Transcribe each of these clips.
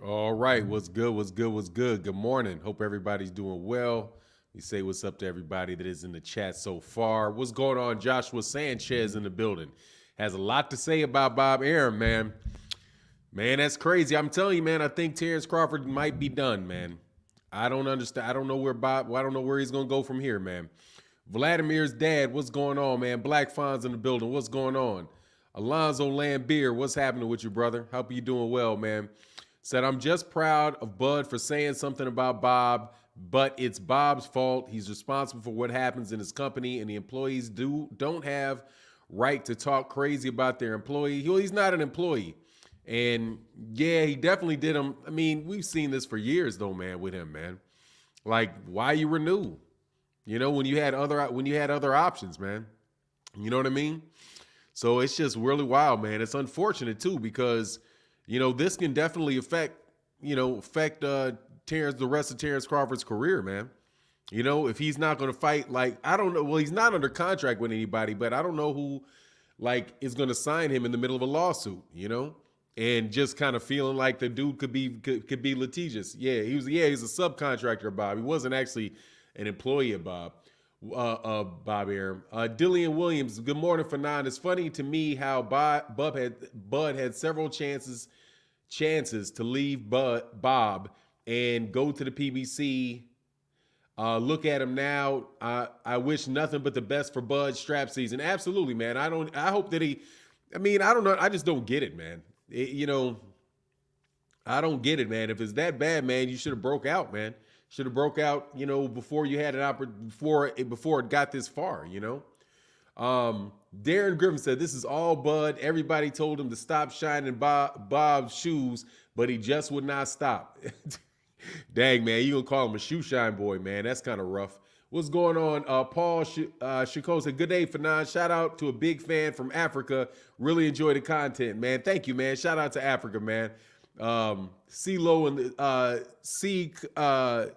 All right, what's good? What's good? What's good? Good morning. Hope everybody's doing well. We say what's up to everybody that is in the chat so far. What's going on? Joshua Sanchez in the building has a lot to say about Bob Arum, man. Man, that's crazy. I'm telling you, man. I think Terence Crawford might be done, man. I don't understand. I don't know where Bob. I don't know where he's gonna go from here, man. Vladimir's dad, what's going on, man? Black Fonz in the building. What's going on? Alonzo Lambier, what's happening with you, brother? Hope you doing well, man. Said, I'm just proud of Bud for saying something about Bob, but it's Bob's fault. He's responsible for what happens in his company, and the employees don't have right to talk crazy about their employee. He's not an employee. And yeah, he definitely did him. I mean, we've seen this for years though, man, with him, man. Like, why you renew? You know, when you had other options, man. You know what I mean? So it's just really wild, man. It's unfortunate too, because this can definitely affect Terence, the rest of Terence Crawford's career, man. If he's not going to fight, like, I don't know. Well, he's not under contract with anybody, but I don't know who, like, is going to sign him in the middle of a lawsuit, and just kind of feeling like the dude could be litigious. Yeah, he's a subcontractor of Bob. He wasn't actually an employee of Bob. Bob Arum. Dillian Williams, good morning, Fanon. It's funny to me how Bud had several chances to leave Bob and go to the PBC. Look at him now. I wish nothing but the best for Bud's strap season. Absolutely, man. I hope that I don't know. I just don't get it, man. I don't get it, man. If it's that bad, man, you should have broke out, man. Should have broke out, before you had before it got this far, Darren Griffin said, this is all Bud. Everybody told him to stop shining Bob's shoes, but he just would not stop. Dang, man, you gonna call him a shoe shine boy, man. That's kind of rough. What's going on? Paul Chico said, good day, Fanon. Shout out to a big fan from Africa. Really enjoy the content, man. Thank you, man. Shout out to Africa, man. CeeLo and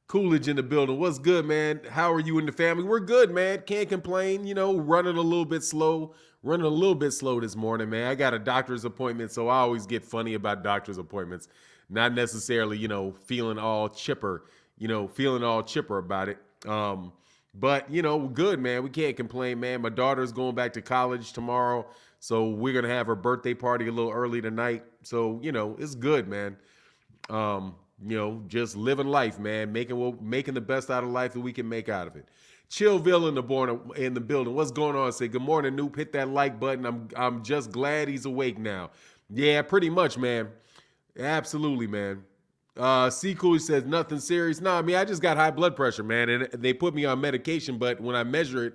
Coolidge in the building. What's good, man? How are you and the family? We're good, man. Can't complain. Running a little bit slow this morning, man. I got a doctor's appointment, so I always get funny about doctor's appointments. Not necessarily, feeling all chipper about it. But good, man. We can't complain, man. My daughter's going back to college tomorrow, so we're gonna have her birthday party a little early tonight. So it's good, man. Just living life, man, making the best out of life that we can make out of it. Chillville in the building. What's going on? Say good morning, Noop. Hit that like button. I'm just glad he's awake now. Yeah, pretty much, man. Absolutely, man. C Cooley says nothing serious. No, I just got high blood pressure, man, and they put me on medication, but when I measure it,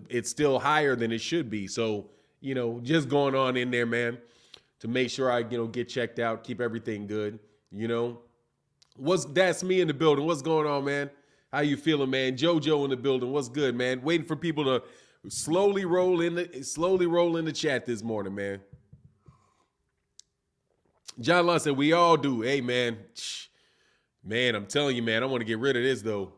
it's still higher than it should be. So just going on in there, man, to make sure I get checked out, keep everything good. That's me in the building. What's going on, man? How you feeling, man? JoJo in the building. What's good, man? Waiting for people to slowly roll in the chat this morning, man. John Lund said, we all do. Hey, man. Man, I'm telling you, man, I want to get rid of this, though.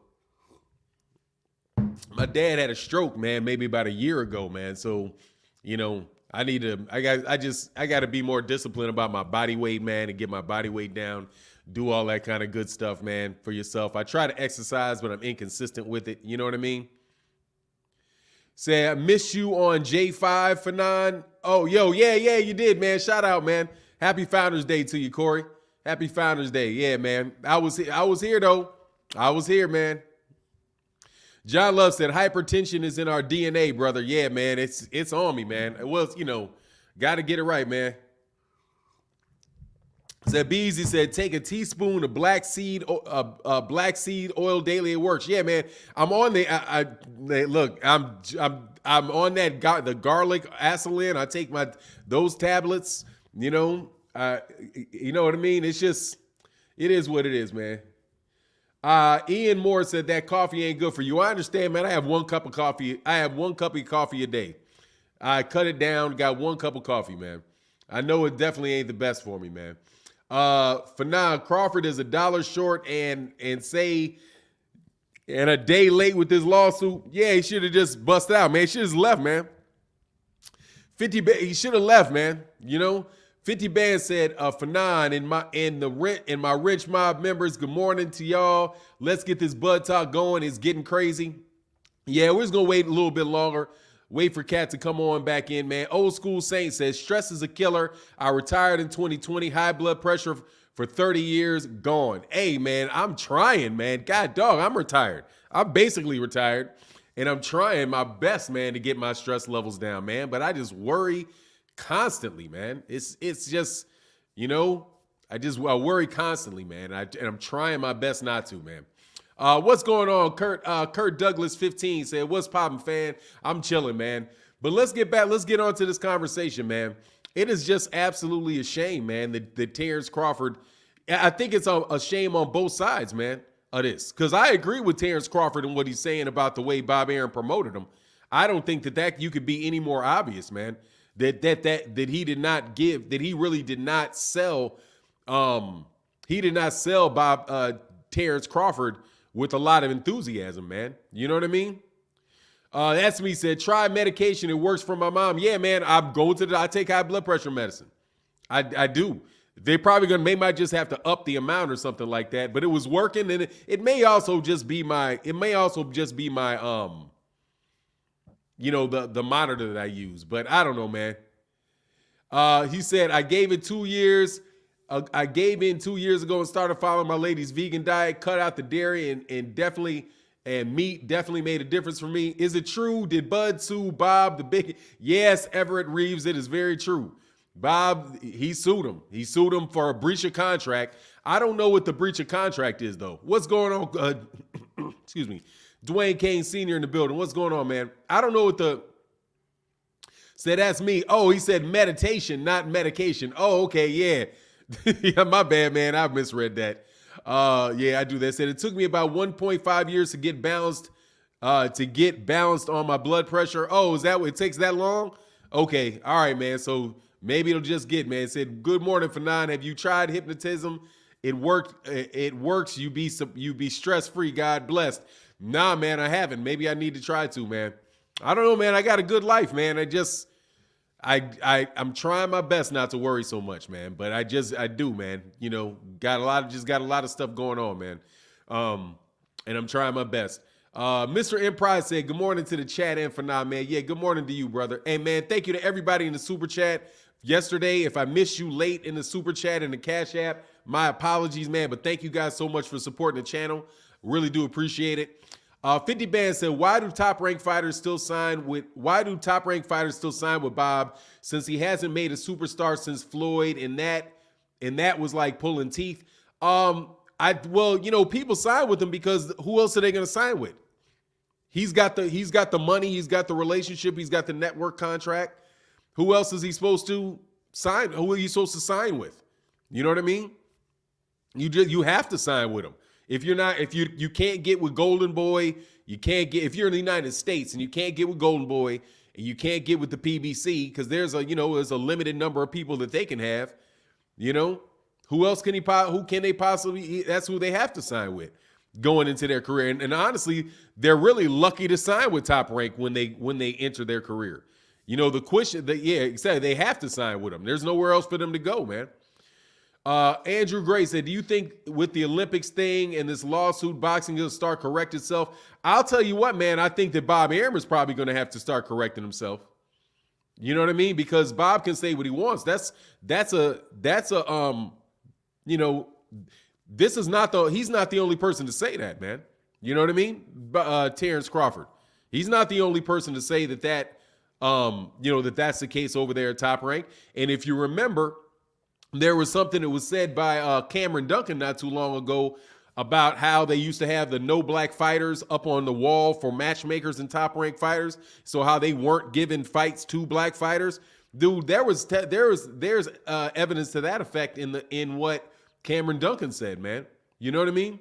My dad had a stroke, man, maybe about a year ago, man. So, I got to be more disciplined about my body weight, man, and get my body weight down. Do all that kind of good stuff, man, for yourself. I try to exercise, but I'm inconsistent with it. You know what I mean? Say, I miss you on J5, Fanon. Oh, yo, yeah, you did, man. Shout out, man. Happy Founders Day to you, Corey. Happy Founders Day. Yeah, man. I was here, though. I was here, man. John Love said, hypertension is in our DNA, brother. Yeah, man. It's on me, man. It was, got to get it right, man. Said Beezy said, take a teaspoon of black seed oil daily. It works. Yeah, man. I'm on look. I'm on the garlic acetylene. I take those tablets. You know what I mean. It's just, it is what it is, man. Ian Moore said that coffee ain't good for you. I understand, man. I have one cup of coffee. I have one cup of coffee a day. I cut it down. Got one cup of coffee, man. I know it definitely ain't the best for me, man. For now, Crawford is $1 short and a day late with this lawsuit. Yeah, he should have just busted out, man. He should have left, man. He should have left, man. 50 Band said, Fanon and my Wrench Mob members, good morning to y'all. Let's get this Bud Talk going. It's getting crazy. Yeah, we're just going to wait a little bit longer. Wait for Cat to come on back in, man. Old School Saint says, stress is a killer. I retired in 2020. High blood pressure for 30 years, gone. Hey, man, I'm trying, man. God dog, I'm retired. I'm basically retired. And I'm trying my best, man, to get my stress levels down, man. But I just worry constantly, man. It's just, you know, I worry constantly, man. And I'm trying my best not to, man. What's going on? Kurt Douglas 15 said, what's poppin', fan? I'm chilling, man. But let's get on to this conversation, man. It is just absolutely a shame, man, that Terence Crawford, I think it's a shame on both sides, man, of this. Because I agree with Terence Crawford and what he's saying about the way Bob Arum promoted him. I don't think that you could be any more obvious, man, that he did not give, that he really did not sell, Terence Crawford with a lot of enthusiasm, man. You know what I mean? That's me said, try medication. It works for my mom. Yeah, man, I take high blood pressure medicine. I do. They might just have to up the amount or something like that, but it was working. And it may also just be my, the monitor that I use, but I don't know, man. He said, I gave it 2 years. I gave in 2 years ago and started following my lady's vegan diet, cut out the dairy and meat definitely made a difference for me. Is it true? Did Bud sue Bob the big? Yes, Everett Reeves, it is very true. Bob, he sued him. He sued him for a breach of contract. I don't know what the breach of contract is, though. What's going on? Excuse me. Dwayne Kane Sr. in the building. What's going on, man? I don't know what said that's me. Oh, he said meditation, not medication. Oh, okay, yeah. Yeah, my bad, man. I misread that. Yeah, I do that. Said it took me about 1.5 years to get balanced on my blood pressure. Oh, is that what it takes that long? Okay. All right, man. So maybe it'll just get, man. It said, good morning, Fanon. Have you tried hypnotism? It worked. It works. You be stress-free. God blessed. Nah, man, I haven't. Maybe I need to try to, man. I don't know, man. I got a good life, man. I'm trying my best not to worry so much, man. But I do, man. You know, got a lot of stuff going on, man. And I'm trying my best. Mr. Emprise said, good morning to the chat and Fanon, man. Yeah, good morning to you, brother. And man, thank you to everybody in the super chat yesterday. If I missed you late in the super chat and the Cash App, my apologies, man. But thank you guys so much for supporting the channel. Really do appreciate it. 50 Band said, why do top-ranked fighters still sign with Bob since he hasn't made a superstar since Floyd, and that was like pulling teeth? Well, you know, people sign with him because who else are they going to sign with? He's got the money, he's got the relationship, he's got the network contract. Who else is he supposed to sign? Who are you supposed to sign with? You know what I mean? You have to sign with him. If you can't get with Golden Boy, if you're in the United States and you can't get with Golden Boy and you can't get with the PBC because there's a limited number of people that they can have, you know, who can they possibly, that's who they have to sign with going into their career. And honestly, they're really lucky to sign with Top Rank when they enter their career. You know, the question exactly, they have to sign with them. There's nowhere else for them to go, man. Andrew Gray said, do you think with the Olympics thing and this lawsuit, boxing will start correct itself? I'll tell you what, man, I think that Bob Arum is probably going to have to start correcting himself. You know what I mean? Because Bob can say what he wants. He's not the only person to say that, man. You know what I mean? Terence Crawford. He's not the only person to say that that's the case over there at Top Rank. And if you remember, there was something that was said by Cameron Duncan not too long ago about how they used to have the no black fighters up on the wall for matchmakers and Top Rank fighters. So how they weren't giving fights to black fighters. Dude, there's evidence to that effect in what Cameron Duncan said, man. You know what I mean?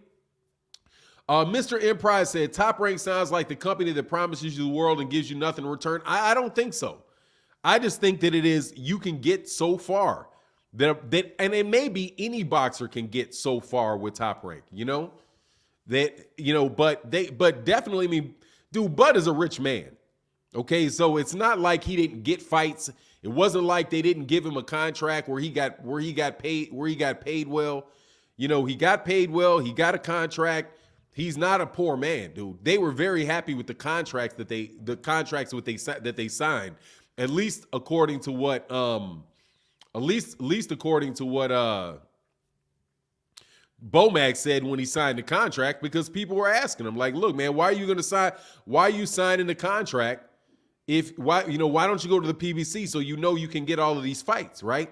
Mr. Emprise said, Top Rank sounds like the company that promises you the world and gives you nothing in return. I don't think so. I just think that you can get so far. And it may be any boxer can get so far with Top Rank, you know, but definitely, I mean, dude, Bud is a rich man. Okay. So it's not like he didn't get fights It wasn't like they didn't give him a contract where he got paid well. You know, he got paid well. He got a contract. He's not a poor man, dude. They were very happy with the contracts that they signed. At least according to what Bomac said when he signed the contract, because people were asking him, like, look, man, why are you signing the contract? Why don't you go to the PBC so you know you can get all of these fights, right?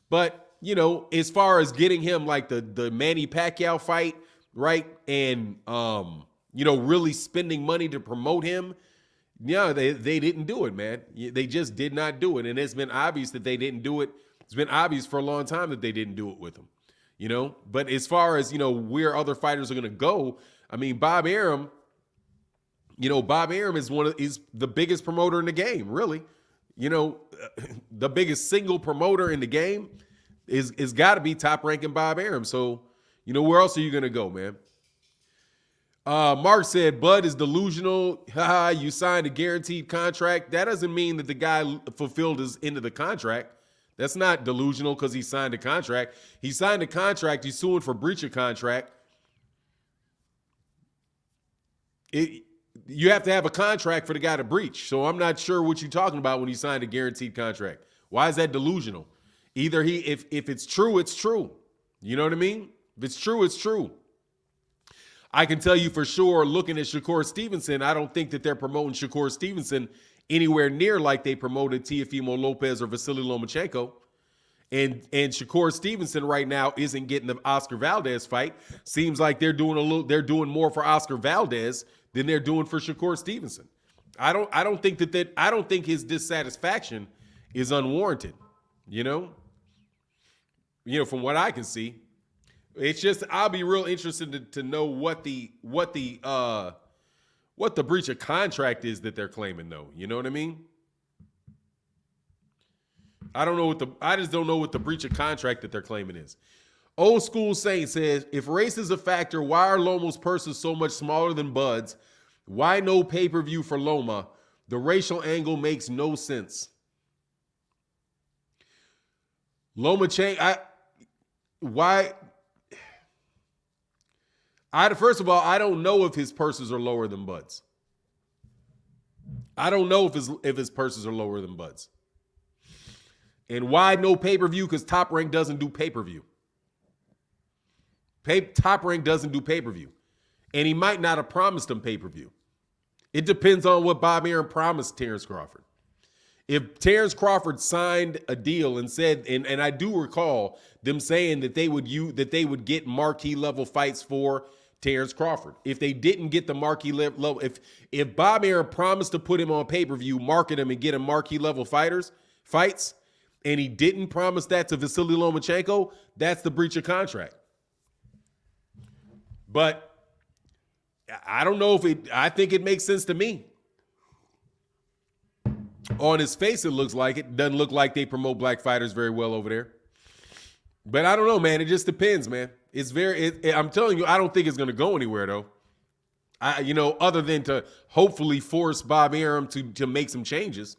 But, you know, as far as getting him like the Manny Pacquiao fight, right? And really spending money to promote him, yeah, they didn't do it, man. They just did not do it. And it's been obvious that they didn't do it. It's been obvious for a long time that they didn't do it with him. You know, but as far as, where other fighters are going to go, I mean, Bob Arum is the biggest promoter in the game, really. The biggest single promoter in the game is got to be Top Ranking Bob Arum. So, where else are you going to go, man? Mark said, Bud is delusional. Haha, you signed a guaranteed contract. That doesn't mean that the guy fulfilled his end of the contract. That's not delusional because he signed a contract. He signed a contract. He's suing for breach of contract. You have to have a contract for the guy to breach. So I'm not sure what you're talking about when he signed a guaranteed contract. Why is that delusional? Either if it's true, it's true. You know what I mean? If it's true, it's true. I can tell you for sure, looking at Shakur Stevenson, I don't think that they're promoting Shakur Stevenson anywhere near like they promoted Teofimo Lopez or Vasily Lomachenko. And Shakur Stevenson right now isn't getting the Oscar Valdez fight. Seems like they're doing more for Oscar Valdez than they're doing for Shakur Stevenson. I don't think his dissatisfaction is unwarranted, from what I can see. It's just, I'll be real interested to know what the breach of contract is that they're claiming, though. You know what I mean? I just don't know what the breach of contract that they're claiming is. Old School Saint says, if race is a factor, why are Loma's purses so much smaller than Bud's? Why no pay-per-view for Loma? The racial angle makes no sense. First of all, I don't know if his purses are lower than Bud's. I don't know if his purses are lower than Bud's. And why no pay-per-view? Because Top Rank doesn't do pay-per-view. Top Rank doesn't do pay-per-view. And he might not have promised him pay-per-view. It depends on what Bob Arum promised Terence Crawford. If Terence Crawford signed a deal and said, and I do recall them saying that they would get marquee level fights for Terence Crawford. If they didn't get the marquee level, if Bob Arum promised to put him on pay-per-view, market him, and get him marquee level fights, and he didn't promise that to Vasily Lomachenko, that's the breach of contract. But I don't know I think it makes sense to me. On his face, it looks like it. Doesn't look like they promote black fighters very well over there. But I don't know, man. It just depends, man. I'm telling you, I don't think it's going to go anywhere, though. Other than to hopefully force Bob Arum to make some changes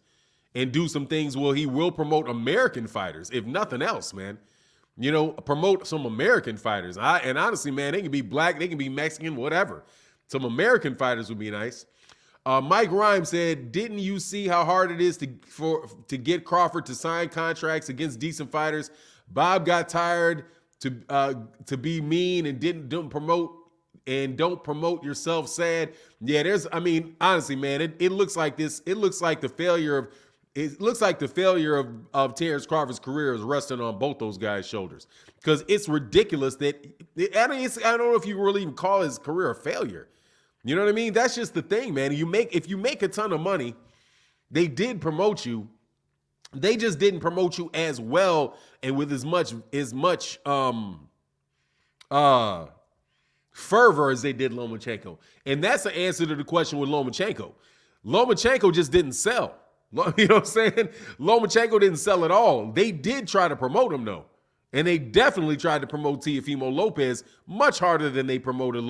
and do some things. Well, he will promote American fighters, if nothing else, man. Promote some American fighters. And honestly, man, they can be black, they can be Mexican, whatever. Some American fighters would be nice. Mike Rhymes said, didn't you see how hard it is to get Crawford to sign contracts against decent fighters? Bob got tired to be mean and don't promote yourself sad. Yeah, honestly, man, it looks like this. It looks like the failure of Terence Crawford's career is resting on both those guys' shoulders. Because it's ridiculous that I don't know if you really even call his career a failure. You know what I mean? That's just the thing, man. If you make a ton of money, they did promote you. They just didn't promote you as well and with as much fervor as they did Lomachenko. And that's the answer to the question with Lomachenko. Lomachenko just didn't sell. You know what I'm saying? Lomachenko didn't sell at all. They did try to promote him, though. And they definitely tried to promote Teofimo Lopez much harder than they promoted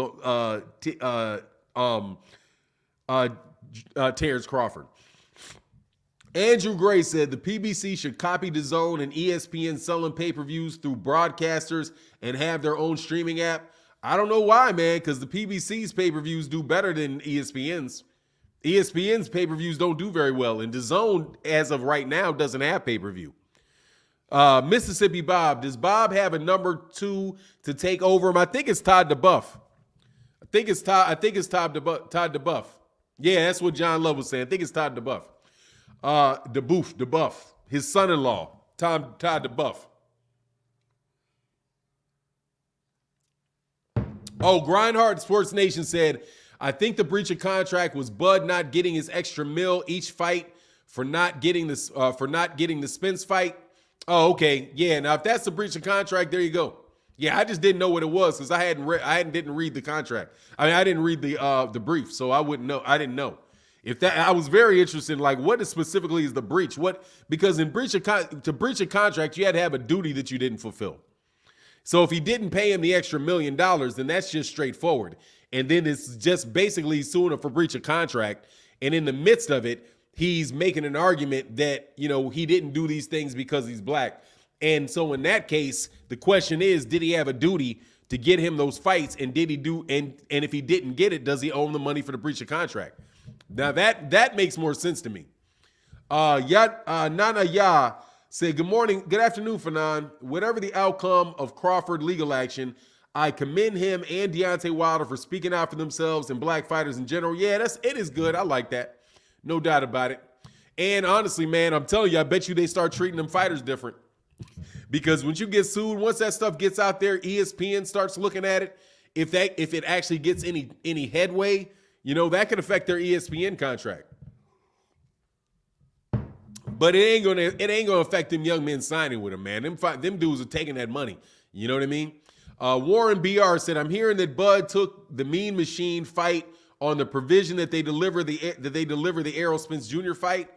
Terence Crawford. Andrew Gray said the PBC should copy DAZN and ESPN selling pay-per-views through broadcasters and have their own streaming app. I don't know why, man, because the PBC's pay-per-views do better than ESPN's. ESPN's pay-per-views don't do very well, and DAZN, as of right now, doesn't have pay-per-view. Mississippi Bob, does Bob have a number 2 to take over him? I think it's Todd DeBuff. I think it's Todd DeBuff. Yeah, that's what John Love was saying. I think it's Todd DeBuff. DeBuff, his son-in-law, Todd DeBuff. Oh, Grindhard Sports Nation said, I think the breach of contract was Bud not getting his extra mil each fight for not getting this the Spence fight. Oh, okay. Yeah, now if that's the breach of contract, there you go. Yeah, I just didn't know what it was because I didn't read the contract. I mean, I didn't read the brief, so I wouldn't know. I didn't know. If that, I was very interested in like what specifically is the breach? Because in to breach a contract, you had to have a duty that you didn't fulfill. So if he didn't pay him the extra $1 million, then that's just straightforward. And then it's just basically suing him for breach of contract. And in the midst of it, he's making an argument that, he didn't do these things because he's black. And so in that case, the question is, did he have a duty to get him those fights? And did he do, and if he didn't get it, does he own the money for the breach of contract? Now that makes more sense to me. Nana Ya said, good morning, good afternoon, Fanon. Whatever the outcome of Crawford legal action, I commend him and Deontay Wilder for speaking out for themselves and black fighters in general. Yeah, it is good. I like that. No doubt about it. And honestly, man, I'm telling you, I bet you they start treating them fighters different. Because when you get sued, once that stuff gets out there, ESPN starts looking at it. If it actually gets any headway, that could affect their ESPN contract. But it ain't gonna affect them young men signing with them, man. Them dudes are taking that money. You know what I mean? Warren BR said, I'm hearing that Bud took the Mean Machine fight on the provision that they deliver the Errol Spence Jr. fight.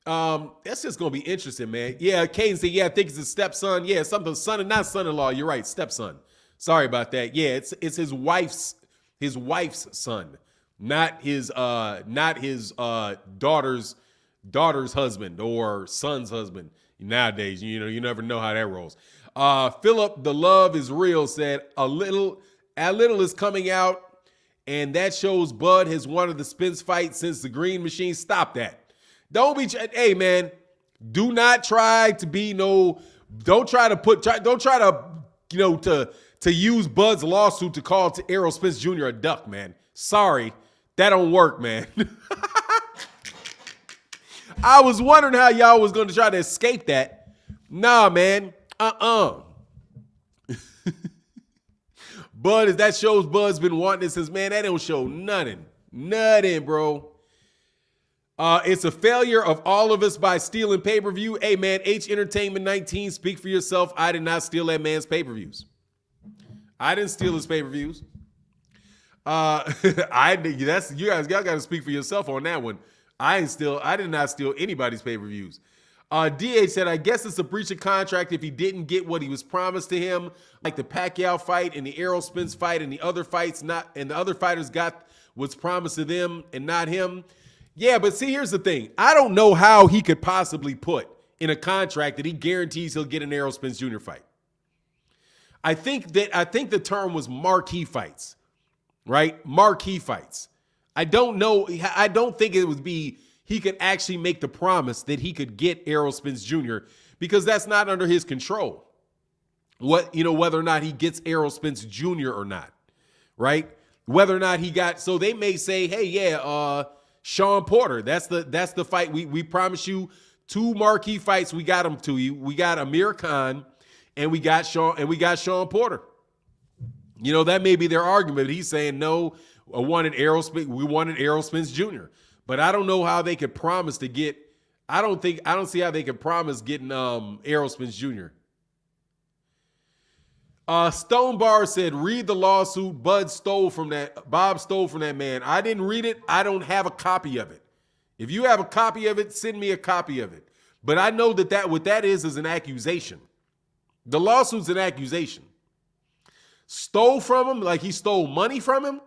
That's just gonna be interesting, man. Yeah, Caden said, yeah, I think it's his stepson. Yeah, something not son-in-law. You're right, stepson. Sorry about that. Yeah, it's his wife's son, not his daughter's husband or son's husband. Nowadays, you never know how that rolls. Philip, the love is real, said a little is coming out, and that shows Bud has wanted the Spence fight since the Green Machine. Stop that. Hey man, do not try to be don't try to use Bud's lawsuit to call to Errol Spence Jr. a duck, man. Sorry, that don't work, man. I was wondering how y'all was going to try to escape that. Nah, man. Bud, that shows Bud's been wanting this since, man, that don't show nothing. Nothing, bro. It's a failure of all of us by stealing pay-per-view. Hey, man, H Entertainment 19, speak for yourself. I did not steal that man's pay-per-views. I didn't steal his pay-per-views. Y'all got to speak for yourself on that one. I did not steal anybody's pay-per-views. DH said, I guess it's a breach of contract if he didn't get what he was promised to him, like the Pacquiao fight and the Errol Spence fight and the other fighters got what's promised to them and not him. Yeah, but see, here's the thing. I don't know how he could possibly put in a contract that he guarantees he'll get an Errol Spence Jr. fight. I think the term was marquee fights, right? Marquee fights. I don't know. I don't think it would be he could actually make the promise that he could get Errol Spence Jr. because that's not under his control. Whether or not he gets Errol Spence Jr. or not, right? Whether or not he got. So they may say, hey, yeah, Sean Porter. That's the fight. We promise you 2 marquee fights. We got them to you. We got Amir Khan and we got Sean Porter. That may be their argument. He's saying no. We wanted Errol Spence Jr. But I don't know how they could promise to get. I don't see how they could promise getting Errol Spence Jr. Stone Bar said, read the lawsuit. Bob stole from that man. I didn't read it. I don't have a copy of it. If you have a copy of it, send me a copy of it. But I know that what that is an accusation. The lawsuit's an accusation. Stole from him, like he stole money from him.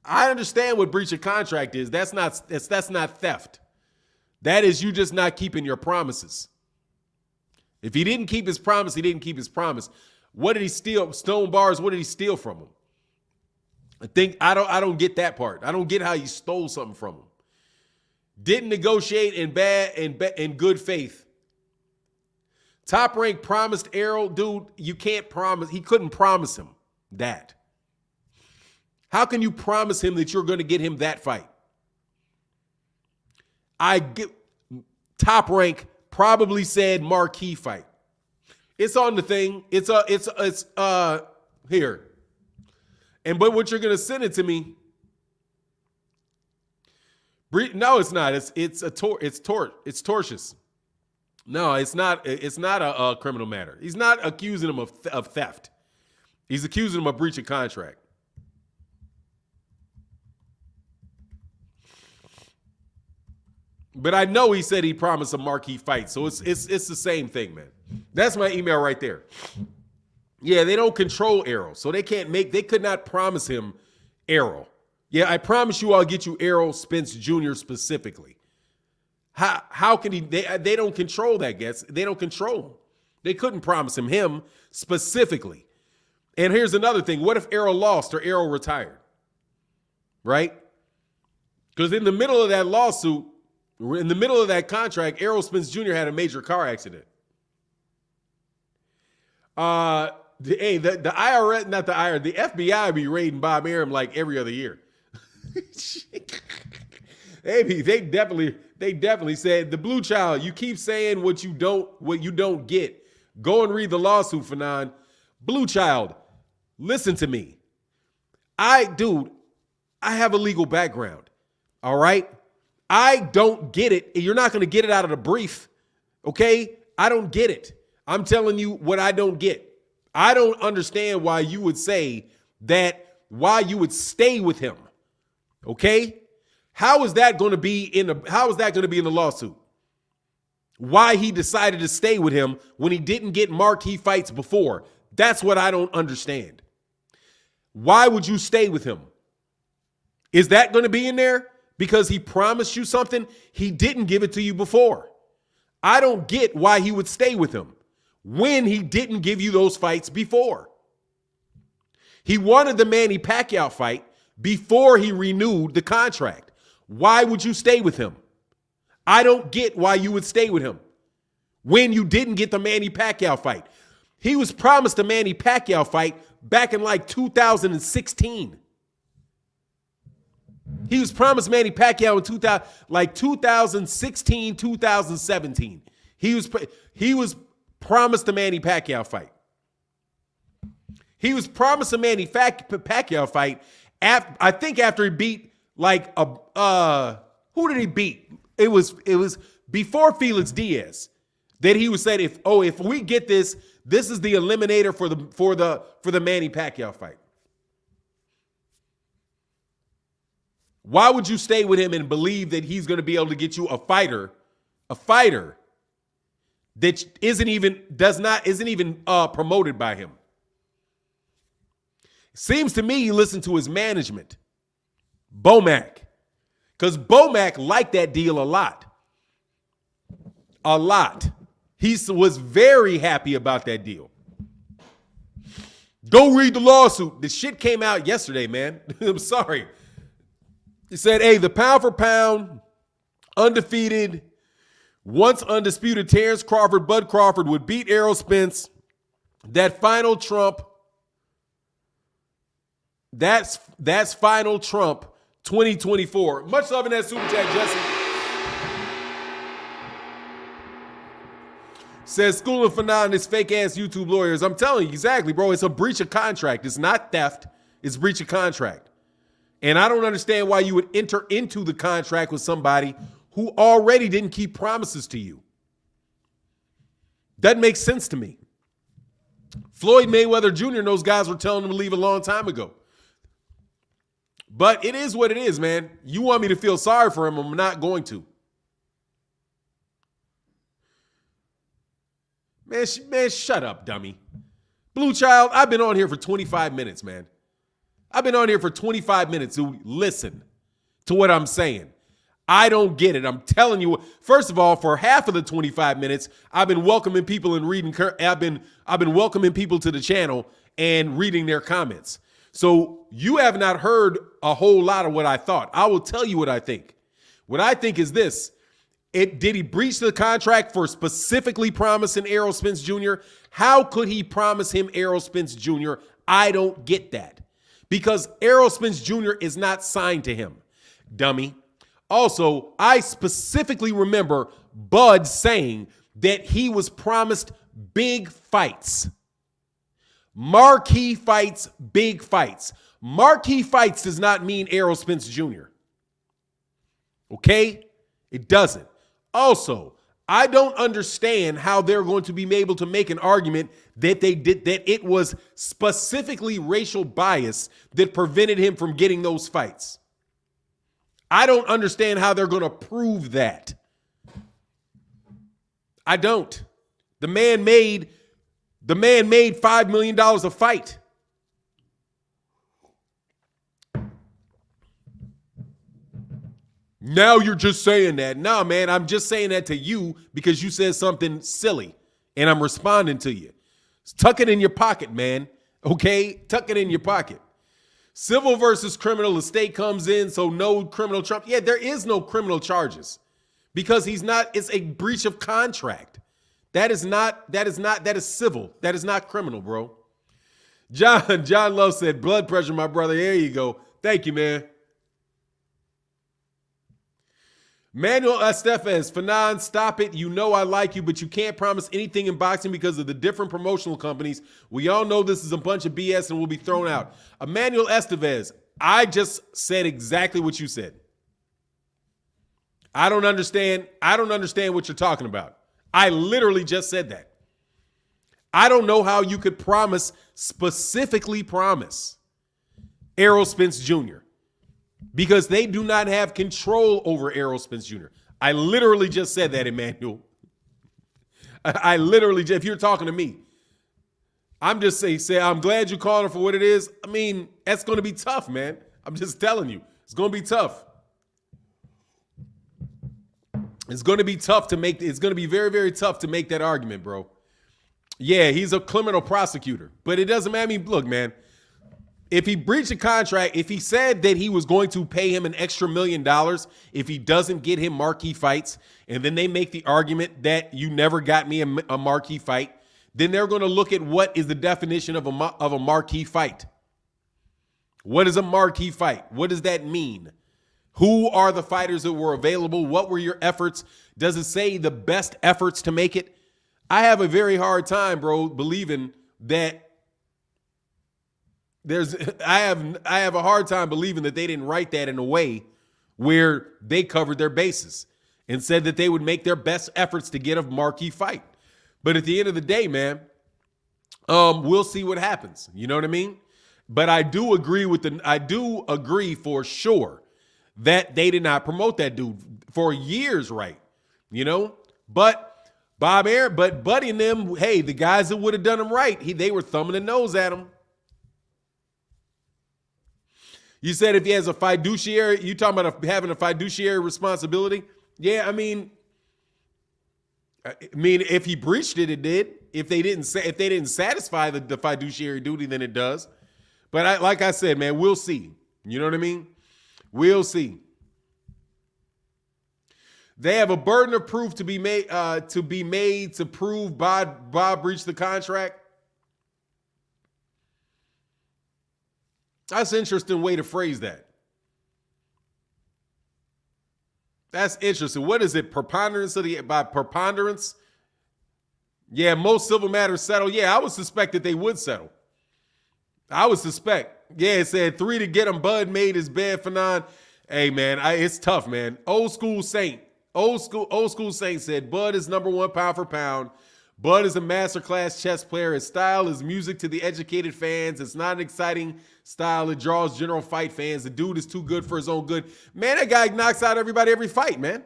I understand what breach of contract is. That's not theft. That is you just not keeping your promises. If he didn't keep his promise, he didn't keep his promise. What did he steal? Stone bars, what did he steal from him? I don't get that part. I don't get how you stole something from him. Didn't negotiate in good faith. Top Rank promised Errol, dude, you can't promise. He couldn't promise him that. How can you promise him that you're going to get him that fight? Top Rank probably said marquee fight. It's on the thing. It's here. But what you're going to send it to me? No, it's not. It's tortious. No, it's not. It's not a criminal matter. He's not accusing him of theft. He's accusing him of breach of contract. But I know he said he promised a marquee fight, so it's the same thing, man. That's my email right there. Yeah, they don't control Errol, so they could not promise him Errol. Yeah, I promise you I'll get you Errol Spence Jr. specifically. How can he? They don't control that, guess. They don't control him. They couldn't promise him specifically. And here's another thing. What if Errol lost or Errol retired? Right? Because in the middle of that lawsuit, in the middle of that contract, Errol Spence Jr. had a major car accident. The IRS, not the IRS, the FBI be raiding Bob Arum like every other year. They definitely said, the Blue Child, you keep saying what you don't get. Go and read the lawsuit, Fanon. Blue Child, listen to me. I have a legal background. All right? I don't get it. You're not going to get it out of the brief. Okay? I don't get it. I'm telling you what I don't get. I don't understand why you would say that, why you would stay with him. Okay? How is that going to be in the lawsuit? Why he decided to stay with him when he didn't get marquee fights before? That's what I don't understand. Why would you stay with him? Is that going to be in there? Because he promised you something, he didn't give it to you before. I don't get why he would stay with him when he didn't give you those fights before. He wanted the Manny Pacquiao fight before he renewed the contract. Why would you stay with him? I don't get why you would stay with him when you didn't get the Manny Pacquiao fight. He was promised the Manny Pacquiao fight back in like 2016. He was promised Manny Pacquiao in 2016, 2017. He was promised the Manny Pacquiao fight. He was promised a Manny Pacquiao fight I think after he beat who did he beat? It was before Felix Diaz that he was said if we get this is the eliminator for the Manny Pacquiao fight. Why would you stay with him and believe that he's going to be able to get you a fighter that isn't even promoted by him? Seems to me you listen to his management, Bomac, because Bomac liked that deal a lot. A lot. He was very happy about that deal. Go read the lawsuit. The shit came out yesterday, man. I'm sorry. He said, hey, the pound for pound, undefeated, once undisputed Terence Crawford, Bud Crawford would beat Errol Spence. That final trump. That's final Trump 2024. Much love in that super chat, Jesse. Says schooling for this fake ass YouTube lawyers. I'm telling you, exactly, bro. It's a breach of contract. It's not theft. It's breach of contract. And I don't understand why you would enter into the contract with somebody who already didn't keep promises to you. Doesn't make sense to me. Floyd Mayweather Jr. and those guys were telling him to leave a long time ago. But it is what it is, man. You want me to feel sorry for him, I'm not going to. Man, shut up, dummy. Blue Child, I've been on here for 25 minutes, man. I've been on here for 25 minutes to listen to what I'm saying. I don't get it. I'm telling you. First of all, for half of the 25 minutes, I've been welcoming people and reading. I've been welcoming people to the channel and reading their comments. So you have not heard a whole lot of what I thought. I will tell you what I think. What I think is this. Did he breach the contract for specifically promising Errol Spence Jr.? How could he promise him Errol Spence Jr.? I don't get that. Because Errol Spence Jr. is not signed to him, dummy. Also, I specifically remember Bud saying that he was promised big fights. Marquee fights, big fights. Marquee fights does not mean Errol Spence Jr. Okay? It doesn't. Also, I don't understand how they're going to be able to make an argument that it was specifically racial bias that prevented him from getting those fights. I don't understand how they're going to prove that. I don't. The man made $5 million a fight. Now you're just saying that. No, man, I'm just saying that to you because you said something silly and I'm responding to you. Tuck it in your pocket, man. Okay? Tuck it in your pocket. Civil versus criminal, the state comes in, so no criminal charge. Yeah, there is no criminal charges because it's a breach of contract. That is civil. That is not criminal, bro. John Love said, blood pressure, my brother. There you go. Thank you, man. Manuel Estefes, Fanon, stop it. You know I like you, but you can't promise anything in boxing because of the different promotional companies. We all know this is a bunch of BS and will be thrown out. Emmanuel Estevez, I just said exactly what you said. I don't understand what you're talking about. I literally just said that. I don't know how you could specifically promise Errol Spence Jr. because they do not have control over Errol Spence Jr. I literally just said that, Emmanuel. I literally, if you're talking to me, I'm just saying, I'm glad you called it for what it is. I mean, that's going to be tough, man. I'm just telling you. It's going to be tough. It's going to be tough to make, it's going to be very, very tough to make that argument, bro. Yeah, he's a criminal prosecutor, but it doesn't matter. I mean, look, man, if he breached a contract, if he said that he was going to pay him an extra $1 million if he doesn't get him marquee fights, and then they make the argument that you never got me a marquee fight, then they're going to look at what is the definition of a marquee fight. What is a marquee fight? What does that mean? Who are the fighters that were available? What were your efforts? Does it say the best efforts to make it? I have a very hard time, bro, believing that I have a hard time believing that they didn't write that in a way where they covered their bases and said that they would make their best efforts to get a marquee fight. But at the end of the day, man, we'll see what happens. You know what I mean? But I do agree for sure that they did not promote that dude for years, right? You know, but Buddy and them, hey, the guys that would have done him right, they were thumbing the nose at him. You said if he has a fiduciary, you talking about having a fiduciary responsibility? Yeah, I mean, if he breached it, it did. If they didn't satisfy the fiduciary duty, then it does. But like I said, man, we'll see. You know what I mean? We'll see. They have a burden of proof to be made to prove Bob breached the contract. That's an interesting way to phrase that. That's interesting. What is it? Preponderance by preponderance? Yeah, most civil matters settle. Yeah, I would suspect that they would settle. I would suspect. Yeah, it said 3 to get him. Bud made his bed for 9. Hey, man, it's tough, man. Old school Saint said Bud is #1 pound for pound. Bud is a masterclass chess player. His style is music to the educated fans. It's not an exciting style. It draws general fight fans. The dude is too good for his own good. Man, that guy knocks out everybody every fight, man.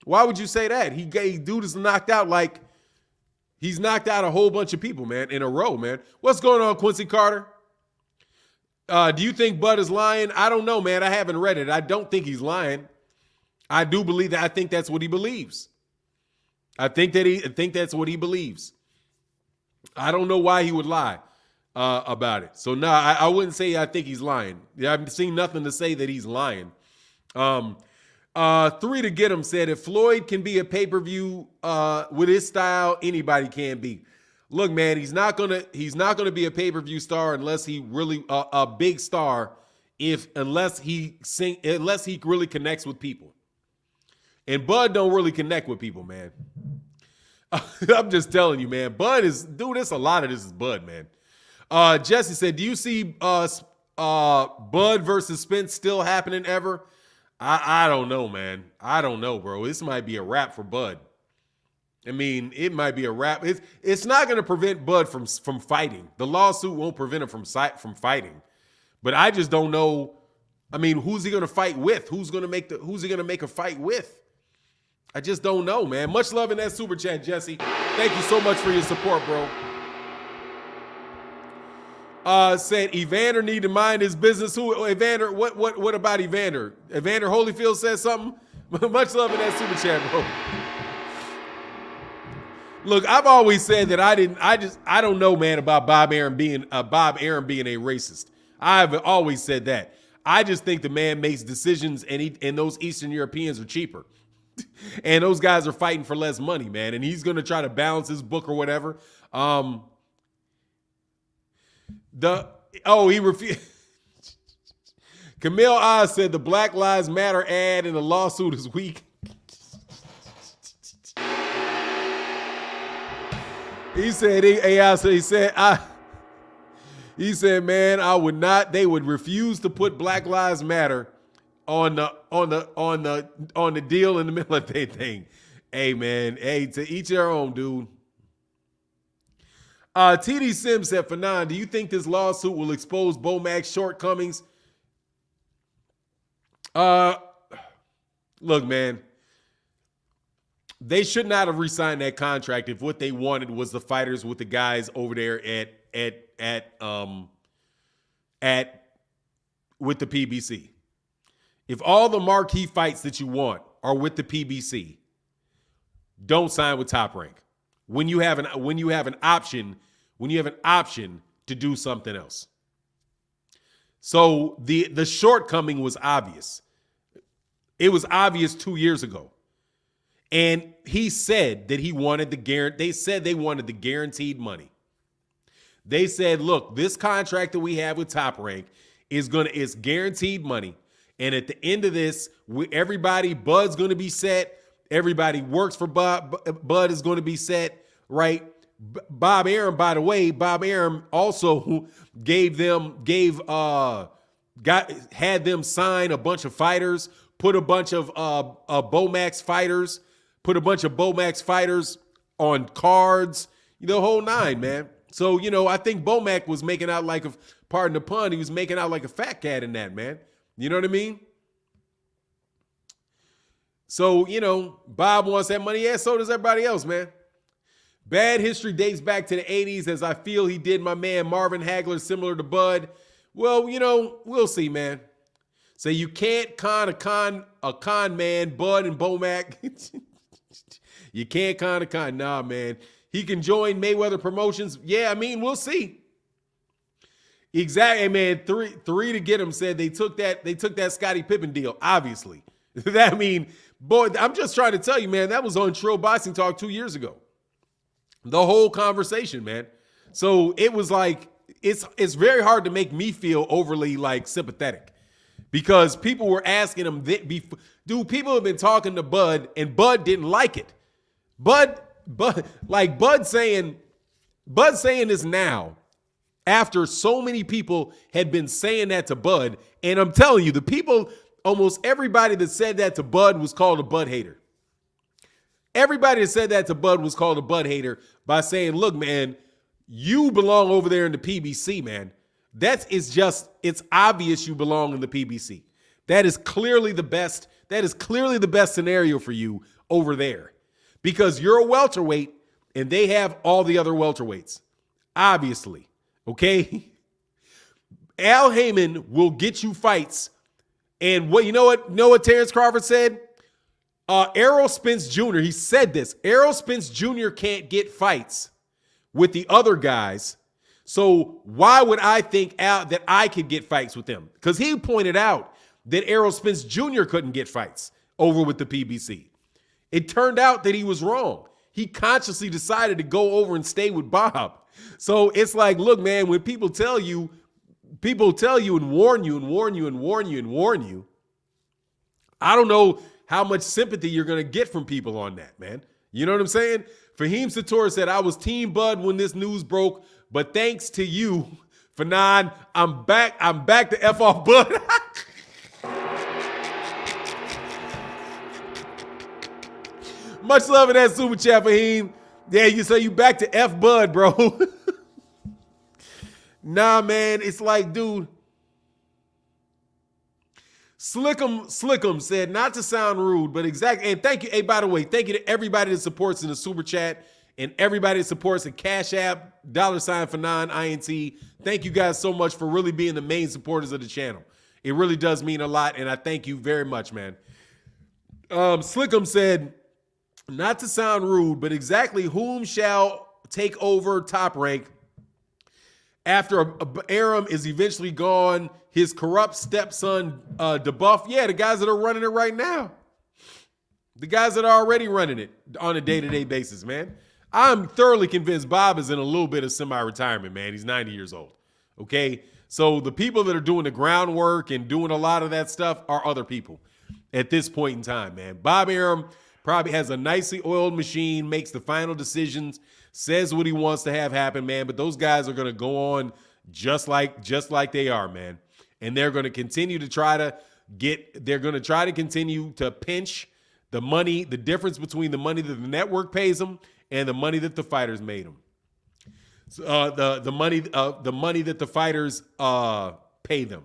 Why would you say that? Dude is knocked out like he's knocked out a whole bunch of people, man, in a row, man. What's going on, Quincy Carter? Do you think Bud is lying? I don't know, man. I haven't read it. I don't think he's lying. I do believe that. I think that's what he believes. I think that's what he believes. I don't know why he would lie about it. So no, I wouldn't say I think he's lying. I've seen nothing to say that he's lying. 3 to get him said, if Floyd can be a pay-per-view with his style, anybody can be. Look, man, he's not gonna be a pay-per-view star unless he really a big star. Unless he really connects with people. And Bud don't really connect with people, man. I'm just telling you, man. Bud is, dude, a lot of this is Bud, man. Jesse said, do you see Bud versus Spence still happening ever? I don't know, man. I don't know, bro. This might be a wrap for Bud. I mean, it might be a wrap. It's not going to prevent Bud from fighting. The lawsuit won't prevent him from fighting. But I just don't know. I mean, who's he going to fight with? Who's he going to make a fight with? I just don't know, man. Much love in that super chat, Jesse. Thank you so much for your support, bro. Said Evander need to mind his business. Who Evander? What about Evander? Evander Holyfield said something. Much love in that super chat, bro. Look, I've always said that I don't know, man, about Bob Arum being a racist. I've always said that. I just think the man makes decisions, and those Eastern Europeans are cheaper. And those guys are fighting for less money, man. And he's going to try to balance his book or whatever. He refused. Camille Oz said the Black Lives Matter ad in the lawsuit is weak. He said, man, I would not. They would refuse to put Black Lives Matter on the deal in the middle of their thing. Hey, man. Hey, to each their own, dude. TD Sims said, Fanon, do you think this lawsuit will expose Bomac's shortcomings? Look, man. They should not have re-signed that contract if what they wanted was the fighters with the guys over there with the PBC. If all the marquee fights that you want are with the PBC, don't sign with Top Rank. When you have an option to do something else. So the shortcoming was obvious. It was obvious 2 years ago. And he said that they said they wanted the guaranteed money. They said, look, this contract that we have with Top Rank is guaranteed money. And at the end of this, Bud's going to be set. Everybody works for Bud is going to be set, right? Bob Arum, by the way, also had them sign a bunch of fighters, put a bunch of Bomax fighters on cards, the whole nine, man. So, I think Bomac was making out like pardon the pun, he was making out like a fat cat in that, man. You know what I mean? So, Bob wants that money. Yeah, so does everybody else, man. Bad history dates back to the 80s, as I feel he did my man Marvin Hagler similar to Bud. Well, we'll see, man. So you can't con a con man, Bud and Bomac. You can't con a con. Nah, man. He can join Mayweather Promotions. Yeah, I mean, we'll see. Exactly, man. Three to get him said they took that Scottie Pippen deal, obviously. That boy, I'm just trying to tell you, man, that was on Trill Boxing Talk 2 years ago. The whole conversation, man. So it was like, it's very hard to make me feel overly sympathetic, because people were asking him, dude, people have been talking to Bud and Bud didn't like it. Bud saying this now after so many people had been saying that to Bud. And I'm telling you, almost everybody that said that to Bud was called a Bud hater. Everybody that said that to Bud was called a Bud hater by saying, look, man, you belong over there in the PBC, man. It's obvious you belong in the PBC. That is clearly the best scenario for you over there, because you're a welterweight and they have all the other welterweights, obviously. Okay. Al Heyman will get you fights. And you know what Terence Crawford said? Errol Spence Jr., he said this. Errol Spence Jr. can't get fights with the other guys. So why would I think out that I could get fights with them? Because he pointed out that Errol Spence Jr. couldn't get fights over with the PBC. It turned out that he was wrong. He consciously decided to go over and stay with Bob. So it's like, look, man, when people tell you and warn you and warn you and warn you and warn you, I don't know how much sympathy you're going to get from people on that, man. You know what I'm saying? Fahim Sator said, I was Team Bud when this news broke, but thanks to you, Fanon, I'm back to F off Bud. Much love in that super chat, Fahim. Yeah, you back to F Bud, bro. Nah, man, it's like, dude. Slickum said, not to sound rude, but exactly. And thank you. Hey, by the way, thank you to everybody that supports in the super chat and everybody that supports the Cash App, $Fanon, INT. Thank you guys so much for really being the main supporters of the channel. It really does mean a lot, and I thank you very much, man. Slickum said, not to sound rude, but exactly whom shall take over Top Rank after Arum is eventually gone, his corrupt stepson debuff? Yeah, the guys that are running it right now. The guys that are already running it on a day-to-day basis, man. I'm thoroughly convinced Bob is in a little bit of semi-retirement, man. He's 90 years old, okay? So the people that are doing the groundwork and doing a lot of that stuff are other people at this point in time, man. Bob Arum probably has a nicely oiled machine, makes the final decisions, says what he wants to have happen, man. But those guys are going to go on just like they are, man. And they're going to continue to continue to pinch the money, the difference between the money that the network pays them and the money that the fighters made them. The money that the fighters pay them.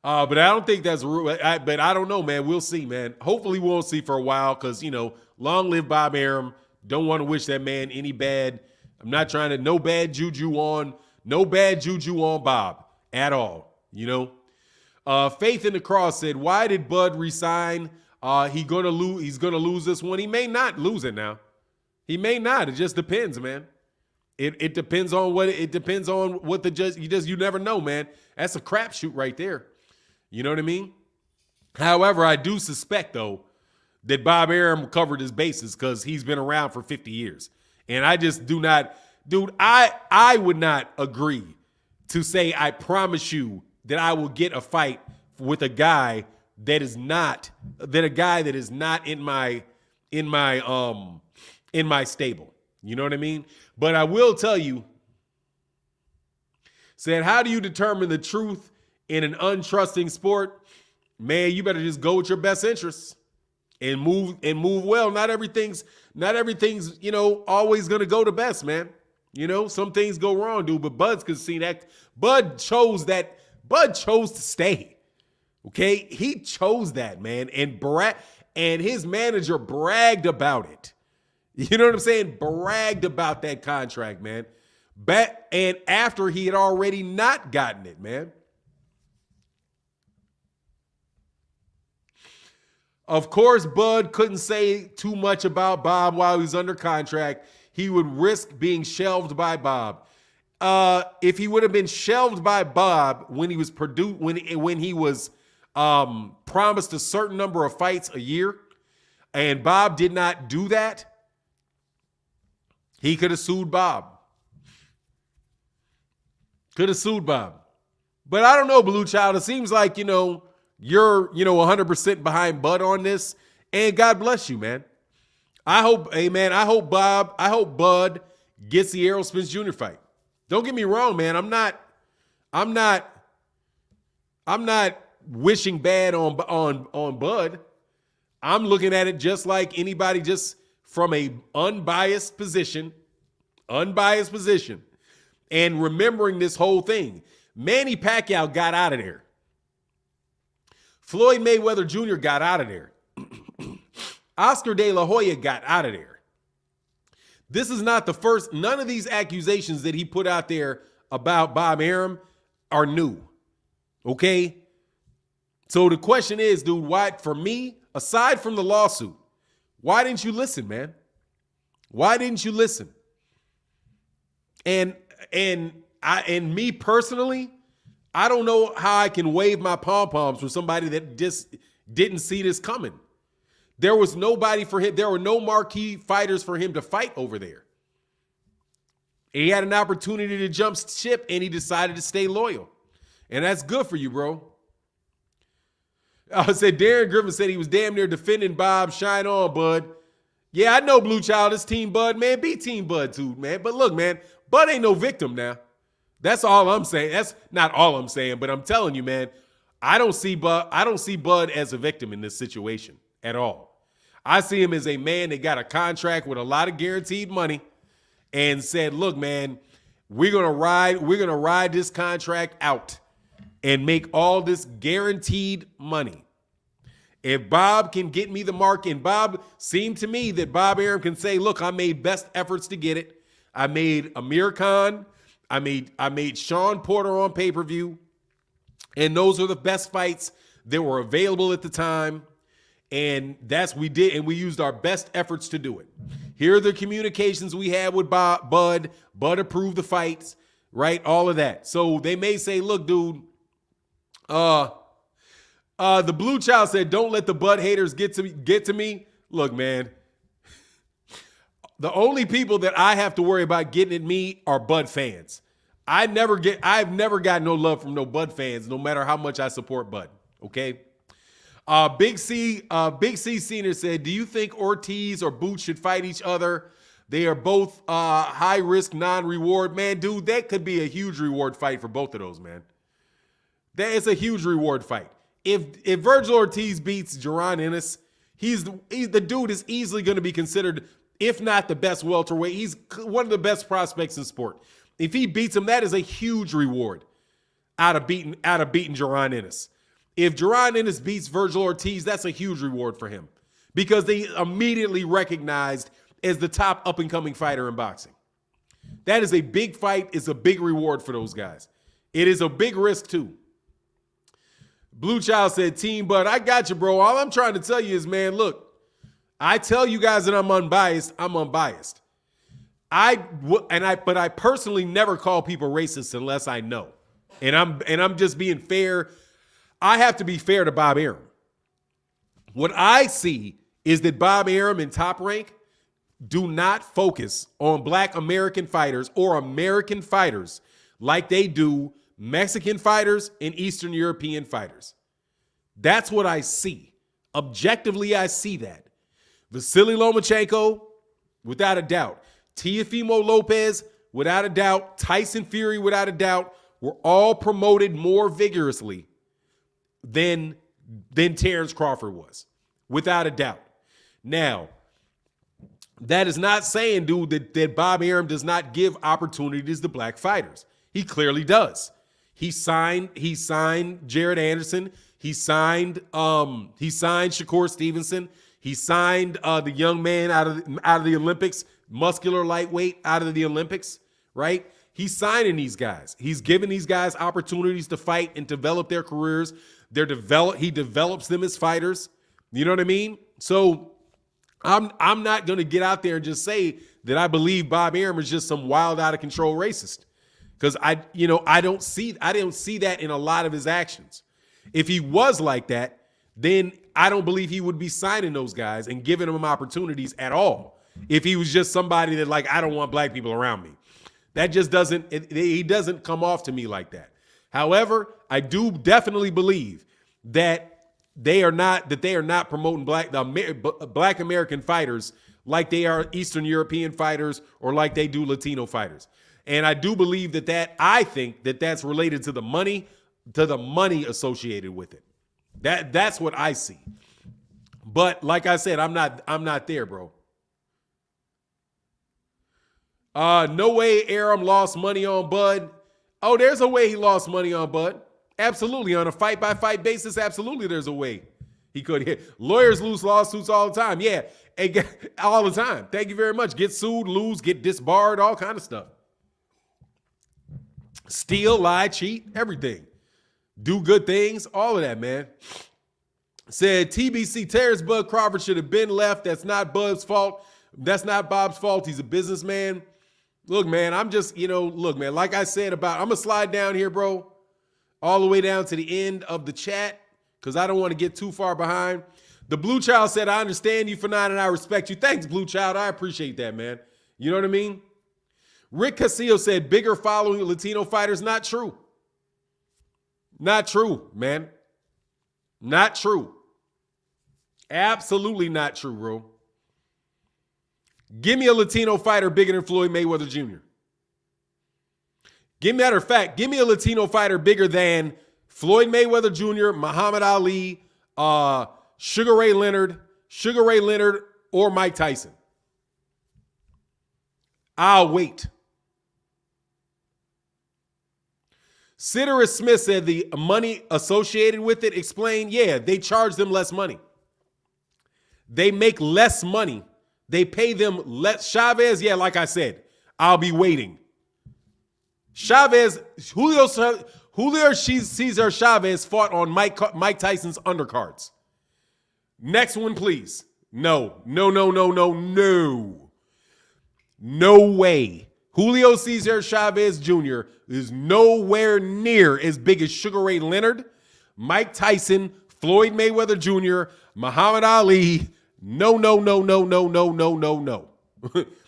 But I don't think that's but I don't know, man. We'll see, man. Hopefully we won't see for a while because, long live Bob Arum. Don't want to wish that man any bad. I'm not trying to, no bad juju on Bob at all, Faith in the Cross said, why did Bud resign? He's gonna lose this one. He may not lose it now. He may not. It just depends, man. It depends on what the judge, you never know, man. That's a crapshoot right there. You know what I mean? However, I do suspect, though, that Bob Arum covered his bases because he's been around for 50 years. And I just do not, dude, I would not agree to say, I promise you that I will get a fight with a guy that is not in my stable. You know what I mean? But I will tell you, said, how do you determine the truth in an untrusting sport? Man, you better just go with your best interests and move well. Not everything's, always gonna go the best, man. Some things go wrong, dude. But Bud's could see that. Bud chose to stay. Okay, he chose that, man, and his manager bragged about it. You know what I'm saying? Bragged about that contract, man. And after he had already not gotten it, man. Of course, Bud couldn't say too much about Bob while he was under contract. He would risk being shelved by Bob. If he would have been shelved by Bob when he was promised a certain number of fights a year, and Bob did not do that, he could have sued Bob. But I don't know, Blue Child. It seems like, you're 100% behind Bud on this, and God bless you, man. I hope Bud gets the Errol Spence Jr. fight. Don't get me wrong, man. I'm not wishing bad on Bud. I'm looking at it just like anybody, just from a unbiased position, and remembering this whole thing. Manny Pacquiao got out of there. Floyd Mayweather Jr. got out of there. Oscar De La Hoya got out of there. This is not the first. None of these accusations that he put out there about Bob Arum are new. Okay? So the question is, dude, why, for me, aside from the lawsuit, why didn't you listen, man? Why didn't you listen? And me personally, I don't know how I can wave my pom-poms for somebody that just didn't see this coming. There was nobody for him. There were no marquee fighters for him to fight over there. He had an opportunity to jump ship, and he decided to stay loyal. And that's good for you, bro. I said Darren Griffin said he was damn near defending Bob. Shine on, bud. Yeah, I know Blue Child is Team Bud, man. Be Team Bud too, man. But look, man, Bud ain't no victim now. That's all I'm saying. That's not all I'm saying, but I'm telling you, man, I don't see Bud as a victim in this situation at all. I see him as a man that got a contract with a lot of guaranteed money and said, look, man, we're gonna ride this contract out and make all this guaranteed money. If Bob can get me the mark, and Bob seemed to me that Bob Arum can say, look, I made best efforts to get it. I made Amir Khan. I made Sean Porter on pay-per-view. And those are the best fights that were available at the time. And we did, and we used our best efforts to do it. Here are the communications we had with Bud. Bud approved the fights, right? All of that. So they may say, look, dude, the Blue Child said, don't let the Bud haters get to me. Look, man, the only people that I have to worry about getting at me are Bud fans. I've never got no love from no Bud fans, no matter how much I support Bud. Okay. Big C Senior said, do you think Ortiz or Boots should fight each other? They are both high risk, non-reward. Man, dude, that could be a huge reward fight for both of those, man. That is a huge reward fight. If Virgil Ortiz beats Jaron Ennis, the dude is easily going to be considered, if not the best welterweight. He's one of the best prospects in sport. If he beats him, that is a huge reward out of beating Jaron Ennis. If Jaron Ennis beats Virgil Ortiz, that's a huge reward for him because they immediately recognized as the top up-and-coming fighter in boxing. That is a big fight. It's a big reward for those guys. It is a big risk, too. Blue Child said, Team Bud, I got you, bro. All I'm trying to tell you is, man, look, I tell you guys that I'm unbiased. I'm unbiased. But I personally never call people racist unless I know. And I'm just being fair. I have to be fair to Bob Arum. What I see is that Bob Arum and Top Rank do not focus on Black American fighters or American fighters like they do Mexican fighters and Eastern European fighters. That's what I see. Objectively, I see that. Vasily Lomachenko, without a doubt. Teofimo Lopez, without a doubt. Tyson Fury, without a doubt, were all promoted more vigorously than Terence Crawford was, without a doubt. Now, that is not saying, dude, that Bob Arum does not give opportunities to Black fighters. He clearly does. He signed Jared Anderson. He signed Shakur Stevenson. He signed the young man out of the Olympics, muscular lightweight out of the Olympics, right? He's signing these guys. He's giving these guys opportunities to fight and develop their careers. He develops them as fighters. You know what I mean? So I'm not going to get out there and just say that I believe Bob Arum is just some wild, out of control racist. Because I don't see that in a lot of his actions. If he was like that, then I don't believe he would be signing those guys and giving them opportunities at all. If he was just somebody that, like, I don't want Black people around me. That just he doesn't come off to me like that. However, I do definitely believe that they are not promoting Black American fighters like they are Eastern European fighters or like they do Latino fighters. And I do believe I think that's related to the money associated with it. That's what I see. But like I said, I'm not there, bro. No way Arum lost money on Bud. Oh, there's a way he lost money on Bud. Absolutely. On a fight-by-fight basis, absolutely there's a way he could hit. Lawyers lose lawsuits all the time. Yeah, all the time. Thank you very much. Get sued, lose, get disbarred, all kind of stuff. Steal, lie, cheat, everything. Do good things, all of that, man. Said TBC, Terence Bud Crawford should have been left. That's not Bub's fault. That's not Bob's fault. He's a businessman. Look, man, I'm just, look, man, like I said I'm going to slide down here, bro, all the way down to the end of the chat because I don't want to get too far behind. The Blue Child said, I understand you for 9 and I respect you. Thanks, Blue Child. I appreciate that, man. You know what I mean? Rick Castillo said, bigger following Latino fighters. Not true. Not true, man. Not true. Absolutely not true, bro. Give me a Latino fighter bigger than Floyd Mayweather Jr. Matter of fact, give me a Latino fighter bigger than Floyd Mayweather Jr., Muhammad Ali, Sugar Ray Leonard, or Mike Tyson. I'll wait. Ciderus Smith said the money associated with it, explained, yeah, they charge them less money. They make less money. They pay them less. Chavez, yeah, like I said, I'll be waiting. Chavez, Julio Cesar Chavez fought on Mike Tyson's undercards. Next one, please. No. No way. Julio Cesar Chavez Jr. is nowhere near as big as Sugar Ray Leonard, Mike Tyson, Floyd Mayweather Jr., Muhammad Ali. No.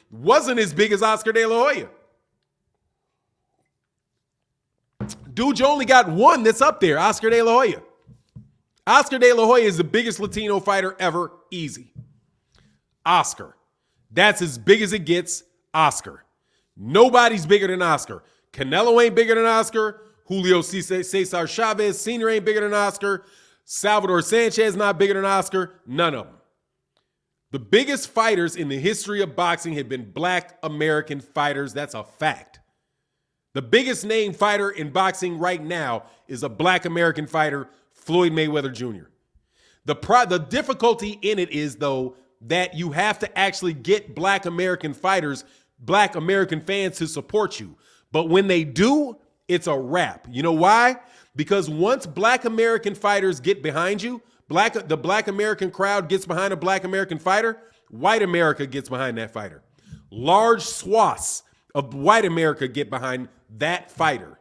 Wasn't as big as Oscar De La Hoya. Dude, you only got one that's up there, Oscar De La Hoya. Oscar De La Hoya is the biggest Latino fighter ever, easy. Oscar. That's as big as it gets, Oscar. Nobody's bigger than Oscar. Canelo ain't bigger than Oscar. Julio Cesar Chavez Sr. ain't bigger than Oscar. Salvador Sanchez not bigger than Oscar. None of them. The biggest fighters in the history of boxing have been Black American fighters. That's a fact. The biggest name fighter in boxing right now is a Black American fighter, Floyd Mayweather Jr. The difficulty in it is, though, that you have to actually get Black American fighters, Black American fans to support you. But when they do, it's a wrap. You know why? Because once Black American fighters get behind you, the Black American crowd gets behind a Black American fighter, white America gets behind that fighter. Large swaths of white America get behind that fighter.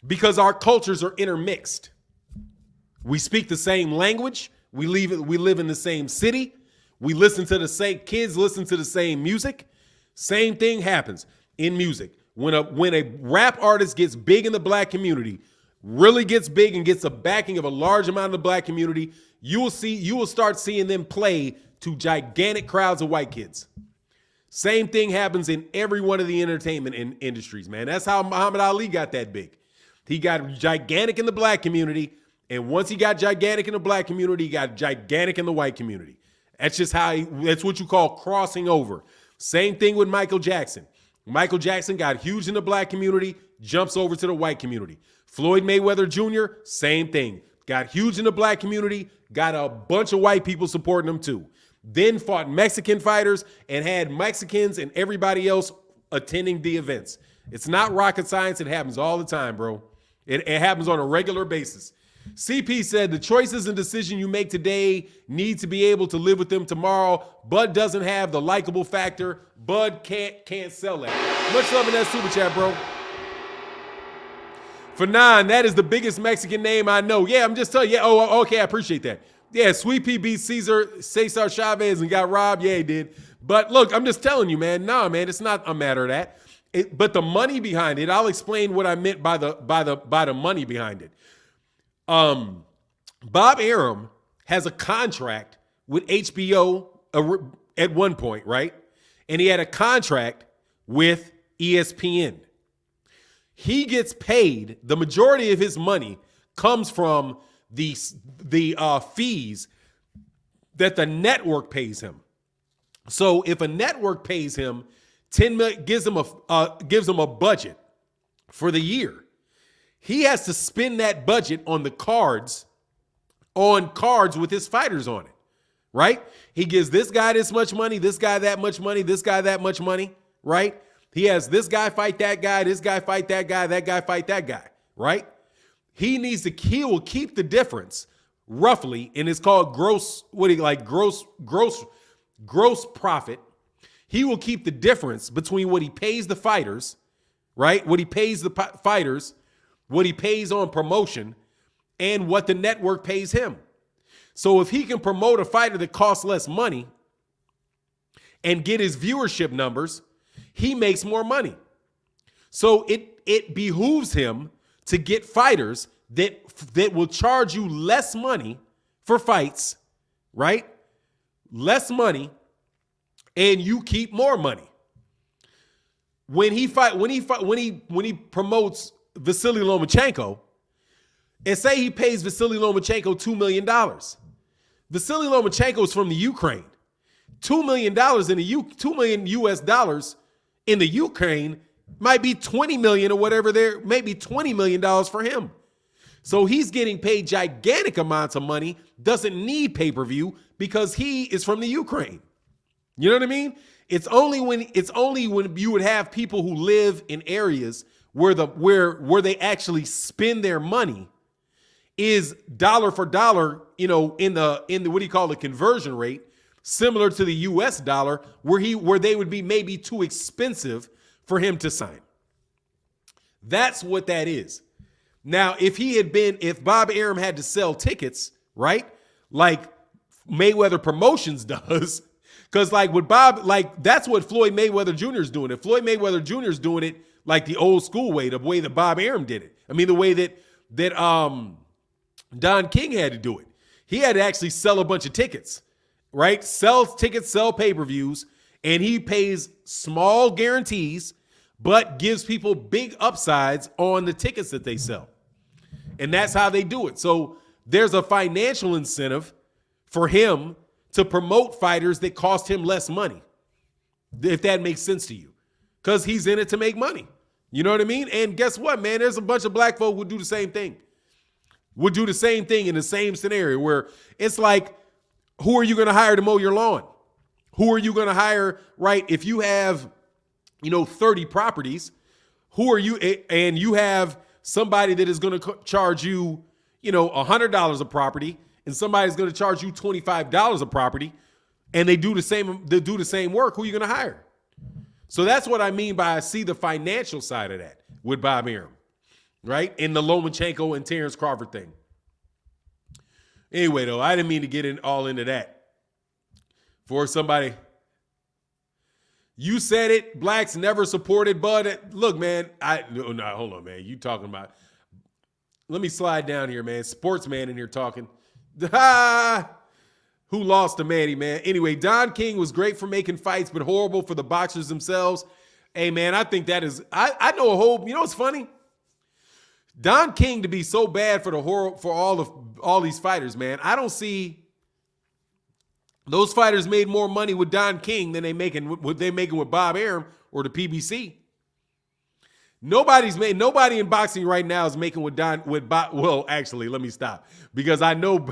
Because our cultures are intermixed. We speak the same language. We live in the same city. We listen to the same, kids listen to the same music. Same thing happens in music. When a rap artist gets big in the Black community, really gets big and gets the backing of a large amount of the Black community, you will start seeing them play to gigantic crowds of white kids. Same thing happens in every one of the entertainment industries, man. That's how Muhammad Ali got that big. He got gigantic in the Black community, and once he got gigantic in the Black community, he got gigantic in the white community. That's just that's what you call crossing over. Same thing with Michael Jackson. Michael Jackson got huge in the Black community, jumps over to the white community. Floyd Mayweather Jr., same thing. Got huge in the Black community, got a bunch of white people supporting him too. Then fought Mexican fighters and had Mexicans and everybody else attending the events. It's not rocket science. It happens all the time, bro. It happens on a regular basis. CP said the choices and decisions you make today need to be able to live with them tomorrow. Bud doesn't have the likable factor. Bud can't sell that. Much love in that super chat, bro. For 9, that is the biggest Mexican name I know. Yeah, I'm just telling you. Yeah, oh, okay, I appreciate that. Yeah, Sweet Pea beat Cesar Chavez and got robbed. Yeah, he did. But look, I'm just telling you, man. Nah, man, it's not a matter of that. But the money behind it, I'll explain what I meant by the money behind it. Bob Arum has a contract with HBO at one point, right? And he had a contract with ESPN. He gets paid, the majority of his money comes from the fees that the network pays him. So if a network pays him $10 million, gives him a budget for the year, he has to spend that budget on cards with his fighters on it, right? He gives this guy this much money, this guy that much money, this guy that much money, right? He has this guy fight that guy, this guy fight that guy fight that guy, right? He will keep the difference roughly, and it's called gross profit. He will keep the difference between what he pays the fighters, right? What he pays the fighters, what he pays on promotion, and what the network pays him. So if he can promote a fighter that costs less money and get his viewership numbers, he makes more money. So it behooves him to get fighters that will charge you less money for fights, right? Less money, and you keep more money. When he promotes Vasily Lomachenko, and say he pays Vasily Lomachenko $2 million. Vasily Lomachenko is from the Ukraine. $2 million $2 million US dollars in the Ukraine might be 20 million or whatever there, maybe $20 million for him. So he's getting paid gigantic amounts of money, doesn't need pay-per-view because he is from the Ukraine. You know what I mean? It's only when you would have people who live in areas where they actually spend their money is dollar for dollar, in the what do you call the conversion rate, similar to the US dollar, where they would be maybe too expensive for him to sign. That's what that is. Now, if Bob Arum had to sell tickets, right? Like Mayweather Promotions does, because that's what Floyd Mayweather Jr. is doing. If Floyd Mayweather Jr. is doing it like the old school way, the way that Bob Arum did it. I mean, the way that Don King had to do it. He had to actually sell a bunch of tickets, right? Sell tickets, sell pay-per-views, and he pays small guarantees, but gives people big upsides on the tickets that they sell. And that's how they do it. So there's a financial incentive for him to promote fighters that cost him less money, if that makes sense to you, because he's in it to make money. You know what I mean? And guess what, man? There's a bunch of black folk who do the same thing. Would do the same thing in the same scenario where it's like, who are you going to hire to mow your lawn? Who are you going to hire, right? If you have, 30 properties, who are you? And you have somebody that is going to charge you, $100 a property, and somebody's going to charge you $25 a property, and they do the same work. Who are you going to hire? So that's what I mean by I see the financial side of that with Bob Arum. Right? In the Lomachenko and Terence Crawford thing. Anyway, though, I didn't mean to get all into that. For somebody, you said it, blacks never supported Bud. Look, man, no, hold on, man. You talking about, let me slide down here, man. Sportsman in here talking. Who lost to Manny, man? Anyway, Don King was great for making fights, but horrible for the boxers themselves. Hey, man, I think that is, I know a whole, what's funny? Don King to be so bad for all these fighters, man. I don't see those fighters made more money with Don King than they making with Bob Arum or the PBC. Nobody in boxing right now is making with Bob. Well, actually, let me stop, because I know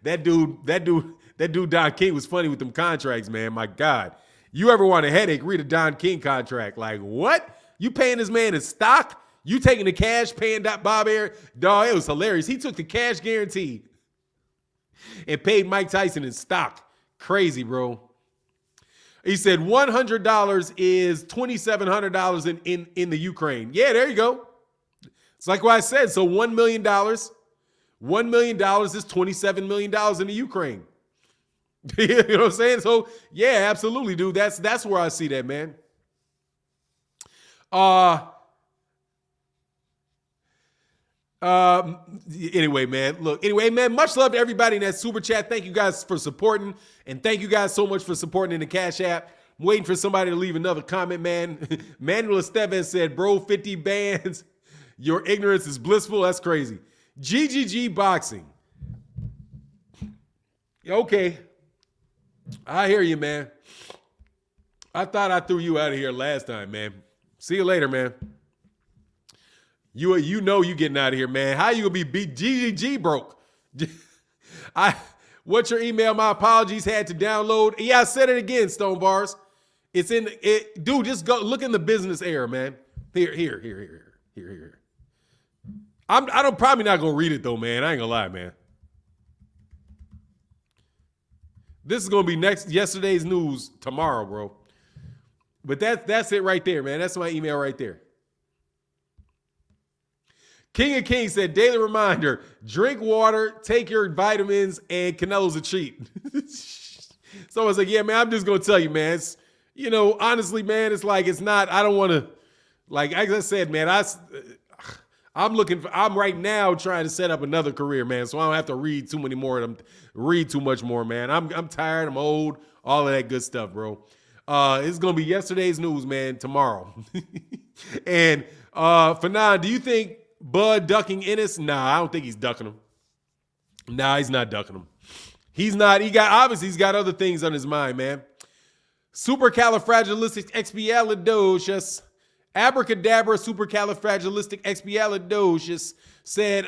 that dude Don King was funny with them contracts, man. My God, you ever want a headache? Read a Don King contract. Like, what? You paying this man in stock? You taking the cash, paying Bob Arum? Dog, it was hilarious. He took the cash guarantee and paid Mike Tyson in stock. Crazy, bro. He said $100 is $2,700 in the Ukraine. Yeah, there you go. It's like what I said. So $1 million is $27 million in the Ukraine. You know what I'm saying? So yeah, absolutely, dude. That's where I see that, man. Anyway, man, much love to everybody in that super chat. Thank you guys for supporting, and thank you guys so much for supporting in the Cash App. I'm waiting for somebody to leave another comment, man. Manuel Esteves said, bro, 50 bands. Your ignorance is blissful. That's crazy. GGG Boxing. Okay. I hear you, man. I thought I threw you out of here last time, man. See you later, man. You know you getting out of here, man. How you gonna be GGG broke? What's your email? My apologies. Had to download. Yeah, I said it again, Stone Bars. It's in it, dude. Just go look in the business era, man. Here. I'm probably not gonna read it though, man. I ain't gonna lie, man. This is gonna be yesterday's news tomorrow, bro. But that's it right there, man. That's my email right there. King of Kings said, daily reminder, drink water, take your vitamins, and Canelo's a treat. So I was like, yeah, man, I'm just going to tell you, man. It's, honestly, man, it's like, it's not, I don't want to, like I said, man, I'm right now trying to set up another career, man. So I don't have to read too much more, man. I'm tired. I'm old, all of that good stuff, bro. It's going to be yesterday's news, man, tomorrow. And Fanon, do you think Bud ducking Ennis? Nah, I don't think he's ducking him. Nah, he's not ducking him. He's not. Obviously he's got other things on his mind, man. Supercalifragilisticexpialidocious. Abracadabra supercalifragilisticexpialidocious said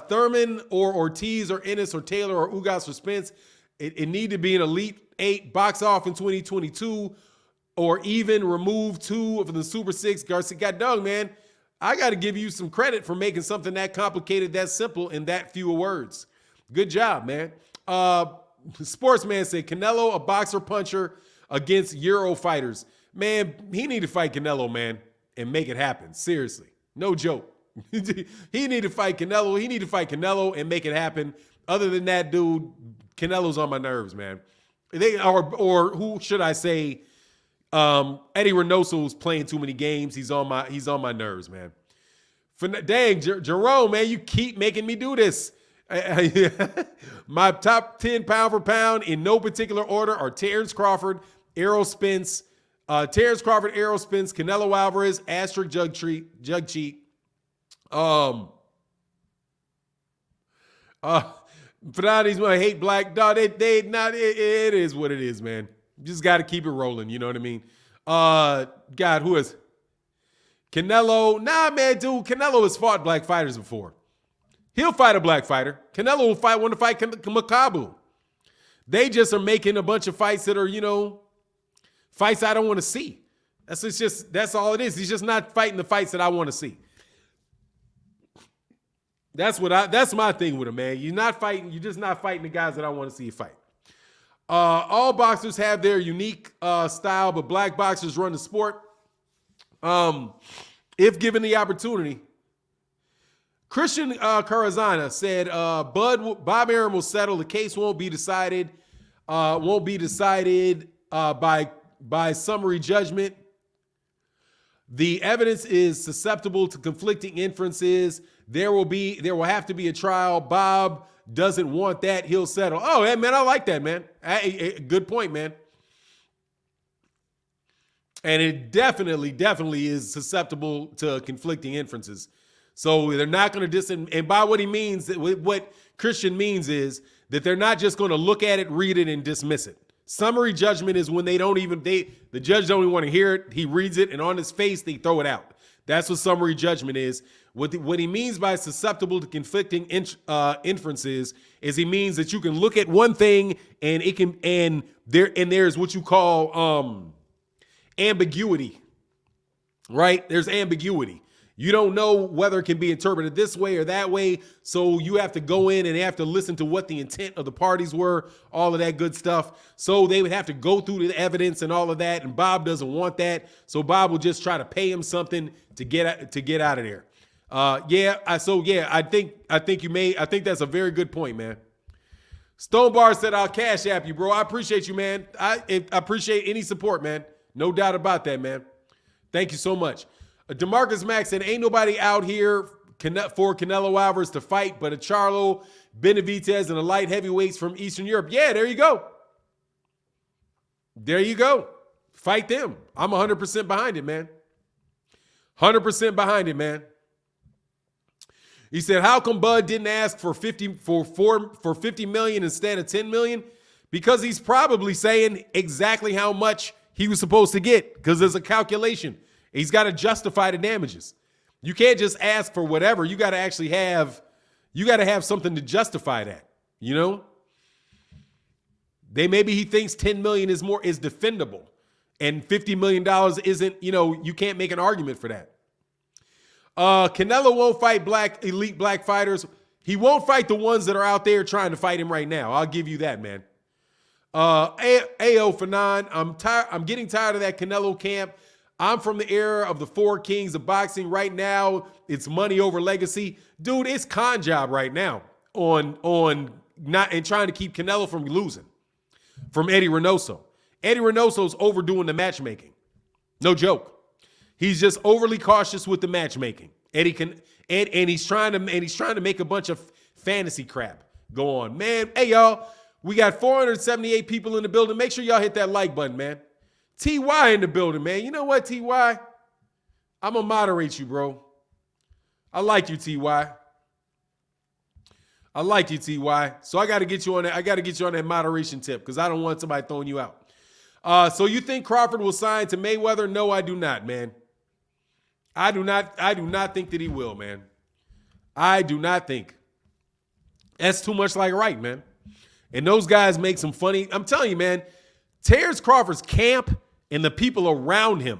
Thurman or Ortiz or Ennis or Taylor or Ugas or Spence. It need to be an Elite 8 box off in 2022 or even remove 2 from the Super 6. Garcia got done, man. I got to give you some credit for making something that complicated, that simple, in that few words. Good job, man. Sportsman said, Canelo, a boxer puncher against Euro fighters. Man, he need to fight Canelo, man, and make it happen. Seriously. No joke. He need to fight Canelo. He need to fight Canelo and make it happen. Other than that, dude, Canelo's on my nerves, man. Or who should I say? Eddie Reynoso's playing too many games. He's on my nerves, man. Dang, Jerome, man, you keep making me do this. My top 10 pound for pound in no particular order are Terence Crawford, Errol Spence, Canelo Alvarez, Asterisk Jug Cheat. Fernandes might hate black. Dog, it is what it is, man. Just got to keep it rolling. You know what I mean? God, who is Canelo? Nah, man, dude. Canelo has fought black fighters before. He'll fight a black fighter. Canelo will want to fight Makabu. They just are making a bunch of fights that are, fights I don't want to see. That's all it is. He's just not fighting the fights that I want to see. That's my thing with him, man. You're just not fighting the guys that I want to see you fight. All boxers have their unique style, but black boxers run the sport. If given the opportunity. Christian Carazana said, Bob Arum will settle. The case won't be decided by summary judgment. The evidence is susceptible to conflicting inferences. There will have to be a trial. Bob doesn't want that. He'll settle. Oh, hey, man, I like that, man. Good point, man. And it definitely is susceptible to conflicting inferences. So they're not going to and by what he means, what Christian means is that they're not just going to look at it, read it, and dismiss it. Summary judgment is when the judge don't even want to hear it. He reads it, and on his face, they throw it out. That's what summary judgment is. What he means by susceptible to conflicting inferences is he means that you can look at one thing and there's what you call ambiguity, right? There's ambiguity. You don't know whether it can be interpreted this way or that way, so you have to go in and have to listen to what the intent of the parties were, all of that good stuff. So they would have to go through the evidence and all of that, and Bob doesn't want that, so Bob will just try to pay him something to get out of there. I think that's a very good point, man. Stone Bar said, I'll cash app you, bro. I appreciate you, man. I appreciate any support, man. No doubt about that, man. Thank you so much. DeMarcus Max said, ain't nobody out here for Canelo Alvarez to fight but a Charlo, Benavidez, and a light heavyweights from Eastern Europe. Yeah, there you go. There you go. Fight them. I'm 100% behind it, man. 100% behind it, man. He said, how come Bud didn't ask for 50 million instead of 10 million? Because he's probably saying exactly how much he was supposed to get, because there's a calculation. He's got to justify the damages. You can't just ask for whatever. You got to actually have something to justify that, you know? Maybe he thinks 10 million is defendable, and $50 million isn't, you can't make an argument for that. Canelo won't fight elite black fighters. He won't fight the ones that are out there trying to fight him right now. I'll give you that, man. AO for 9. I'm getting tired of that Canelo camp. I'm from the era of the four kings of boxing. Right now, it's money over legacy. Dude, it's con job right now on not and trying to keep Canelo from losing from Eddie Reynoso. Eddie Reynoso's overdoing the matchmaking. No joke. He's just overly cautious with the matchmaking. Eddie can and he's trying to make a bunch of fantasy crap go on. Man, hey y'all, we got 478 people in the building. Make sure y'all hit that like button, man. TY in the building, man. You know what, TY? I'm gonna moderate you, bro. I like you, TY. I like you, TY. So I got to get you on that. I got to get you on that moderation tip because I don't want somebody throwing you out. So you think Crawford will sign to Mayweather? No, I do not, man. I do not think that he will, man. I do not think. That's too much like right, man. And those guys make some funny. I'm telling you, man, Terence Crawford's camp and the people around him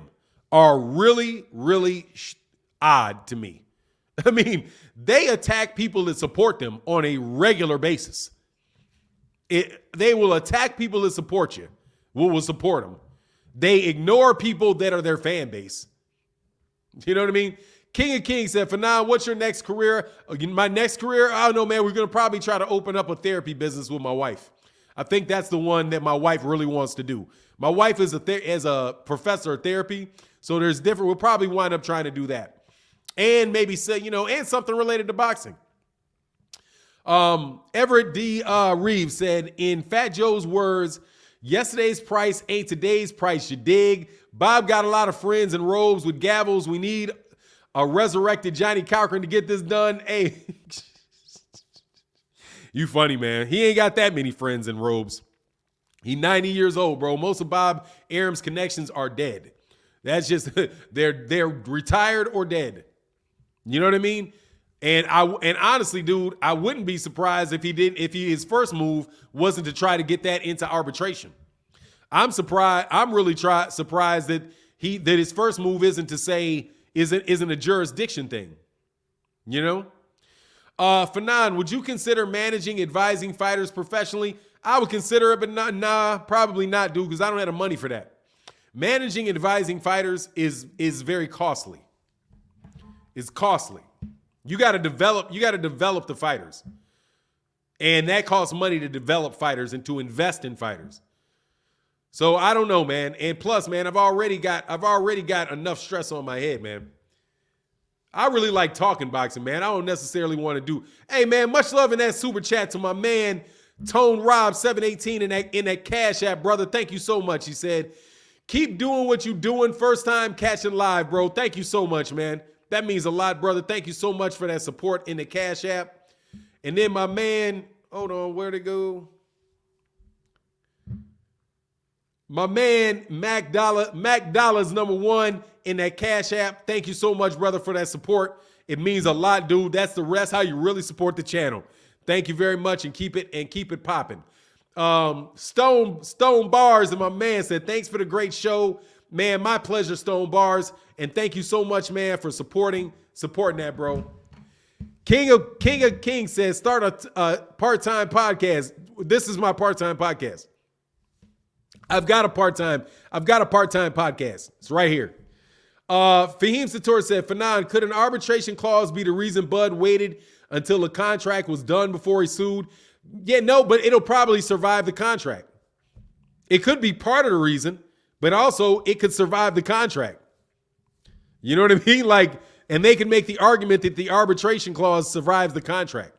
are really, really odd to me. I mean, they attack people that support them on a regular basis. They will attack people that support you, will support them. They ignore people that are their fan base. You know what I mean? King of Kings said, Fanon, what's your next career? My next career? I don't know, man. We're going to probably try to open up a therapy business with my wife. I think that's the one that my wife really wants to do. My wife is a professor of therapy, so there's different. We'll probably wind up trying to do that. And maybe say, and something related to boxing. Everett D. Reeves said, in Fat Joe's words, yesterday's price ain't today's price, you dig? Bob got a lot of friends in robes with gavels. We need a resurrected Johnny Cochran to get this done. Hey, you funny, man. He ain't got that many friends in robes. He 90 years old, bro. Most of Bob Arum's connections are dead. That's just, they're retired or dead. You know what I mean? And honestly, dude, I wouldn't be surprised if his first move wasn't to try to get that into arbitration. I'm surprised. I'm really surprised that his first move isn't a jurisdiction thing. You know? Fanon, would you consider managing, advising fighters professionally? I would consider it, but probably not, dude, because I don't have the money for that. Managing and advising fighters is very costly. It's costly. You got to develop the fighters. And that costs money to develop fighters and to invest in fighters. So I don't know, man. And plus, man, I've already got enough stress on my head, man. I really like talking boxing, man. I don't necessarily want to do. Hey, man, much love in that super chat to my man Tone Rob 718 in that Cash App, brother. Thank you so much. He said, keep doing what you're doing. First time catching live, bro. Thank you so much, man. That means a lot, brother. Thank you so much for that support in the Cash App. And then my man, hold on, where'd it go? My man, Mac Dollars #1 in that Cash App. Thank you so much, brother, for that support. It means a lot, dude. That's the rest, how you really support the channel. Thank you very much, and keep it popping. Stone Bars and my man said, thanks for the great show. Man, my pleasure, Stone Bars. And thank you so much, man, for supporting that, bro. King of Kings says, start a part-time podcast. This is my part-time podcast. I've got a part-time podcast. It's right here. Fahim Sator said, Fanon, could an arbitration clause be the reason Bud waited until the contract was done before he sued? Yeah, no, but it'll probably survive the contract. It could be part of the reason, but also it could survive the contract. You know what I mean? And they can make the argument that the arbitration clause survives the contract.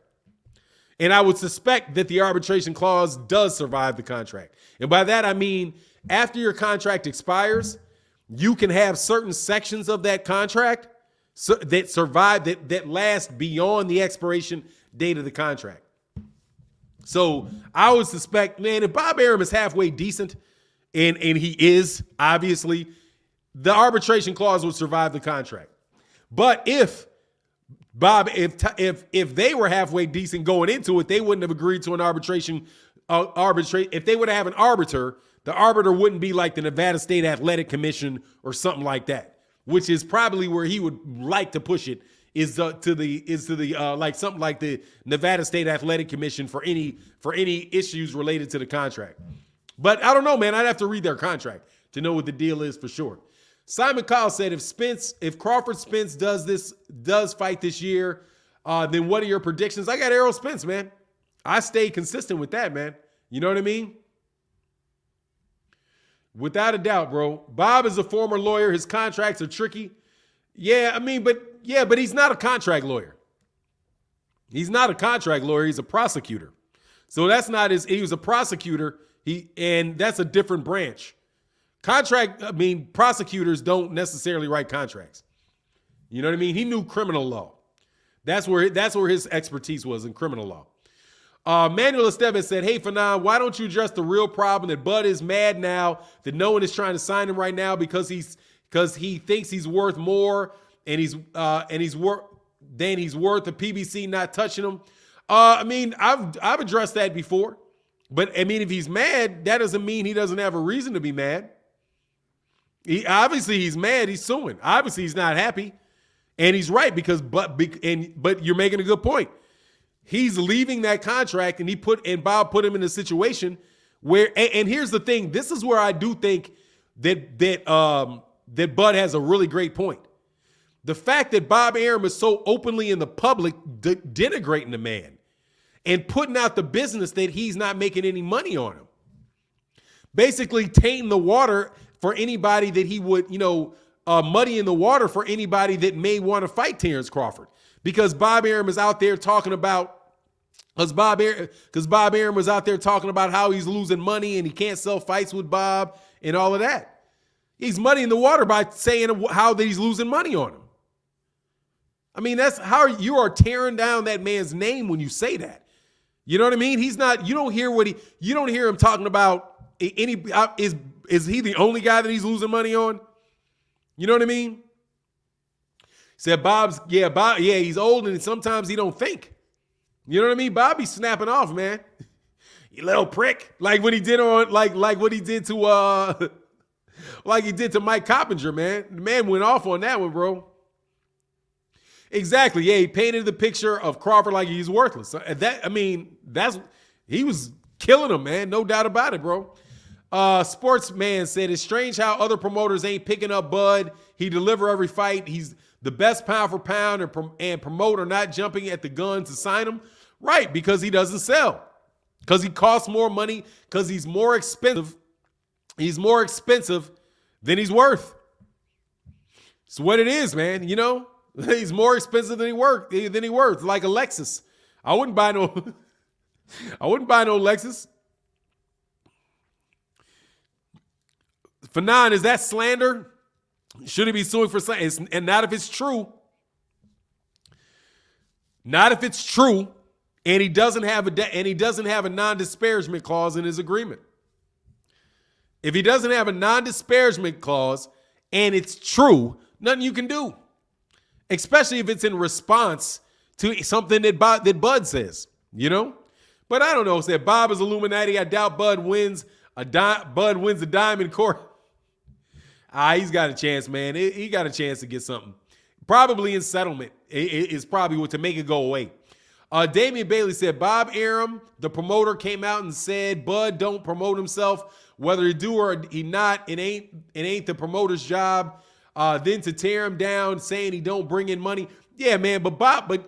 And I would suspect that the arbitration clause does survive the contract. And by that, I mean, after your contract expires, you can have certain sections of that contract that survive, that last beyond the expiration date of the contract. So I would suspect, man, if Bob Arum is halfway decent, and he is, obviously, the arbitration clause would survive the contract. But if they were halfway decent going into it, they wouldn't have agreed to an arbitration. If they would have an arbiter, the arbiter wouldn't be like the Nevada State Athletic Commission or something like that, which is probably where he would like to push it. Is to the like something like the Nevada State Athletic Commission for any issues related to the contract. But I don't know, man. I'd have to read their contract to know what the deal is for sure. Simon Kyle said, if Crawford Spence does fight this year, then what are your predictions? I got Errol Spence, man. I stayed consistent with that, man. You know what I mean? Without a doubt, bro. Bob is a former lawyer. His contracts are tricky. Yeah, I mean, but he's not a contract lawyer. He's not a contract lawyer. He's a prosecutor. So that's not he was a prosecutor. And that's a different branch. Prosecutors don't necessarily write contracts. You know what I mean? He knew criminal law. That's where his expertise was, in criminal law. Manuel Esteves said, hey, Fanon, why don't you address the real problem that Bud is mad now that no one is trying to sign him right now because he thinks he's worth more and he's worth the PBC not touching him. I've addressed that before, but if he's mad, that doesn't mean he doesn't have a reason to be mad. He's mad. He's suing. Obviously, he's not happy, and he's right but you're making a good point. He's leaving that contract, and Bob put him in a situation where. And here's the thing: this is where I do think that Bud has a really great point. The fact that Bob Arum is so openly in the public denigrating the man and putting out the business that he's not making any money on him, basically tainting the water for anybody that he would, muddy in the water for anybody that may want to fight Terence Crawford. Because Bob Arum is out there talking about, Bob Arum was out there talking about how he's losing money and he can't sell fights with Bob and all of that. He's muddying the water by saying how that he's losing money on him. That's how you are tearing down that man's name when you say that. You know what I mean? He's not. You don't hear him talking about is he the only guy that he's losing money on? You know what I mean? Said Bob, he's old and sometimes he don't think. You know what I mean? Bobby's snapping off, man. You little prick. Like what he did what he did to like he did to Mike Coppinger, man. The man went off on that one, bro. Exactly. Yeah, he painted the picture of Crawford like he's worthless. He was killing him, man. No doubt about it, bro. Sportsman said, it's strange how other promoters ain't picking up Bud. He deliver every fight. He's the best pound for pound, and promoter not jumping at the gun to sign him. Right, because he doesn't sell. Because he costs more money. Because he's more expensive. He's more expensive than he's worth. It's what it is, man. He's more expensive than he worth. Like a Lexus. I wouldn't buy no Lexus. Fanon, is that slander? Should he be suing for slander? And not if it's true. Not if it's true, and he doesn't have a non-disparagement clause in his agreement. If he doesn't have a non-disparagement clause and it's true, nothing you can do. Especially if it's in response to something that Bud says, But I don't know. Said Bob is Illuminati. I doubt Bud wins a diamond court. He's got a chance, man. He got a chance to get something. Probably in settlement is probably what to make it go away. Damian Bailey said Bob Arum, the promoter, came out and said Bud don't promote himself, whether he do or he not. It ain't the promoter's job. Then to tear him down, saying he don't bring in money. Yeah, man. But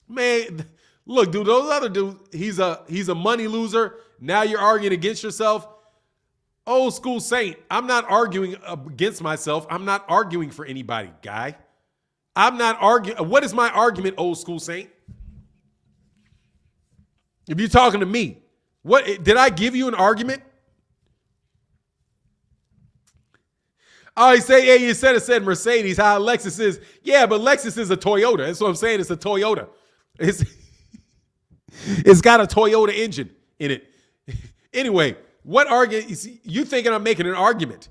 man, look, dude, those other dudes. He's a money loser. Now you're arguing against yourself. Old school Saint, I'm not arguing against myself. I'm not arguing for anybody, guy. I'm not arguing. What is my argument, old school Saint? If you're talking to me, what did I give you an argument? Oh, you said Mercedes, how Lexus is. Yeah, but Lexus is a Toyota. That's what I'm saying. It's a Toyota. It's got a Toyota engine in it. Anyway. What argument? You thinking I'm making an argument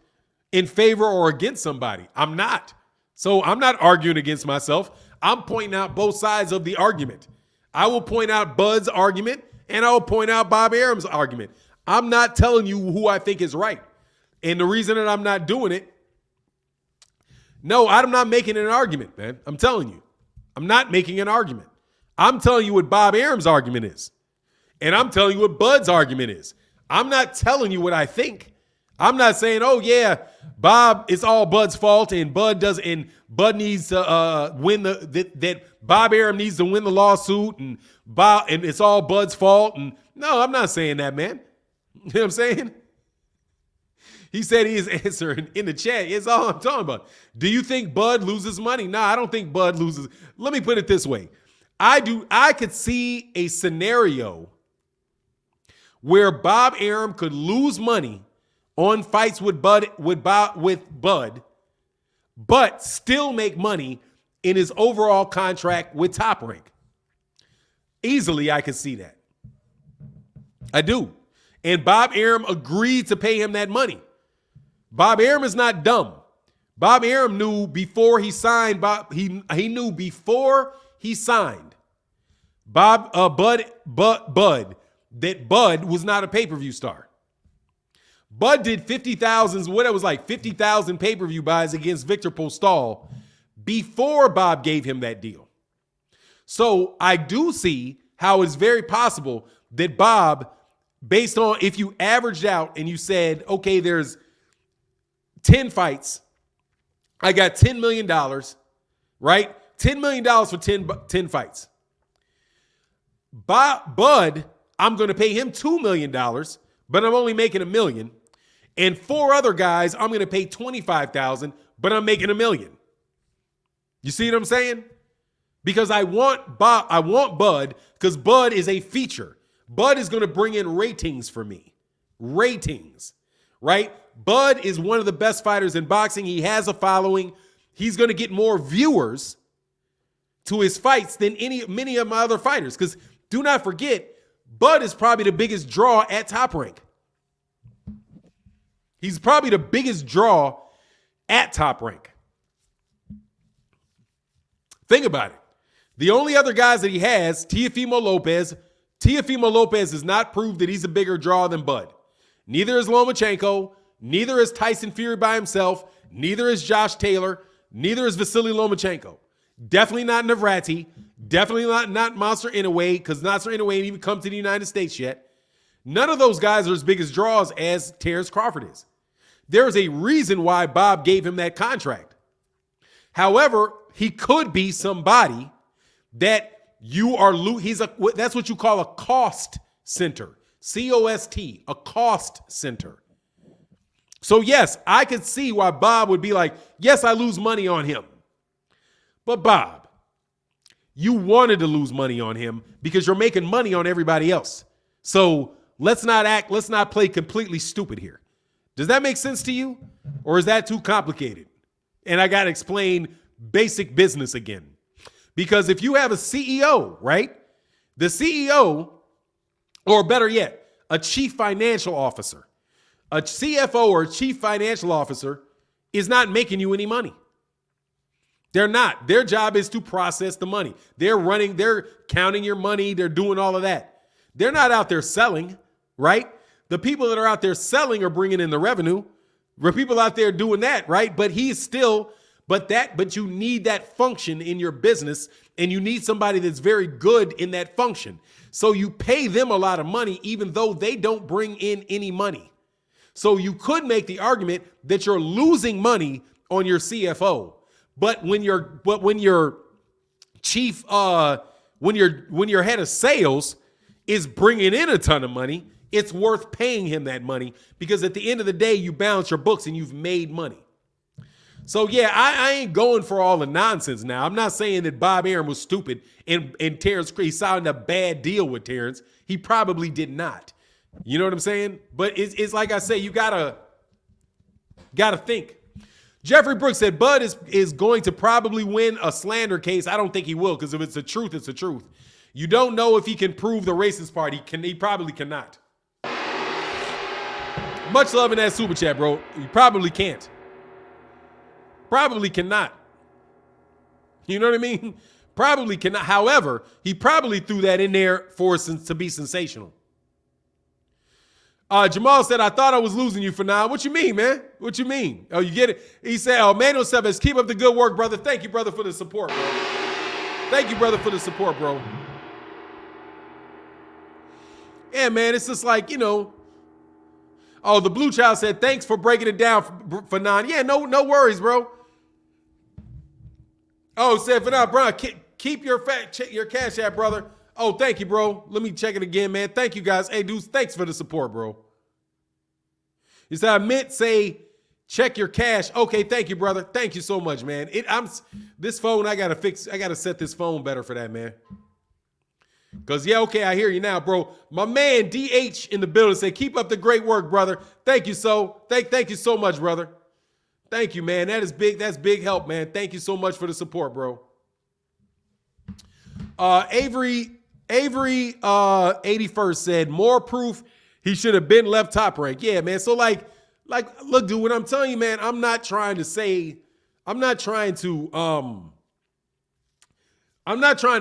in favor or against somebody? I'm not. So I'm not arguing against myself. I'm pointing out both sides of the argument. I will point out Bud's argument and I will point out Bob Arum's argument. I'm not telling you who I think is right. And the reason that I'm not doing it, no, I'm not making an argument, man. I'm telling you. I'm not making an argument. I'm telling you what Bob Arum's argument is. And I'm telling you what Bud's argument is. I'm not telling you what I think. I'm not saying, oh yeah, Bob, it's all Bud's fault, and Bud needs to win that Bob Arum needs to win the lawsuit, and it's all Bud's fault. And no, I'm not saying that, man. You know what I'm saying? He said he is answering in the chat. It's all I'm talking about. Do you think Bud loses money? No, I don't think Bud loses. Let me put it this way. I could see a scenario where Bob Arum could lose money on fights with Bud, but still make money in his overall contract with Top Rank. Easily, I could see that. I do. And Bob Arum agreed to pay him that money. Bob Arum is not dumb. Bob Arum knew before he signed. He knew before he signed Bud that Bud was not a pay-per-view star. Bud did 50,000 pay-per-view buys against Victor Postal before Bob gave him that deal. So I do see how it's very possible that Bob, based on if you averaged out and you said, okay, there's 10 fights, I got $10 million, right? $10 million for 10 fights. Bud, I'm going to pay him $2 million, but I'm only making $1 million. And 4 other guys, I'm going to pay $25,000, but I'm making $1 million. You see what I'm saying? Because I want Bud, because Bud is a feature. Bud is going to bring in ratings for me. Ratings, right? Bud is one of the best fighters in boxing. He has a following. He's going to get more viewers to his fights than many of my other fighters. Because do not forget, Bud is probably the biggest draw at Top Rank. He's probably the biggest draw at Top Rank. Think about it. The only other guys that he has, Teofimo Lopez has not proved that he's a bigger draw than Bud. Neither is Lomachenko. Neither is Tyson Fury by himself. Neither is Josh Taylor. Neither is Vasily Lomachenko. Definitely not Navrati. Definitely not Monster Inoue, because Monster Inoue ain't even come to the United States yet. None of those guys are as big as draws as Terence Crawford is. There's a reason why Bob gave him that contract. However, he could be somebody that that's what you call a cost center. C-O-S-T, a cost center. So yes, I could see why Bob would be like, yes, I lose money on him. But Bob, you wanted to lose money on him because you're making money on everybody else. So let's not play completely stupid here. Does that make sense to you? Or is that too complicated? And I got to explain basic business again. Because if you have a CEO, right? The CEO, or better yet, a chief financial officer, a CFO or a chief financial officer is not making you any money. They're not. Their job is to process the money. They're counting your money. They're doing all of that. They're not out there selling, right? The people that are out there selling are bringing in the revenue. There are people out there doing that, right? But but you need that function in your business, and you need somebody that's very good in that function. So you pay them a lot of money, even though they don't bring in any money. So you could make the argument that you're losing money on your CFO, but when your chief, when your head of sales is bringing in a ton of money, it's worth paying him that money, because at the end of the day, you balance your books and you've made money. So yeah, I ain't going for all the nonsense now. I'm not saying that Bob Arum was stupid and Terence, he signed a bad deal with Terence. He probably did not. You know what I'm saying? But it's like I say, you gotta think. Jeffrey Brooks said Bud is going to probably win a slander case. I don't think he will, because if it's the truth, it's the truth. You don't know if he can prove the racist part. He probably cannot. Much love in that super chat, bro. He probably can't. Probably cannot. You know what I mean? Probably cannot. However, he probably threw that in there to be sensational. Jamal said, I thought I was losing you for now. What you mean, man? What you mean? Oh, you get it? He said, Manuel Seves, keep up the good work, brother. Thank you, brother, for the support, bro. Thank you, brother, for the support, bro. Yeah, man, it's just like, oh, the Blue Child said, thanks for breaking it down for Nan. Yeah, no worries, bro. Oh, said for now, bro, keep your cash app, brother. Oh, thank you, bro. Let me check it again, man. Thank you, guys. Hey, dudes, thanks for the support, bro. He said, I meant say check your cash. Okay, thank you, brother. Thank you so much, man. This phone, I gotta set this phone better for that, man. Cause yeah, okay, I hear you now, bro. My man DH in the building said, keep up the great work, brother. Thank you thank you so much, brother. Thank you, man. That is big. That's big help, man. Thank you so much for the support, bro. Avery 81st said, more proof he should have been left top rank. Yeah, man. So like, look, dude, what I'm telling you, man, I'm not trying to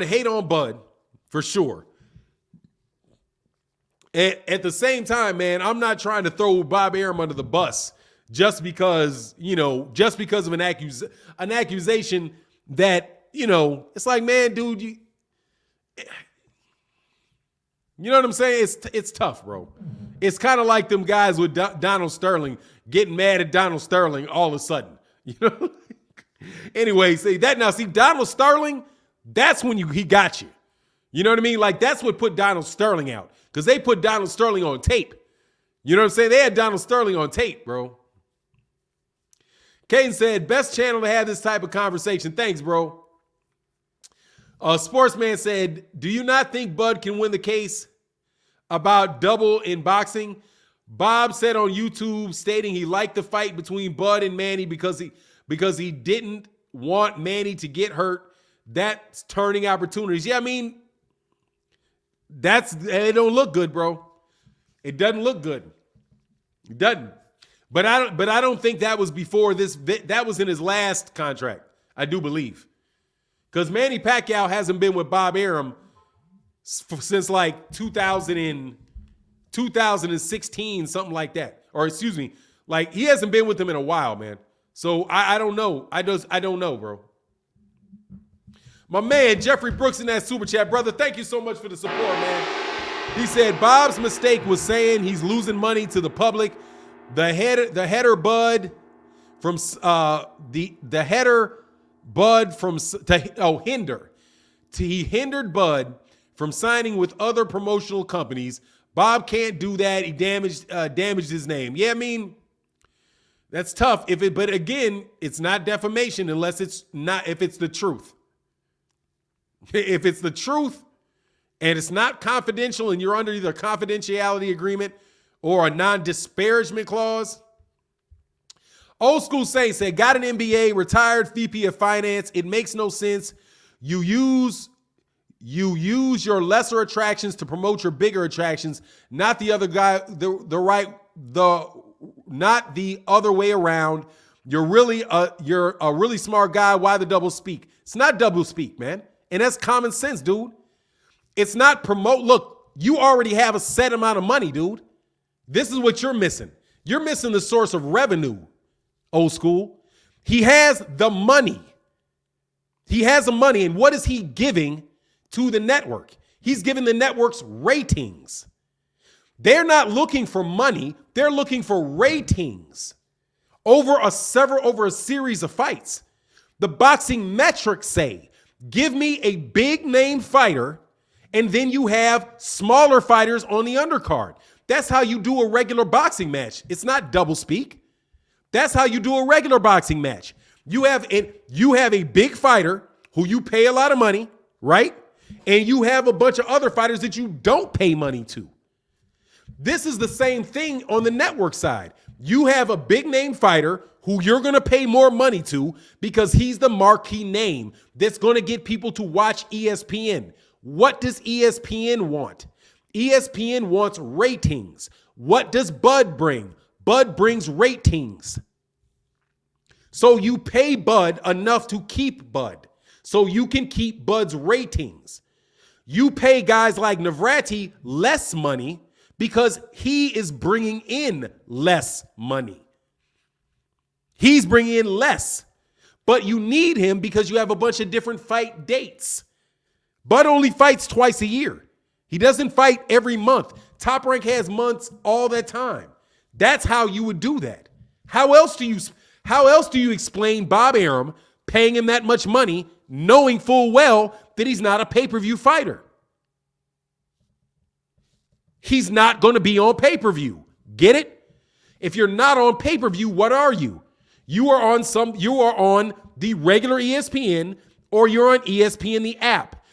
hate on Bud for sure. At the same time, man, I'm not trying to throw Bob Arum under the bus just because of an accusation that, it's like, man, dude, you know what I'm saying? It's tough, bro. It's kind of like them guys with Donald Sterling getting mad at Donald Sterling all of a sudden. Anyway, see Donald Sterling, that's when he got you. You know what I mean? Like, that's what put Donald Sterling out, because they put Donald Sterling on tape. You know what I'm saying? They had Donald Sterling on tape, bro. Caden said, best channel to have this type of conversation. Thanks, bro. Sportsman said, do you not think Bud can win the case about double in boxing? Bob said on YouTube, stating he liked the fight between Bud and Manny because he didn't want Manny to get hurt. That's turning opportunities. Yeah, I mean, it don't look good, bro. It doesn't look good. It doesn't. But I don't think that was before this. That was in his last contract, I do believe. Because Manny Pacquiao hasn't been with Bob Arum since like 2016, something like that. Or excuse me, like he hasn't been with him in a while, man. So I don't know. I don't know, bro. My man, Jeffrey Brooks in that super chat, brother, thank you so much for the support, man. He said Bob's mistake was saying he's losing money to the public. The header Bud from he hindered Bud from signing with other promotional companies. Bob can't do that. He damaged his name. Yeah, I mean, that's tough. But again, it's not defamation if it's the truth. If it's the truth and it's not confidential and you're under either a confidentiality agreement or a non-disparagement clause. Old School Saint said, got an MBA, retired VP of finance. It makes no sense. You use your lesser attractions to promote your bigger attractions, not the other guy, not the other way around. You're a really smart guy. Why the double speak? It's not double speak, man. And that's common sense, dude. It's not promote. Look, you already have a set amount of money, dude. This is what you're missing. You're missing the source of revenue, Old School. He has the money. He has the money. And what is he giving to the network? He's giving the networks ratings. They're not looking for money. They're looking for ratings over a series of fights. The boxing metrics say, give me a big name fighter, and then you have smaller fighters on the undercard. That's how you do a regular boxing match. It's not double speak. That's how you do a regular boxing match. You have a big fighter who you pay a lot of money, right? And you have a bunch of other fighters that you don't pay money to. This is the same thing on the network side. You have a big name fighter who you're going to pay more money to because he's the marquee name that's going to get people to watch ESPN. What does ESPN want? ESPN wants ratings. What does Bud bring? Bud brings ratings. So you pay Bud enough to keep Bud, so you can keep Bud's ratings. You pay guys like Navrati less money because he is bringing in less money. He's bringing in less, but you need him because you have a bunch of different fight dates. Bud only fights twice a year. He doesn't fight every month. Top Rank has months all that time. That's how you would do that. How else do you explain Bob Arum paying him that much money, knowing full well that he's not a pay-per-view fighter? He's not going to be on pay-per-view. Get it? If you're not on pay-per-view, what are you? You are on the regular ESPN, or you're on ESPN the app.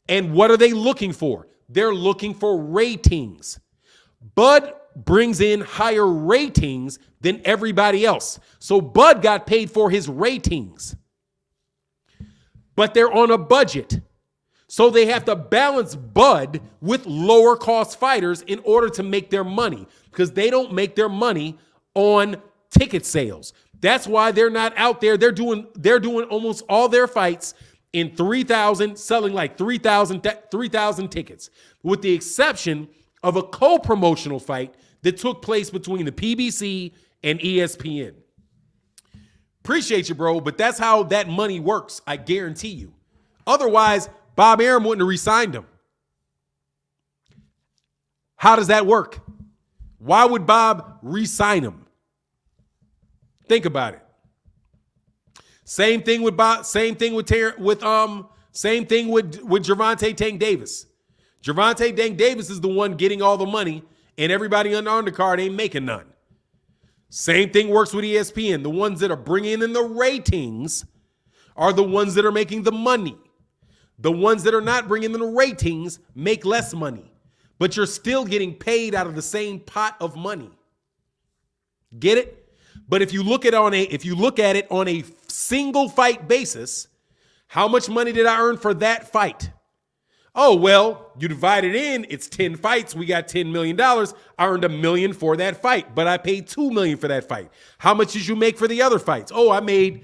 And what are they looking for? They're looking for ratings. Bud brings in higher ratings than everybody else. So Bud got paid for his ratings. But they're on a budget. So they have to balance Bud with lower cost fighters in order to make their money, because they don't make their money on ticket sales. That's why they're not out there. They're doing almost all their fights in 3,000, selling like 3,000 tickets, with the exception of a co-promotional fight that took place between the PBC and ESPN. Appreciate you, bro, but that's how that money works, I guarantee you. Otherwise, Bob Arum wouldn't have re-signed him. How does that work? Why would Bob re-sign him? Think about it. Same thing with Bob. Same thing with same thing with Gervonta Tank Davis. Gervonta Tank Davis is the one getting all the money, and everybody on the undercard ain't making none. Same thing works with ESPN. The ones that are bringing in the ratings are the ones that are making the money. The ones that are not bringing in the ratings make less money, but you're still getting paid out of the same pot of money. Get it? But if you look at it on a single fight basis, how much money did I earn for that fight? Oh, well, you divide it in, it's 10 fights, we got $10 million. I earned $1 million for that fight, but I paid $2 million for that fight. How much did you make for the other fights? Oh, I made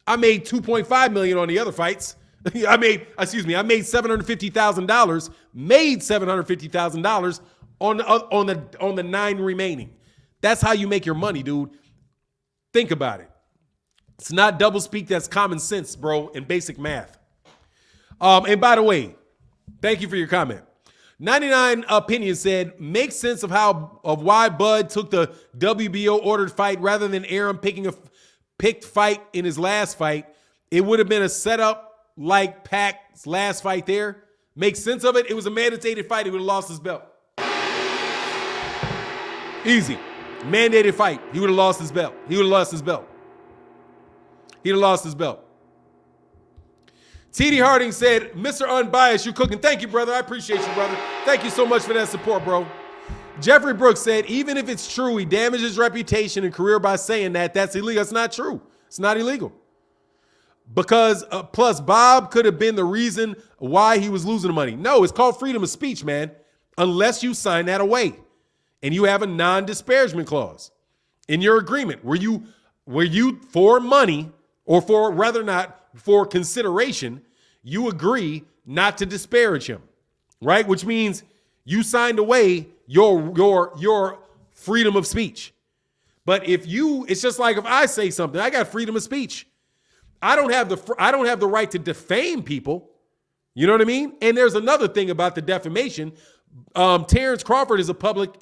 $2.5 million on the other fights. I made $750,000, made $750,000 on the 9 remaining. That's how you make your money, dude. Think about it. It's not doublespeak, that's common sense, bro, and basic math. And by the way, thank you for your comment. 99 Opinion said, makes sense of why Bud took the WBO ordered fight rather than Arum picking a picked fight in his last fight. It would have been a setup like Pac's last fight there. Makes sense of it. It was a mandated fight. He would have lost his belt. Easy. Mandated fight. He would have lost his belt. He would have lost his belt. He'd have lost his belt. T.D. Harding said, Mr. Unbiased, you're cooking. Thank you, brother. I appreciate you, brother. Thank you so much for that support, bro. Jeffrey Brooks said, even if it's true, he damaged his reputation and career by saying that's illegal. It's not true. It's not illegal. Because, plus, Bob could have been the reason why he was losing the money. No, it's called freedom of speech, man. Unless you sign that away. And you have a non-disparagement clause in your agreement. Were you for money, or for consideration, you agree not to disparage him, right? Which means you signed away your freedom of speech. But it's just like if I say something, I got freedom of speech. I don't have the right to defame people. You know what I mean? And there's another thing about the defamation. Terence Crawford is a public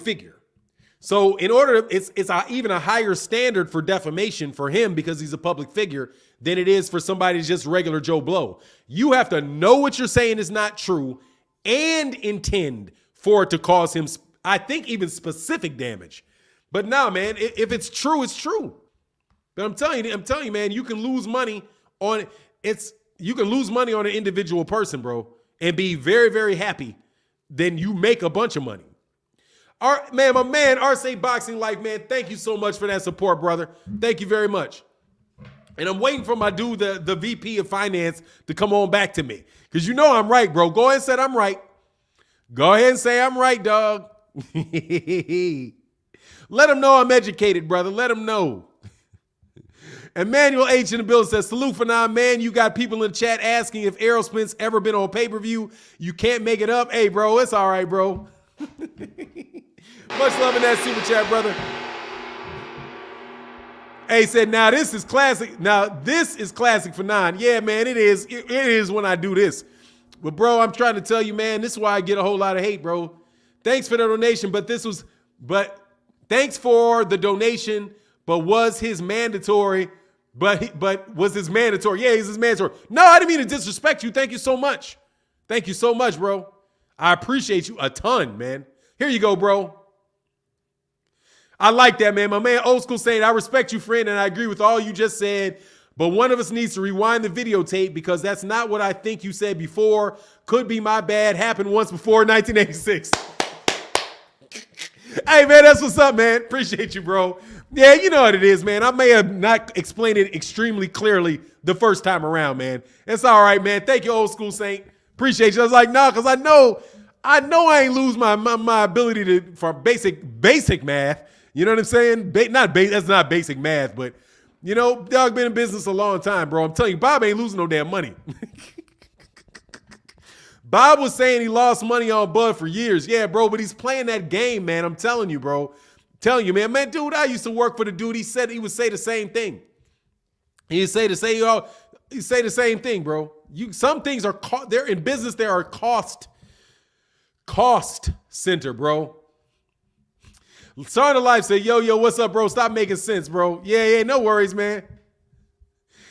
figure. So in order, it's even a higher standard for defamation for him because he's a public figure than it is for somebody just regular Joe Blow. You have to know what you're saying is not true and intend for it to cause him, I think, even specific damage. But nah, man, if it's true, it's true. But I'm telling you, man, you can lose money on an individual person, bro, and be very, very happy. Then you make a bunch of money. My man, RC Boxing Life, man, thank you so much for that support, brother. Thank you very much. And I'm waiting for my dude, the VP of Finance, to come on back to me. Because you know I'm right, bro. Go ahead and say I'm right. Go ahead and say I'm right, dog. Let him know I'm educated, brother. Let him know. Emmanuel H. in the building says, salute for now, man. You got people in the chat asking if Aerosmith's ever been on pay-per-view. You can't make it up. Hey, bro, it's all right, bro. Much love in that super chat, brother. Hey, said, now this is classic. Now this is classic for 9. Yeah, man, it is. It is when I do this. But bro, I'm trying to tell you, man, this is why I get a whole lot of hate, bro. Thanks for the donation, but thanks for the donation, but was his mandatory, but was his mandatory? Yeah, he's his mandatory. No, I didn't mean to disrespect you. Thank you so much. Thank you so much, bro. I appreciate you a ton, man. Here you go, bro. I like that, man. My man Old School saying, I respect you, friend, and I agree with all you just said, but one of us needs to rewind the videotape because that's not what I think you said before. Could be my bad. Happened once before 1986. Hey, man, that's what's up, man. Appreciate you, bro. Yeah, you know what it is, man. I may have not explained it extremely clearly the first time around, man. It's all right, man. Thank you, Old School Saint. Appreciate you. I was like, nah, because I know I ain't lose my ability for basic math. You know what I'm saying? That's not basic math, but, you know, dog been in business a long time, bro. I'm telling you, Bob ain't losing no damn money. Bob was saying he lost money on Bud for years. Yeah, bro, but he's playing that game, man. I'm telling you, bro. Telling you, man. Man, dude, I used to work for the dude. He said he would say the same thing. He'd say the same thing, bro. Some things are they're in business. There are cost center, bro. Son of Life said, yo, what's up, bro? Stop making sense, bro. Yeah, no worries, man.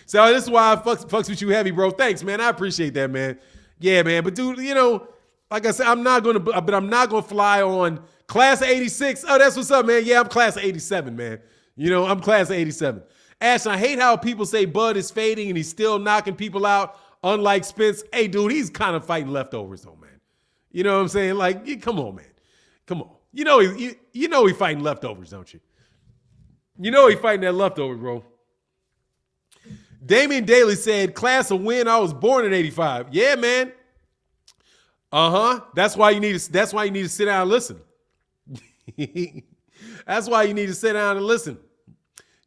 So this is why I fucks with you heavy, bro. Thanks, man. I appreciate that, man. Yeah, man. But dude, you know, like I said, I'm not gonna fly on class of 86. Oh, that's what's up, man. Yeah, I'm class of 87, man. You know, I'm class of 87. Ashton, I hate how people say Bud is fading and he's still knocking people out, unlike Spence. Hey, dude, he's kind of fighting leftovers, though, man. You know what I'm saying? Like, come on, man. Come on. You know he fighting leftovers, don't you? You know he fighting that leftover, bro. Damian Daly said, class of win, I was born in 85. Yeah, man. Uh-huh. That's why you need to sit down and listen. That's why you need to sit down and listen.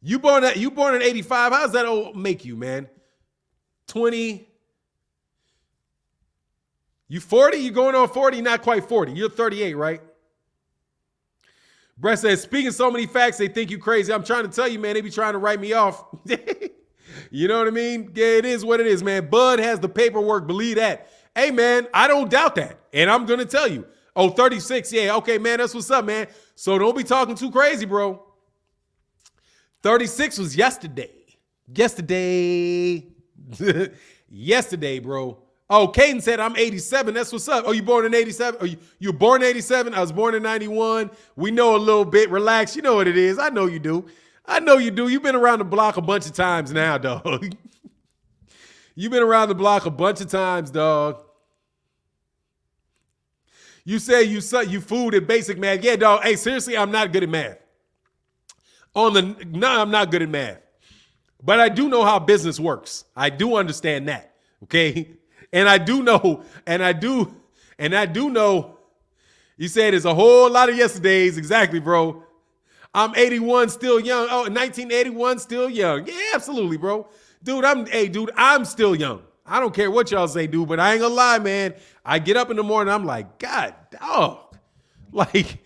You born in 85. How does that make you, man? 20. You 40? You going on 40? Not quite 40. You're 38, right? Brett says, speaking so many facts, they think you crazy. I'm trying to tell you, man, they be trying to write me off. You know what I mean? Yeah, it is what it is, man. Bud has the paperwork. Believe that. Hey, man, I don't doubt that. And I'm going to tell you. Oh, 36. Yeah, okay, man, that's what's up, man. So don't be talking too crazy, bro. 36 was yesterday. Yesterday, bro. Oh, Caden said, I'm 87. That's what's up. Oh, you born in 87? Oh, you were born in 87? I was born in 91. We know a little bit. Relax. You know what it is. I know you do. You've been around the block a bunch of times now, dog. You've been around the block a bunch of times, dog. You say you fooled at basic math. Yeah, dog. Hey, seriously, I'm not good at math. No, I'm not good at math. But I do know how business works. I do understand that. Okay? And I do know, you said there's a whole lot of yesterdays. Exactly, bro. I'm 81, still young. Oh, 1981, still young. Yeah, absolutely, bro. Dude, I'm still young. I don't care what y'all say, dude, but I ain't gonna lie, man. I get up in the morning, I'm like, God, dog. Like,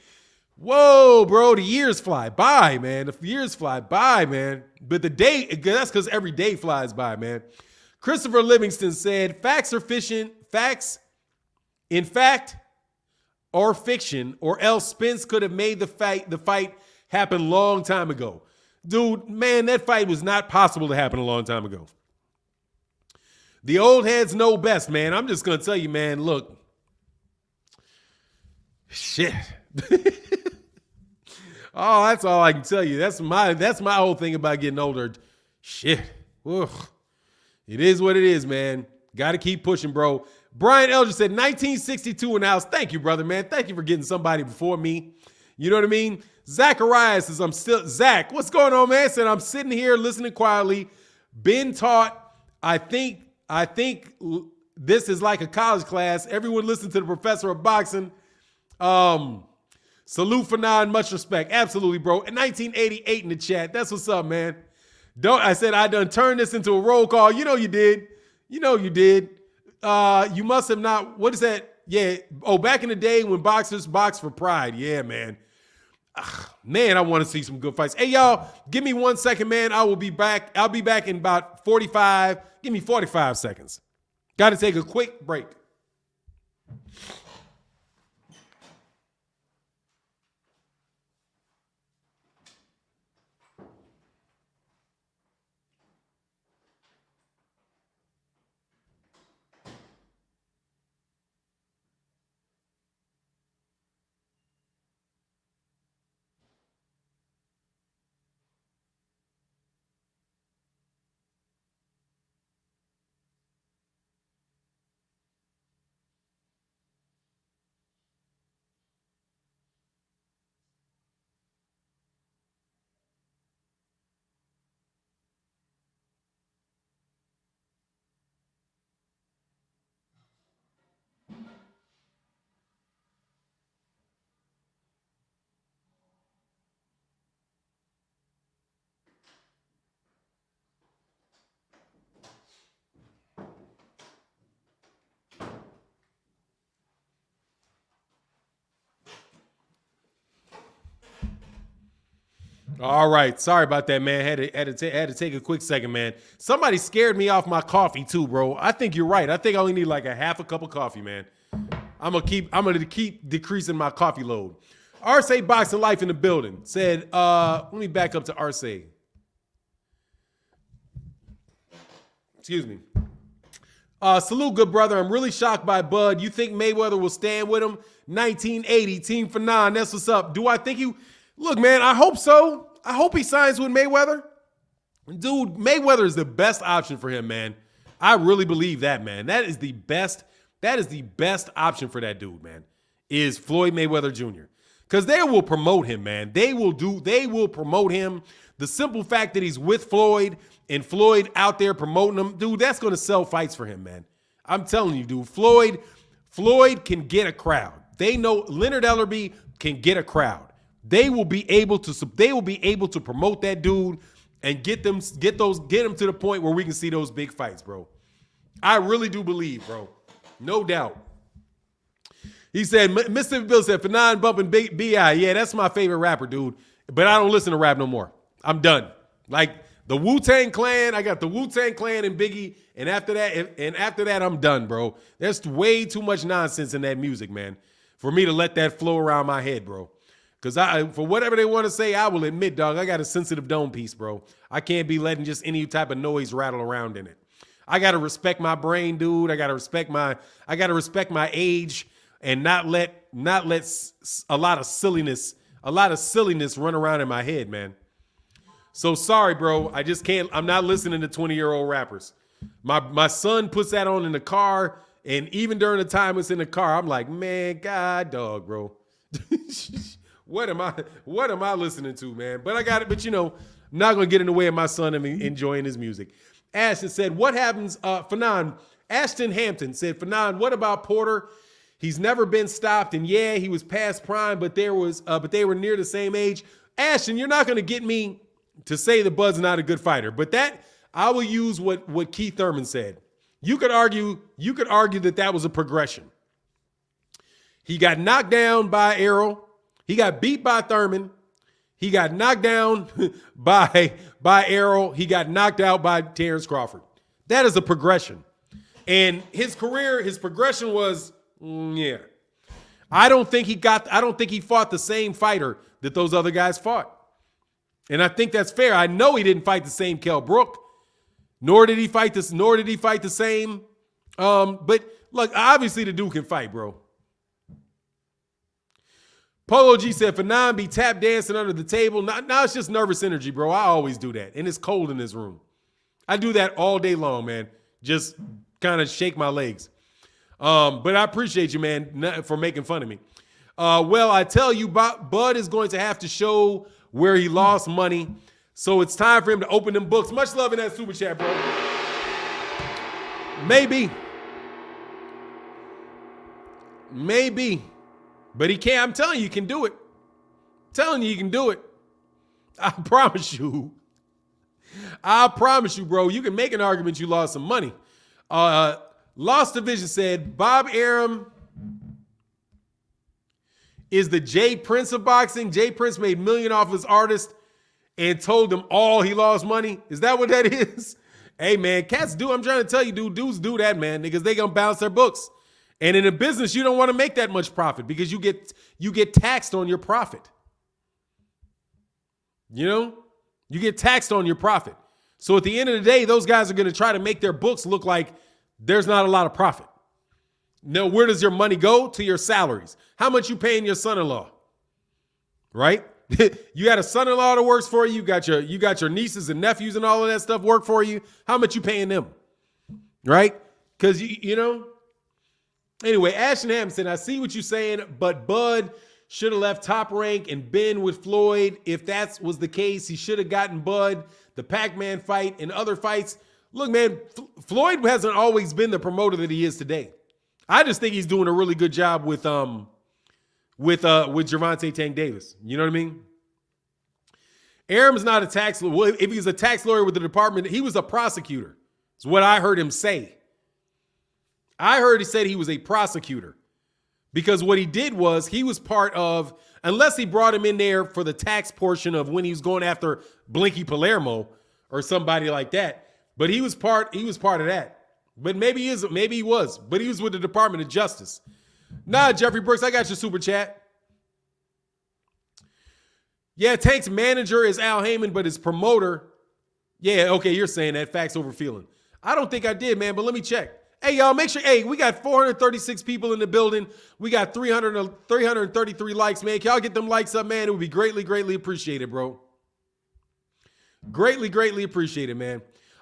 whoa, bro, the years fly by, man. The years fly by, man. But that's because every day flies by, man. Christopher Livingston said, facts are fiction, facts, in fact, or fiction, or else Spence could have made the fight happen long time ago. Dude, man, that fight was not possible to happen a long time ago. The old heads know best, man. I'm just going to tell you, man, look. Shit. Oh, that's all I can tell you. That's my whole thing about getting older. Shit. Ugh. It is what it is, man. Got to keep pushing, bro. Brian Elger said 1962 in the house. Thank you, brother, man. Thank you for getting somebody before me. You know what I mean? Zacharias says, Zach, what's going on, man? Said, I'm sitting here listening quietly. Been taught. I think this is like a college class. Everyone listen to the professor of boxing. Salute for now and much respect. Absolutely, bro. In 1988 in the chat. That's what's up, man. I said I done turned this into a roll call. You know you did. You must have not. What is that? Yeah. Oh, back in the day when boxers boxed for pride. Yeah, man. Man, I want to see some good fights. Hey, y'all, give me 1 second, man. I will be back. I'll be back in about 45. Give me 45 seconds. Got to take a quick break. All right. Sorry about that, man. Had to take a quick second, man. Somebody scared me off my coffee too, bro. I think you're right. I think I only need like a half a cup of coffee, man. I'm gonna keep decreasing my coffee load. Arce Boxing Life in the building said, let me back up to Arce. Excuse me. Salute, good brother. I'm really shocked by Bud. You think Mayweather will stand with him? 1980, team for 9. That's what's up. Do I think you... Look, man, I hope so. I hope he signs with Mayweather. Dude, Mayweather is the best option for him, man. I really believe that, man. That is the best option for that dude, man, is Floyd Mayweather Jr. Because they will promote him, man. They will promote him. The simple fact that he's with Floyd and Floyd out there promoting him, dude, that's going to sell fights for him, man. I'm telling you, dude, Floyd can get a crowd. They know Leonard Ellerbe can get a crowd. They will be able to promote that dude and get him to the point where we can see those big fights, bro. I really do believe, bro. No doubt. He said, Mississippi Bill said, for non bumping B.I. Yeah, that's my favorite rapper, dude. But I don't listen to rap no more. I'm done. Like the Wu-Tang Clan, I got the Wu-Tang Clan and Biggie, and after that, I'm done, bro. There's way too much nonsense in that music, man, for me to let that flow around my head, bro. Because for whatever they want to say, I will admit, dog, I got a sensitive dome piece, bro. I can't be letting just any type of noise rattle around in it. I got to respect my brain, dude. I got to respect my age and not let a lot of silliness run around in my head, man. So sorry, bro. I just can't. I'm not listening to 20-year-old rappers. My son puts that on in the car, and even during the time it's in the car, I'm like, man, God, dog, bro. What am I listening to, man? But I got it. But, you know, I'm not going to get in the way of my son and enjoying his music. Ashton said, what happens, Fanon? Ashton Hampton said, Fanon, what about Porter? He's never been stopped. And yeah, he was past prime, but they were near the same age. Ashton, you're not going to get me to say the Bud's not a good fighter. But that, I will use what Keith Thurman said. You could argue that was a progression. He got knocked down by Arum. He got beat by Thurman. He got knocked down by Arum. He got knocked out by Terence Crawford. That is a progression. And his progression was, yeah. I don't think he fought the same fighter that those other guys fought. And I think that's fair. I know he didn't fight the same Kell Brook, nor did he fight the same. But look, obviously the dude can fight, bro. Polo G said, Fanon be tap dancing under the table. Now it's just nervous energy, bro. I always do that. And it's cold in this room. I do that all day long, man. Just kind of shake my legs. But I appreciate you, man, for making fun of me. Well, I tell you, Bud is going to have to show where he lost money. So it's time for him to open them books. Much love in that super chat, bro. Maybe. But he can't. I'm telling you, you can do it. I'm telling you, you can do it. I promise you. I promise you, bro. You can make an argument you lost some money. Lost Division said, Bob Arum is the Jay Prince of boxing. Jay Prince made $1 million off his artist and told them all he lost money. Is that what that is? Hey, man, cats do. I'm trying to tell you, dudes do that, man, because they going to balance their books. And in a business, you don't want to make that much profit because you get taxed on your profit. You know, you get taxed on your profit. So at the end of the day, those guys are going to try to make their books look like there's not a lot of profit. Now, where does your money go? To your salaries. How much you paying your son-in-law? Right? You got a son-in-law that works for you. You got your nieces and nephews and all of that stuff work for you. How much you paying them? Right? Because, you know. Anyway, Ashton Hampson, I see what you're saying, but Bud should have left Top Rank and been with Floyd. If that was the case, he should have gotten Bud, the Pac-Man fight, and other fights. Look, man, Floyd hasn't always been the promoter that he is today. I just think he's doing a really good job with Gervonta Tank Davis. You know what I mean? Arum's not a tax lawyer. Well, if he's a tax lawyer with the department, he was a prosecutor. It's what I heard him say. I heard he said he was a prosecutor because what he did was he was part of, unless he brought him in there for the tax portion of when he was going after Blinky Palermo or somebody like that. But he was part of that. But maybe he was, but he was with the Department of Justice. Nah, Jeffrey Brooks, I got your super chat. Yeah, Tank's manager is Al Heyman, but his promoter. Yeah, okay, you're saying that. Facts over feeling. I don't think I did, man, but let me check. Hey, y'all, make sure, we got 436 people in the building. We got 333 likes, man. Can y'all get them likes up, man? It would be greatly, greatly appreciated, bro. Greatly, greatly appreciated, man.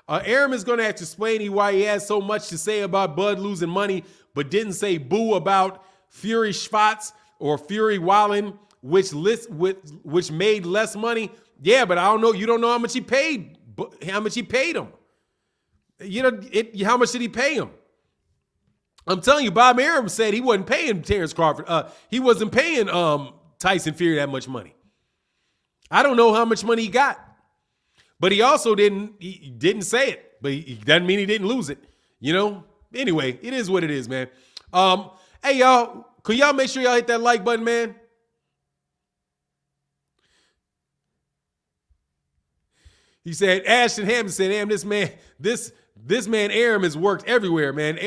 Arum is going to have to explain why he has so much to say about Bud losing money, but didn't say boo about Fury Schwartz or Fury Wallen, which made less money. Yeah, but I don't know. You don't know how much he paid. How much he paid him? You know, how much did he pay him? I'm telling you, Bob Arum said he wasn't paying Terence Crawford. He wasn't paying Tyson Fury that much money. I don't know how much money he got, but he also didn't say it. But he doesn't mean he didn't lose it. You know. Anyway, it is what it is, man. Hey y'all, can y'all make sure y'all hit that like button, man? He said, Ashton Hampton said, damn, this man Arum has worked everywhere, man.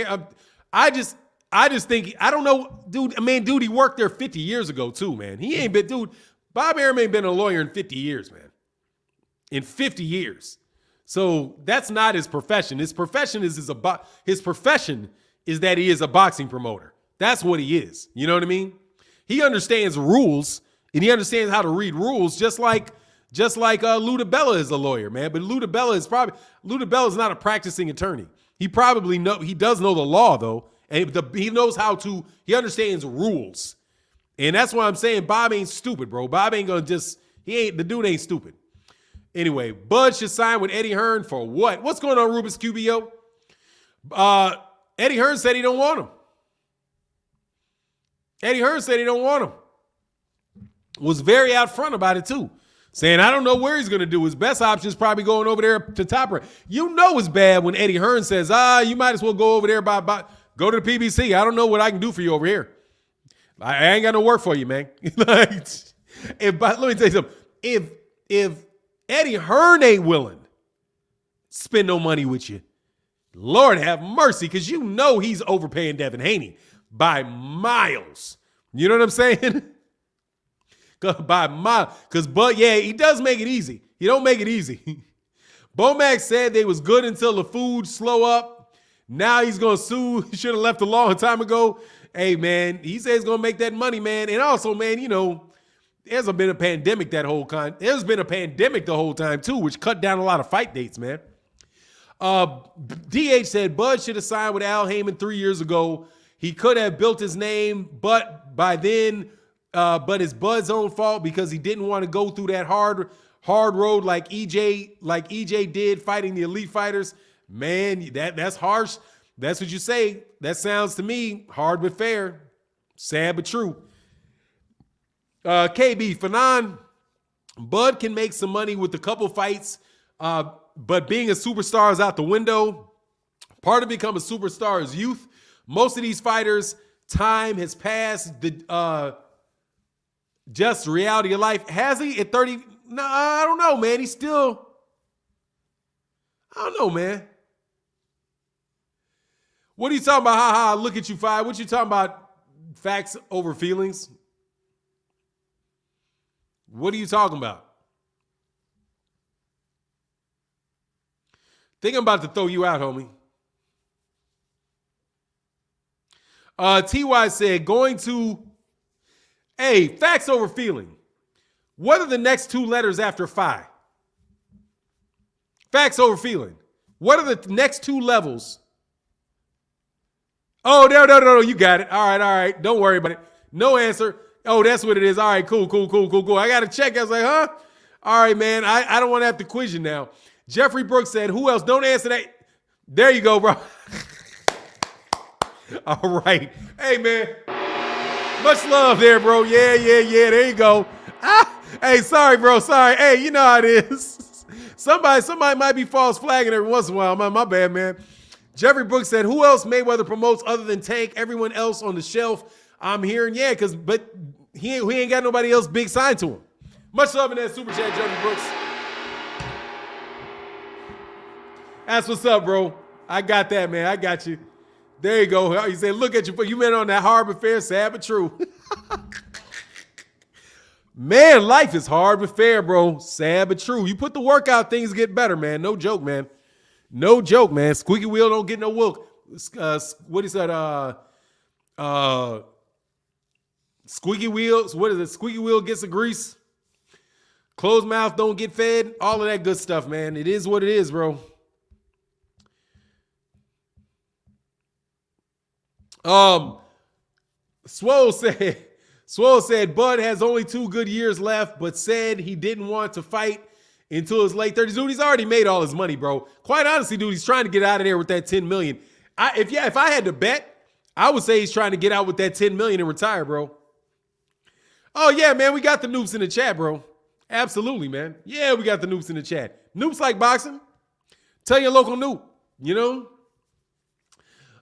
I just think, I don't know, dude, he worked there 50 years ago too, man. He ain't been, dude, Bob Arum ain't been a lawyer in 50 years, man. In 50 years. So that's not his profession. His profession is that he is a boxing promoter. That's what he is. You know what I mean? He understands rules and he understands how to read rules just like Luda Bella is a lawyer, man. But Luda Bella is not a practicing attorney. He does know the law though. And he knows he understands rules. And that's why I'm saying Bob ain't stupid, bro. Bob ain't gonna the dude ain't stupid. Anyway, Bud should sign with Eddie Hearn for what? What's going on, Rubik's QBO? Eddie Hearn said he don't want him. Eddie Hearn said he don't want him. Was very out front about it too. Saying, I don't know where he's going to do. His best option is probably going over there to Top Rank. You know it's bad when Eddie Hearn says, you might as well go over there go to the PBC. I don't know what I can do for you over here. I ain't got no work for you, man. Let me tell you something. If Eddie Hearn ain't willing to spend no money with you, Lord have mercy, because you know he's overpaying Devin Haney by miles. You know what I'm saying? By miles. Because Bud, yeah, he does make it easy. He don't make it easy. Bomac said they was good until the food slow up. Now he's going to sue. He should have left a long time ago. Hey, man, he says he's going to make that money, man. And also, man, you know, there's been a pandemic There's been a pandemic the whole time, too, which cut down a lot of fight dates, man. DH said Bud should have signed with Al Heyman 3 years ago. He could have built his name, but it's Bud's own fault because he didn't want to go through that hard road like EJ did fighting the elite fighters. Man, that's harsh. That's what you say. That sounds to me hard but fair. Sad but true. KB, Fanon, Bud can make some money with a couple fights, but being a superstar is out the window. Part of becoming a superstar is youth. Most of these fighters, time has passed. Just reality of life. Has he at 30? No, I don't know, man. He's still, I don't know, man. What are you talking about? Ha ha, look at you, Fi. What you talking about? Facts over feelings? What are you talking about? Think I'm about to throw you out, homie. TY said, facts over feeling. What are the next two letters after phi? Facts over feeling. What are the next two levels? Oh, no. You got it. All right. Don't worry about it. No answer. Oh, that's what it is. All right, cool. I got to check. I was like, huh? All right, man. I don't want to have to quiz you now. Jeffrey Brooks said, who else? Don't answer that. There you go, bro. All right. Hey, man. Much love there, bro. Yeah. There you go. Hey, sorry, bro. Sorry. Hey, you know how it is. Somebody might be false flagging every once in a while. My bad, man. Jeffrey Brooks said, who else Mayweather promotes other than Tank? Everyone else on the shelf, I'm hearing, but he ain't got nobody else big signed to him. Much love in that super chat, Jeffrey Brooks. That's what's up, bro. I got that, man. I got you. There you go. He said, look at you. You been on that hard but fair, sad but true. Man, life is hard but fair, bro. Sad but true. You put the work out, things get better, man. No joke, man. No joke, man. Squeaky wheel don't get no milk. What is that? Squeaky wheels. What is it? Squeaky wheel gets the grease. Closed mouth don't get fed. All of that good stuff, man. It is what it is, bro. Swole said Bud has only 2 good years left, but said he didn't want to fight until his late 30s. Dude, he's already made all his money, bro. Quite honestly, dude, he's trying to get out of there with that 10 million. If I had to bet, I would say he's trying to get out with that 10 million and retire, bro. Oh yeah, man, we got the noobs in the chat, bro. Absolutely, man. Yeah, we got the noobs in the chat. Noobs like boxing. Tell your local noob, you know?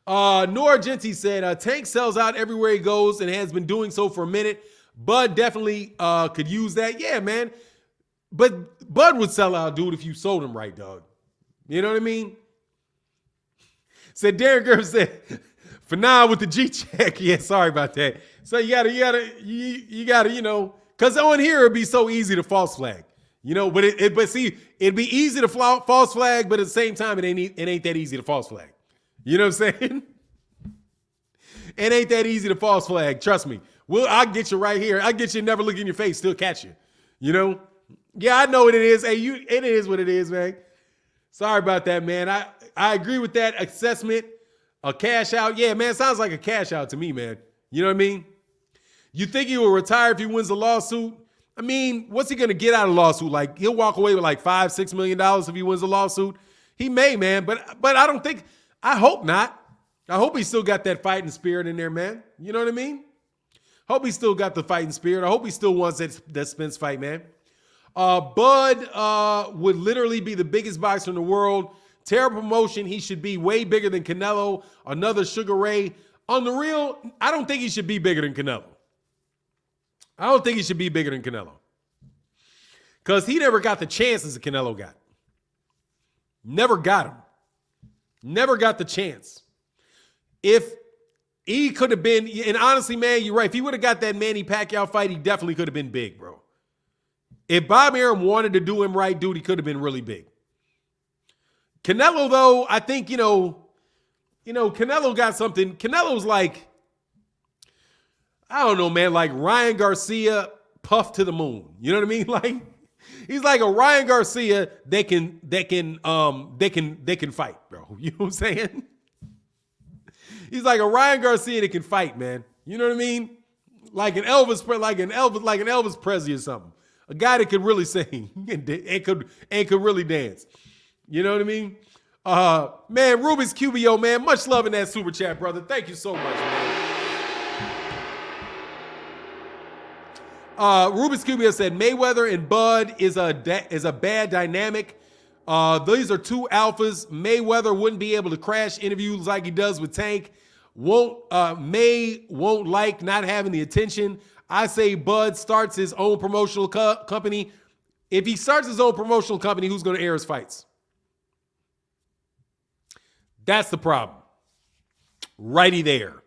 Nora Genti said, Tank sells out everywhere he goes and has been doing so for a minute. Bud definitely could use that. Yeah, man. But Bud would sell out, dude, if you sold him right, dog. You know what I mean? Said Darren Griffin said, for now with the G check. Yeah, sorry about that. So you gotta, you know, because on here it'd be so easy to false flag. You know, but it'd be easy to false flag, but at the same time, it ain't that easy to false flag. You know what I'm saying? It ain't that easy to false flag. Trust me. I'll get you right here. I'll get you, never look in your face, still catch you. You know? Yeah, I know what it is. Hey, it is what it is, man. Sorry about that, man. I agree with that assessment. A cash out. Yeah, man, sounds like a cash out to me, man. You know what I mean? You think he will retire if he wins the lawsuit? I mean, what's he going to get out of the lawsuit? Like, he'll walk away with like $5-6 million if he wins the lawsuit. He may, man, but I don't think, I hope not. I hope he still got that fighting spirit in there, man. You know what I mean? Hope he still got the fighting spirit. I hope he still wants that Spence fight, man. Bud would literally be the biggest boxer in the world. Terrible promotion. He should be way bigger than Canelo. Another Sugar Ray. On the real, I don't think he should be bigger than Canelo. I don't think he should be bigger than Canelo. Because he never got the chances that Canelo got. Never got him. Never got the chance. If he could have been, and honestly, man, you're right. If he would have got that Manny Pacquiao fight, he definitely could have been big, bro. If Bob Arum wanted to do him right, dude, he could have been really big. Canelo, though, I think, you know, Canelo got something. Canelo's like, I don't know, man, like Ryan Garcia puffed to the moon. You know what I mean? Like, he's like a Ryan Garcia that can fight, bro. You know what I'm saying? He's like a Ryan Garcia that can fight, man. You know what I mean? Like an Elvis Presley or something. A guy that could really sing and could really dance. You know what I mean? Man, Rubik's QBO, man. Much love in that super chat, brother. Thank you so much, man. Rubik's QBO said Mayweather and Bud is a bad dynamic. These are two alphas. Mayweather wouldn't be able to crash interviews like he does with Tank. May won't like not having the attention. I say Bud starts his own promotional company. If he starts his own promotional company, who's going to air his fights? That's the problem. Righty there.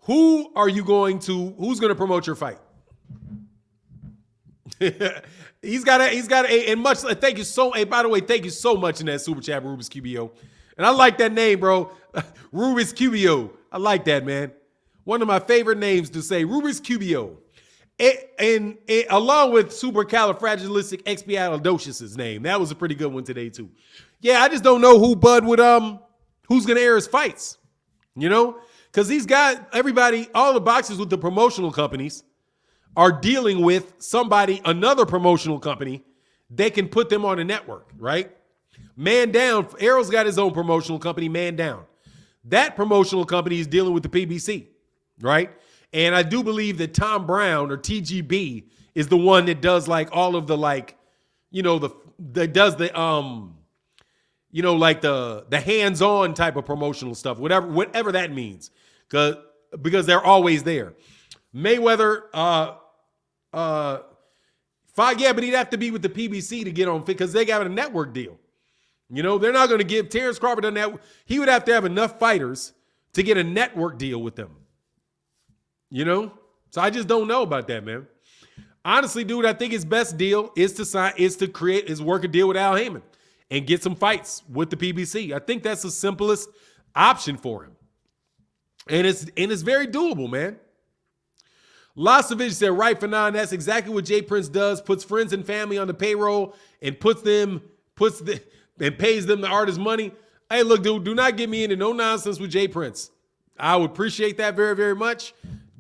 Who's going to promote your fight? He's got and much. Thank you so. Hey, by the way, thank you so much in that super chat, Rubis QBO. And I like that name, bro. Rubis QBO. I like that, man. One of my favorite names to say, Rubis QBO. And along with supercalifragilisticexpialidocious' name. That was a pretty good one today, too. Yeah, I just don't know who Bud would, who's going to air his fights. You know? Because he's got everybody, all the boxers with the promotional companies are dealing with another promotional company. They can put them on a network, right? Man Down, Errol's got his own promotional company, Man Down. That promotional company is dealing with the PBC, right? And I do believe that Tom Brown or TGB is the one that does like all of the like, that does the like the hands-on type of promotional stuff, whatever that means, because they're always there. Mayweather, but he'd have to be with the PBC to get on because they got a network deal. They're not going to give Terence Crawford a network. He would have to have enough fighters to get a network deal with them. So I just don't know about that, man. Honestly, dude, I think his best deal is to work a deal with Al Heyman and get some fights with the PBC. I think that's the simplest option for him. And it's very doable, man. Lasovich said, right, Fanon, that's exactly what Jay Prince does, puts friends and family on the payroll and pays them the artist money. Hey, look, dude, do not get me into no nonsense with Jay Prince. I would appreciate that very, very much.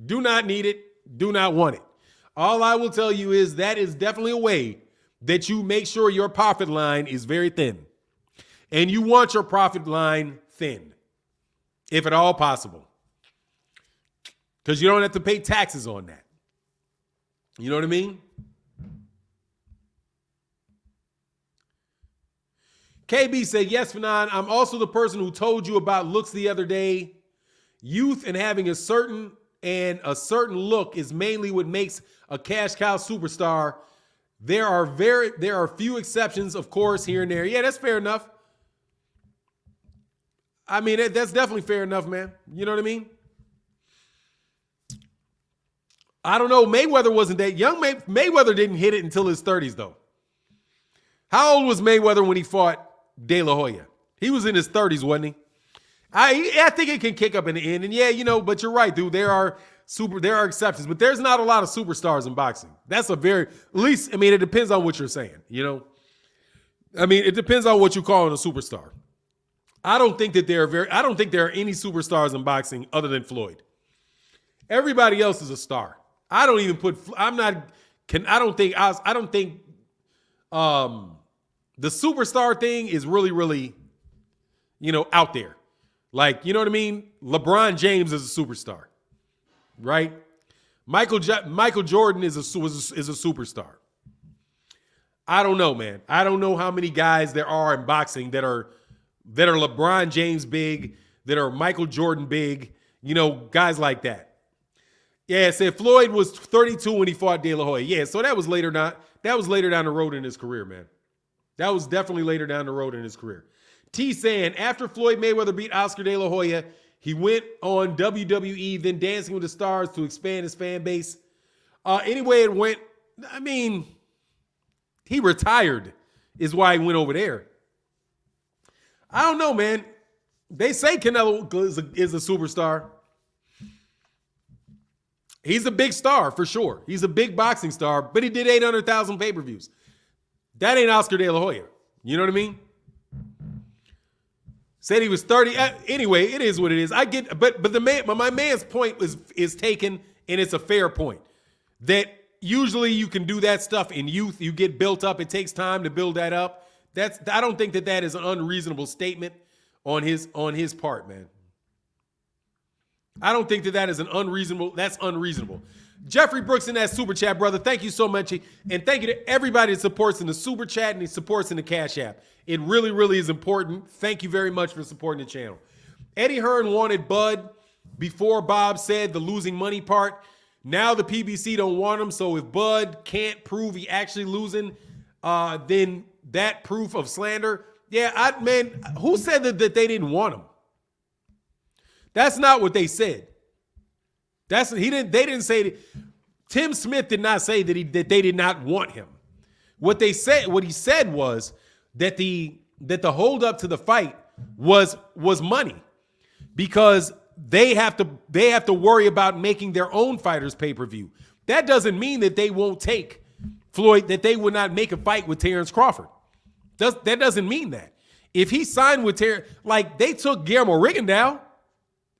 Do not need it. Do not want it. All I will tell you is that is definitely a way that you make sure your profit line is very thin. And you want your profit line thin, if at all possible. Because you don't have to pay taxes on that. You know what I mean? KB said, yes, Fanon, I'm also the person who told you about looks the other day. Youth and having a certain look is mainly what makes a cash cow superstar. There are few exceptions, of course, here and there. Yeah, that's fair enough. I mean, that's definitely fair enough, man. You know what I mean? I don't know. Mayweather wasn't that young. Mayweather didn't hit it until his 30s, though. How old was Mayweather when he fought De La Hoya? He was in his 30s, wasn't he? I think it can kick up in the end. And yeah, but you're right, dude. There are exceptions, but there's not a lot of superstars in boxing. That's it depends on what you're saying, it depends on what you call a superstar. I don't think there are any superstars in boxing other than Floyd. Everybody else is a star. I don't think the superstar thing is really, really, out there. Like, you know what I mean? LeBron James is a superstar, right? Michael Jordan is a superstar. I don't know, man. I don't know how many guys there are in boxing that are LeBron James big, that are Michael Jordan big, guys like that. Yeah, said Floyd was 32 when he fought De La Hoya. Yeah, so that was later down the road in his career, man. That was definitely later down the road in his career. T saying, after Floyd Mayweather beat Oscar De La Hoya, he went on WWE, then Dancing with the Stars to expand his fan base. Anyway, it went, he retired is why he went over there. I don't know, man. They say Canelo is a superstar. He's a big star for sure. He's a big boxing star, but he did 800,000 pay-per-views. That ain't Oscar De La Hoya. You know what I mean? Said he was 30. Anyway, it is what it is. I get, but my man's point is taken, and it's a fair point. That usually you can do that stuff in youth. You get built up. It takes time to build that up. I don't think that is an unreasonable statement on his part, man. I don't think that is that's unreasonable. Jeffrey Brooks in that super chat, brother. Thank you so much. And thank you to everybody that supports in the super chat and that supports in the Cash App. It really, really is important. Thank you very much for supporting the channel. Eddie Hearn wanted Bud before Bob said the losing money part. Now the PBC don't want him, so if Bud can't prove he actually losing, then that proof of slander. Yeah, man, who said that they didn't want him? That's not what they said. They didn't say that. Tim Smith did not say that they did not want him. What he said was that the hold up to the fight was money, because they have to worry about making their own fighters pay-per-view. That doesn't mean that they won't take Floyd, that they would not make a fight with Terence Crawford. That doesn't mean that. If he signed with Terence, like they took Guillermo Rigondeaux,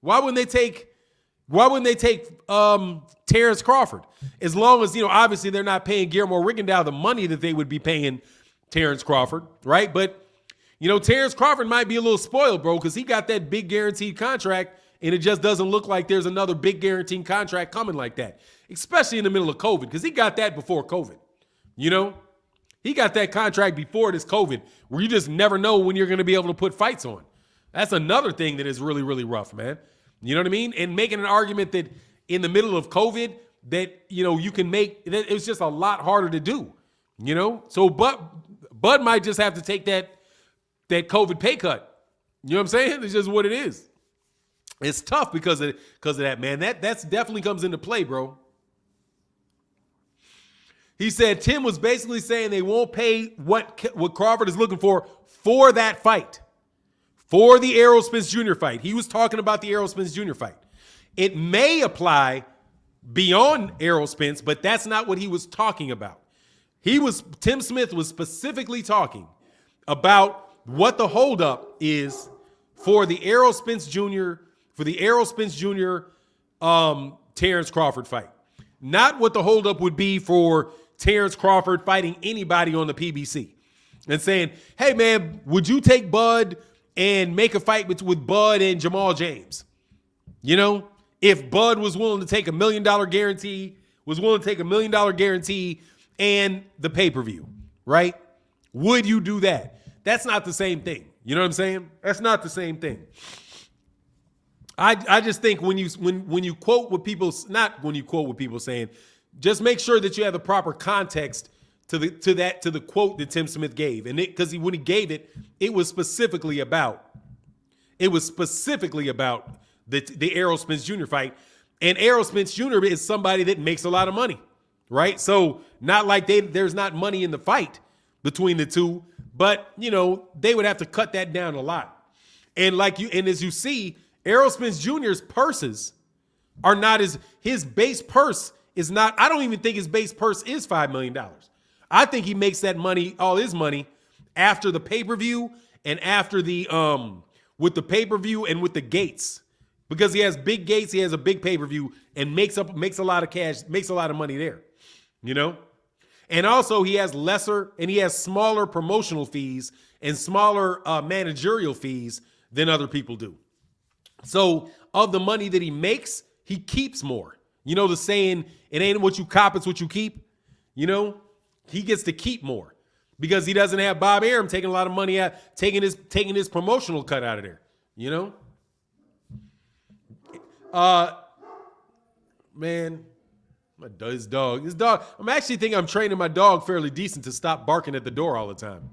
why wouldn't they take Terence Crawford? As long as, obviously they're not paying Guillermo Rigondeaux the money that they would be paying Terence Crawford, right? But Terence Crawford might be a little spoiled, bro, because he got that big guaranteed contract, and it just doesn't look like there's another big guaranteed contract coming like that, especially in the middle of COVID, because he got that before COVID. He got that contract before this COVID, where you just never know when you're going to be able to put fights on. That's another thing that is really, really rough, man. You know what I mean? And making an argument that in the middle of COVID that, you can make, it was just a lot harder to do, So Bud might just have to take that COVID pay cut. You know what I'm saying? It's just what it is. It's tough because of that, man. That's definitely comes into play, bro. He said Tim was basically saying they won't pay what Crawford is looking for that fight, for the Errol Spence Jr. fight. He was talking about the Errol Spence Jr. fight. It may apply beyond Errol Spence, but that's not what he was talking about. Tim Smith was specifically talking about what the holdup is for the Errol Spence Jr. Terence Crawford fight. Not what the holdup would be for Terence Crawford fighting anybody on the PBC, and saying, hey man, would you take Bud and make a fight with Bud and Jamal James? If Bud was willing to take $1 million guarantee, and the pay-per-view, right? Would you do that? That's not the same thing. You know what I'm saying? That's not the same thing. I just think when you quote what people, not when you quote what people saying, just make sure that you have the proper context to the quote that Tim Smith gave. And because when he gave it, it was specifically about the Errol Spence Jr. fight. And Errol Spence Jr. is somebody that makes a lot of money, right? So not like there's not money in the fight between the two, but they would have to cut that down a lot. And as you see, Errol Spence Jr.'s purses are not his base purse is not, I don't even think his base purse is $5 million. I think he makes that money, all his money, after the pay-per-view and after with the pay-per-view and with the gates. Because he has big gates, he has a big pay-per-view, and makes a lot of cash, makes a lot of money there. And also he has smaller promotional fees and smaller managerial fees than other people do. So of the money that he makes, he keeps more. The saying, it ain't what you cop, it's what you keep. He gets to keep more because he doesn't have Bob Arum taking a lot of money out, taking his promotional cut out of there. Man, his dog. I'm actually thinking I'm training my dog fairly decent to stop barking at the door all the time.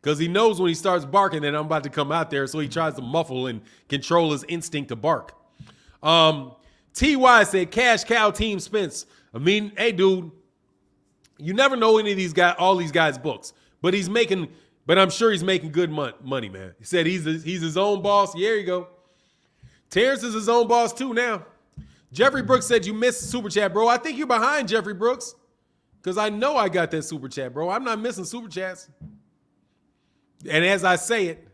Because he knows when he starts barking that I'm about to come out there, so he tries to muffle and control his instinct to bark. TY said, cash cow Team Spence. I mean, hey, dude, you never know any of these guys, all these guys' books, but I'm sure he's making good money, man. He said he's his own boss. Yeah, there you go. Terence is his own boss too now. Jeffrey Brooks said you missed the super chat, bro. I think you're behind, Jeffrey Brooks, because I know I got that super chat, bro. I'm not missing super chats. And as I say it,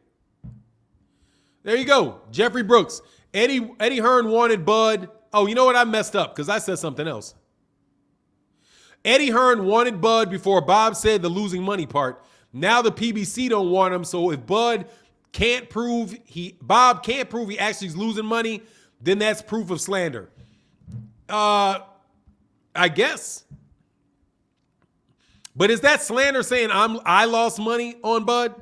there you go, Jeffrey Brooks. Eddie Hearn wanted Bud. Oh, you know what? I messed up because I said something else. Eddie Hearn wanted Bud before Bob said the losing money part. Now the PBC don't want him. So if Bob can't prove he actually is losing money, then that's proof of slander. I guess. But is that slander saying I lost money on Bud?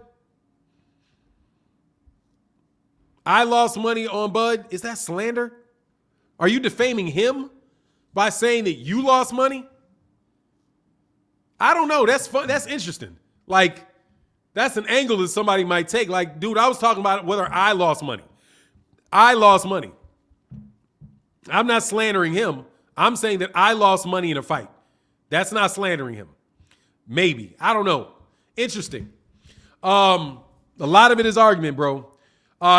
I lost money on Bud. Is that slander? Are you defaming him by saying that you lost money? I don't know. That's fun. That's interesting. Like, that's an angle that somebody might take. Like, dude, I was talking about whether I lost money. I lost money. I'm not slandering him. I'm saying that I lost money in a fight. That's not slandering him. Maybe. I don't know. Interesting. A lot of it is argument, bro.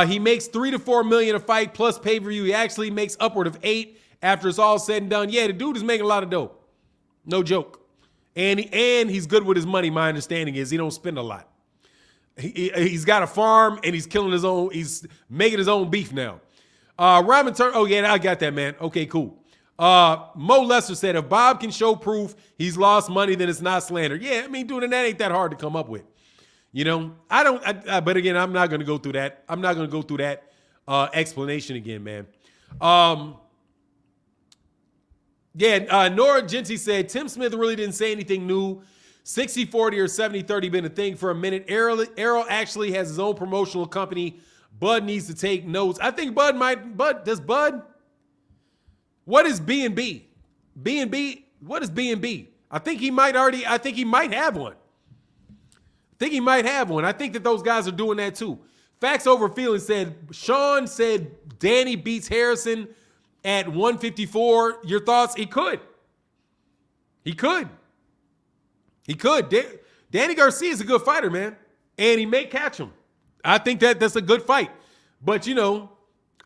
He makes $3 to $4 million a fight plus pay-per-view. He actually makes upward of $8 million after it's all said and done. Yeah, the dude is making a lot of dough. No joke. And he's good with his money. My understanding is he don't spend a lot. He's got a farm and he's killing his own. He's making his own beef now. Robin Turner. Oh yeah, I got that, man. Okay, cool. Mo Lester said if Bob can show proof he's lost money, then it's not slander. Yeah, I mean, dude, that ain't that hard to come up with. You know, but again, I'm not going to go through that. I'm not going to go through that explanation again, man. Nora Genty said, Tim Smith really didn't say anything new. 60-40 or 70-30 been a thing for a minute. Errol actually has his own promotional company. Bud needs to take notes. I think does Bud? What is B&B? B&B, what is B&B? I think he might have one. I think that those guys are doing that too. Facts Over Feelings said, Sean said Danny beats Harrison at 154. Your thoughts? He could. Danny Garcia is a good fighter, man. And he may catch him. I think that's a good fight. But, you know,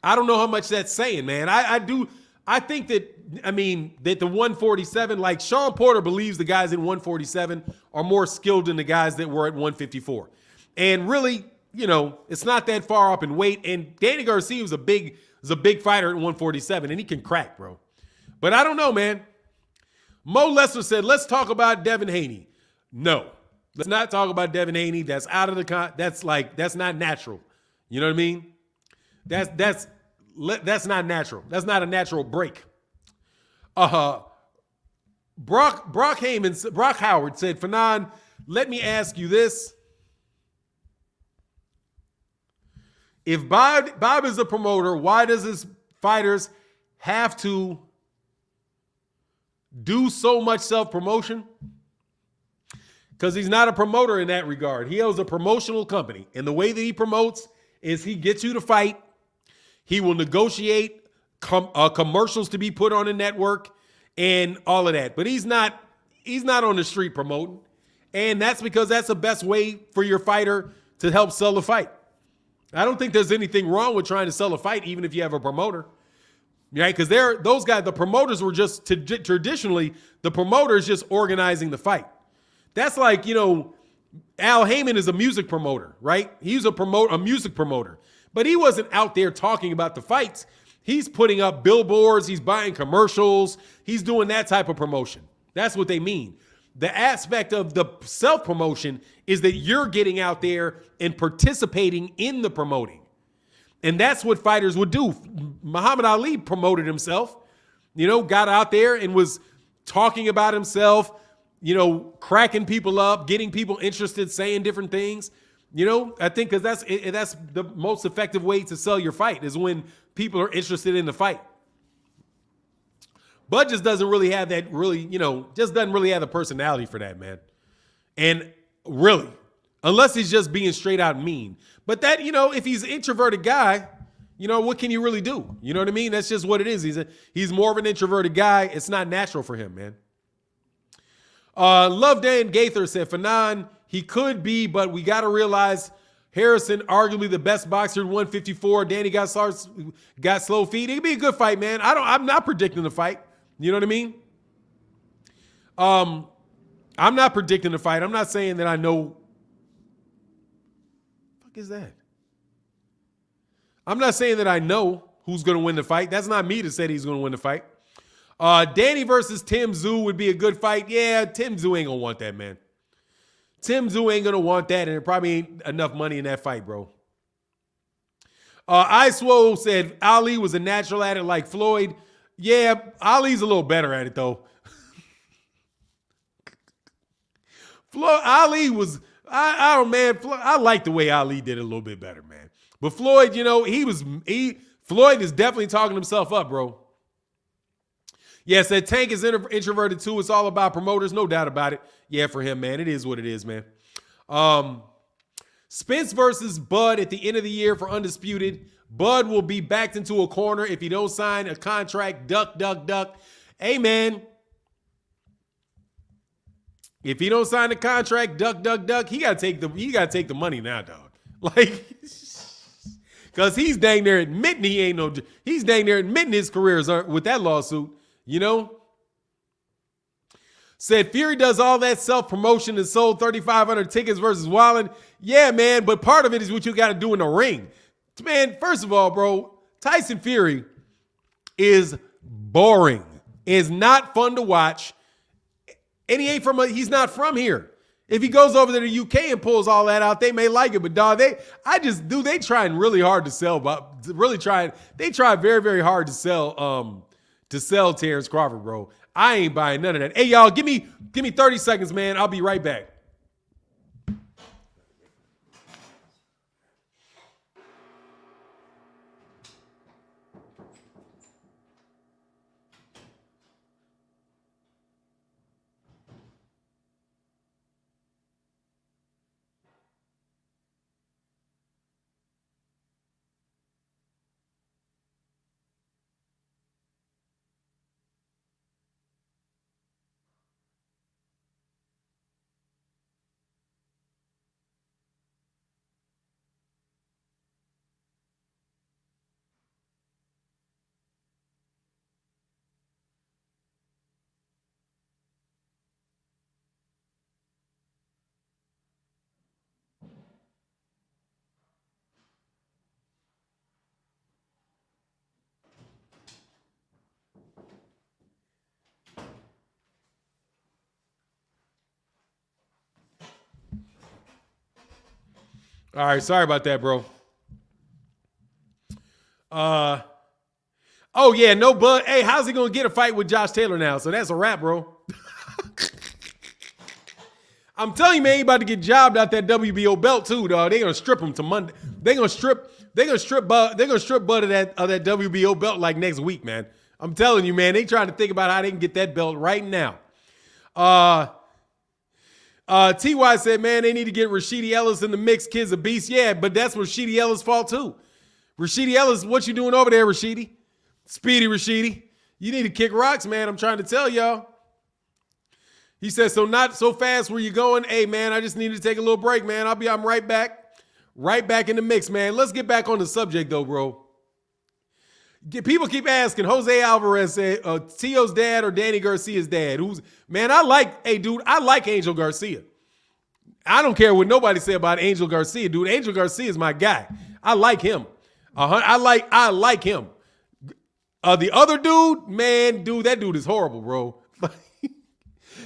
I don't know how much that's saying, man. I think that the 147, like Sean Porter believes the guys in 147 are more skilled than the guys that were at 154. And really, you know, it's not that far up in weight. And Danny Garcia was a big fighter at 147, and he can crack, bro. But I don't know, man. Mo Lester said, let's talk about Devin Haney. No, let's not talk about Devin Haney. That's out of the that's not natural. You know what I mean? That's not natural. That's not a natural break. Brock Howard said, Fanon, let me ask you this. If Bob is a promoter, why does his fighters have to do so much self-promotion? Because he's not a promoter in that regard. He owns a promotional company. And the way that he promotes is he gets you to fight. He will negotiate commercials to be put on a network and all of that. But he's not on the street promoting. And that's because that's the best way for your fighter to help sell the fight. I don't think there's anything wrong with trying to sell a fight, even if you have a promoter. Right? Because those guys, the promoters were just traditionally, the promoters just organizing the fight. That's like, you know, Al Heyman is a music promoter, right? He's a music promoter. But he wasn't out there talking about the fights. He's putting up billboards. He's buying commercials. He's doing that type of promotion. That's what they mean. The aspect of the self-promotion is that you're getting out there and participating in the promoting. And that's what fighters would do. Muhammad Ali promoted himself, you know, got out there and was talking about himself, you know, cracking people up, getting people interested, saying different things. You know, I think because that's the most effective way to sell your fight is when people are interested in the fight. Bud just doesn't really have that doesn't really have the personality for that, man. And really, unless he's just being straight out mean. But that, you know, if he's an introverted guy, you know, what can you really do? You know what I mean? That's just what it is. He's more of an introverted guy. It's not natural for him, man. Love Dan Gaither said, Fanon, he could be, but we got to realize Harrison, arguably the best boxer at 154. Danny got slow feet. It could be a good fight, man. I'm not predicting the fight. You know what I mean? I'm not predicting the fight. I'm not saying that I know. What the fuck is that? I'm not saying that I know who's going to win the fight. That's not me to say that he's going to win the fight. Danny versus Tim Tszyu would be a good fight. Yeah, Tim Tszyu ain't going to want that, man. Tim Tszyu ain't going to want that, and there probably ain't enough money in that fight, bro. Icewo said Ali was a natural at it like Floyd. Yeah, Ali's a little better at it, though. Ali was, I don't, man, I like the way Ali did it a little bit better, man. But Floyd, you know, Floyd is definitely talking himself up, bro. Yes, that Tank is introverted too. It's all about promoters, no doubt about it. Yeah, for him, man, it is what it is, man. Spence versus Bud at the end of the year for Undisputed. Bud will be backed into a corner if he don't sign a contract. Duck, duck, duck. Hey, man. If he don't sign the contract, duck, duck, duck, he gotta take the money now, dog. Like, because he's dang near admitting he's dang near admitting his career is with that lawsuit, you know? Said Fury does all that self-promotion and sold 3,500 tickets versus Wallen. Yeah, man, but part of it is what you got to do in the ring. Man, first of all, bro, Tyson Fury is boring. Is not fun to watch. And he's not from here. If he goes over to the UK and pulls all that out, they may like it. But dog, they trying really hard to sell, but they try very, very hard to sell Terence Crawford, bro. I ain't buying none of that. Hey, y'all, give me 30 seconds, man. I'll be right back. All right, sorry about that, bro. Oh yeah, no Bud. Hey, how's he gonna get a fight with Josh Taylor now? So that's a wrap, bro. I'm telling you, man, he about to get jobbed out that WBO belt too, dog. They gonna strip him to Monday. They gonna strip Bud of that WBO belt like next week, man. I'm telling you, man. They trying to think about how they can get that belt right now. TY said, man, they need to get Rashidi Ellis in the mix. Kid's a beast. Yeah, but that's Rashidi Ellis' fault too. Rashidi Ellis, what you doing over there, Rashidi? Speedy Rashidi. You need to kick rocks, man. I'm trying to tell y'all. He says, so not so fast where you going? Hey, man, I just need to take a little break, man. I'm right back. Right back in the mix, man. Let's get back on the subject, though, bro. People keep asking, Jose Alvarez said, Tio's dad or Danny Garcia's dad? I like Angel Garcia. I don't care what nobody say about Angel Garcia, dude. Angel Garcia is my guy. I like him. I like him. The other dude, man, dude, that dude is horrible, bro.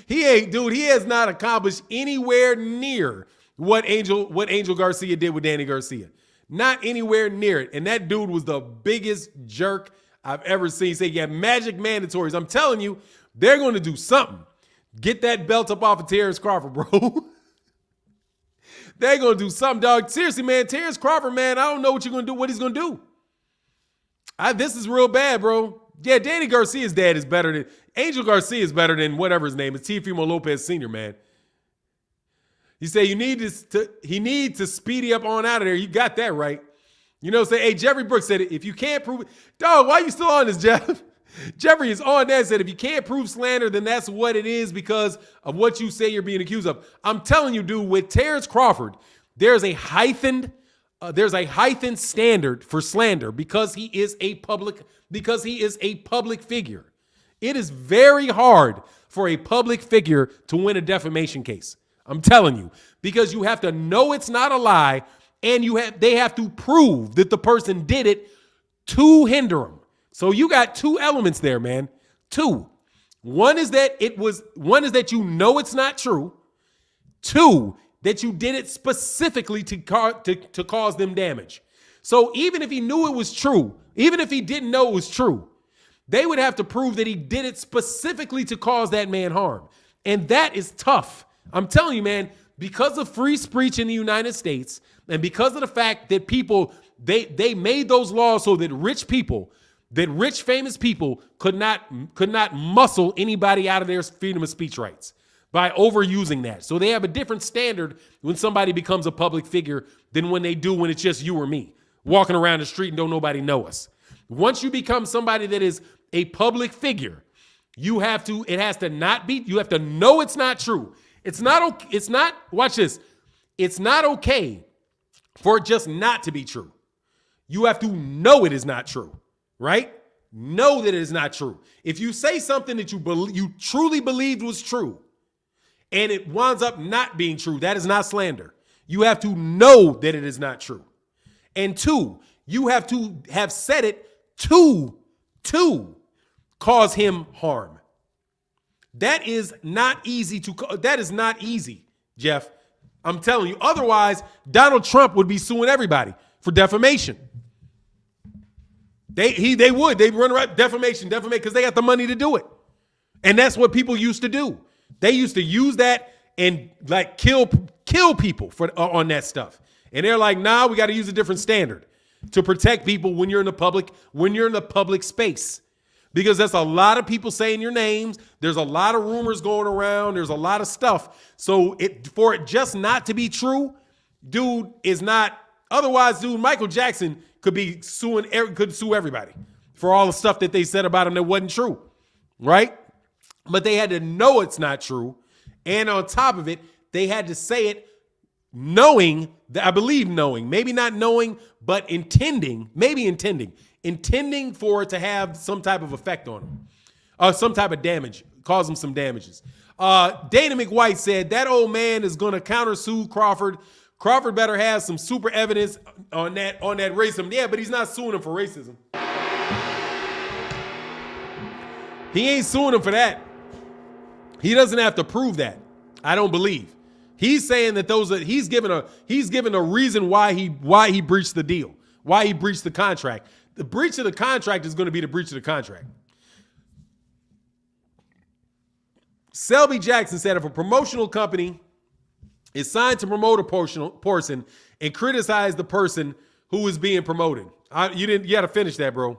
He has not accomplished anywhere near what Angel Garcia did with Danny Garcia. Not anywhere near it. And that dude was the biggest jerk I've ever seen. Say, yeah, magic mandatories. I'm telling you, they're going to do something. Get that belt up off of Terence Crawford, bro. They're going to do something, dog. Seriously, man, Terence Crawford, man, I don't know what he's going to do. This is real bad, bro. Yeah, Danny Garcia's dad is better than Angel Garcia is better than whatever his name is, Teofimo Lopez Sr., man. He said he needs to speedy up on out of there. You got that right. You know, say, hey, Jeffrey Brooks said, if you can't prove it, dog, why are you still on this, Jeff? Jeffrey is on that and said, if you can't prove slander, then that's what it is because of what you say you're being accused of. I'm telling you, dude, with Terence Crawford, there's a heightened standard for slander because he is a public figure. It is very hard for a public figure to win a defamation case. I'm telling you, because you have to know it's not a lie and they have to prove that the person did it to hinder them. So you got two elements there, man. Two. One is that you know it's not true. Two, that you did it specifically to cause them damage. So even if he knew it was true, even if he didn't know it was true, they would have to prove that he did it specifically to cause that man harm. And that is tough. I'm telling you, man, because of free speech in the United States and because of the fact that people, they made those laws so that rich people, that rich, famous people could not muscle anybody out of their freedom of speech rights by overusing that. So they have a different standard when somebody becomes a public figure than when they do when it's just you or me walking around the street and don't nobody know us. Once you become somebody that is a public figure, you have to know it's not true. Watch this. It's not okay for it just not to be true. You have to know it is not true, right? Know that it is not true. If you say something that you truly believed was true and it winds up not being true, that is not slander. You have to know that it is not true. And two, you have to have said it to cause him harm. That is not easy, Jeff. I'm telling you. Otherwise, Donald Trump would be suing everybody for defamation. They would. They'd run around defamation, because they got the money to do it. And that's what people used to do. They used to use that and like kill people on that stuff. And they're like, nah, we got to use a different standard to protect people when you're in the public space. Because there's a lot of people saying your names. There's a lot of rumors going around. There's a lot of stuff. So for it just not to be true, dude, is not. Otherwise, dude, Michael Jackson could sue everybody for all the stuff that they said about him that wasn't true, right? But they had to know it's not true. And on top of it, they had to say it knowing, maybe not knowing, but intending for it to have some type of effect on him, some type of damage, cause him some damages. Dana McWhite said that old man is going to countersue Crawford. Crawford better have some super evidence on that racism. Yeah, but he's not suing him for racism. He ain't suing him for that. He doesn't have to prove that. I don't believe. He's saying that he's given a reason why he breached the deal, why he breached the contract. The breach of the contract is going to be the breach of the contract. Selby Jackson said if a promotional company is signed to promote a person and criticize the person who is being promoted. You got to finish that, bro.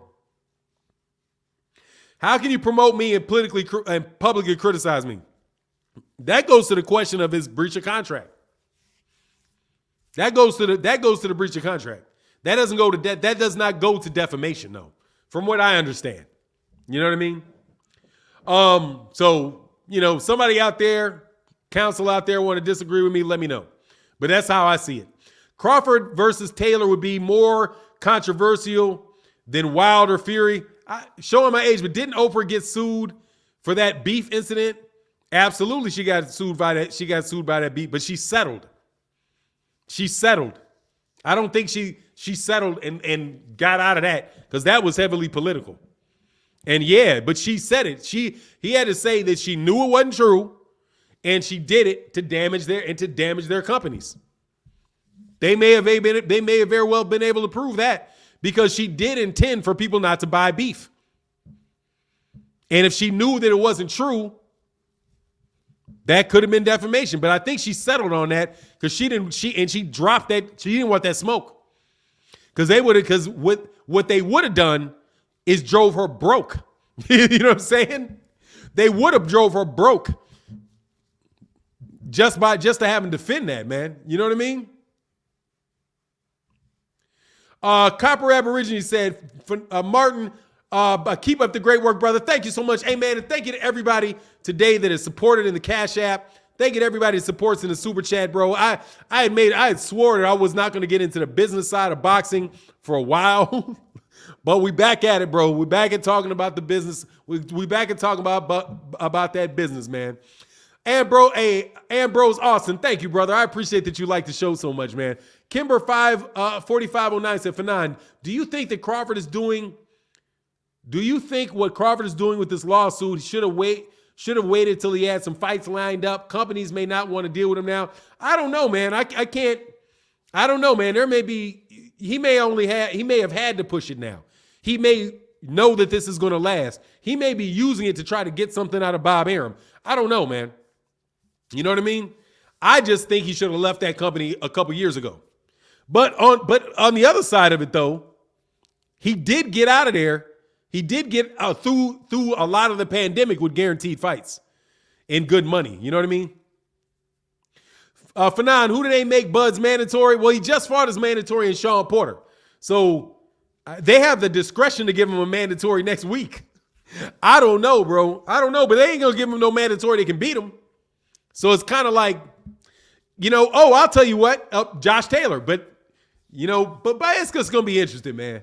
How can you promote me and publicly criticize me? That goes to the question of his breach of contract. That goes to the breach of contract. That does not go to defamation, though, from what I understand. You know what I mean? So, somebody out there, counsel out there want to disagree with me, let me know. But that's how I see it. Crawford versus Taylor would be more controversial than Wilder Fury. Showing my age, but didn't Oprah get sued for that beef incident? Absolutely, she got sued by that. She got sued by that beef, but she settled. I don't think she settled and got out of that because that was heavily political. And yeah, but she said it. He had to say that she knew it wasn't true, and she did it to damage their companies. They may have very well been able to prove that because she did intend for people not to buy beef. And if she knew that it wasn't true, that could have been defamation. But I think she settled on that because she dropped that. She didn't want that smoke. Because what they would have done is drove her broke. You know what I'm saying? They would have drove her broke just to have him defend that, man. You know what I mean? Copper Aborigine said, Martin, keep up the great work, brother. Thank you so much. Hey, man, and thank you to everybody today that is supported in the Cash App. Thank you to everybody that supports in the Super Chat, bro. I had swore that I was not going to get into the business side of boxing for a while, but we back at it, bro. We back at talking about the business. We back at talking about that business, man. Ambrose Austin, thank you, brother. I appreciate that you like the show so much, man. Kimber 4509 said, Fanon, do you think what Crawford is doing with this lawsuit should have waited till he had some fights lined up? Companies may not want to deal with him now. I don't know, man. I don't know, man. He may have had to push it now. He may know that this is going to last. He may be using it to try to get something out of Bob Arum. I don't know, man. You know what I mean? I just think he should have left that company a couple years ago. But on the other side of it, though, he did get out of there. He did get through a lot of the pandemic with guaranteed fights and good money. You know what I mean? Fanon, who do they make Bud's mandatory? Well, he just fought as mandatory in Sean Porter. So they have the discretion to give him a mandatory next week. I don't know, bro. I don't know, but they ain't going to give him no mandatory. They can beat him. So it's kind of like, I'll tell you what, Josh Taylor. But it's just going to be interesting, man.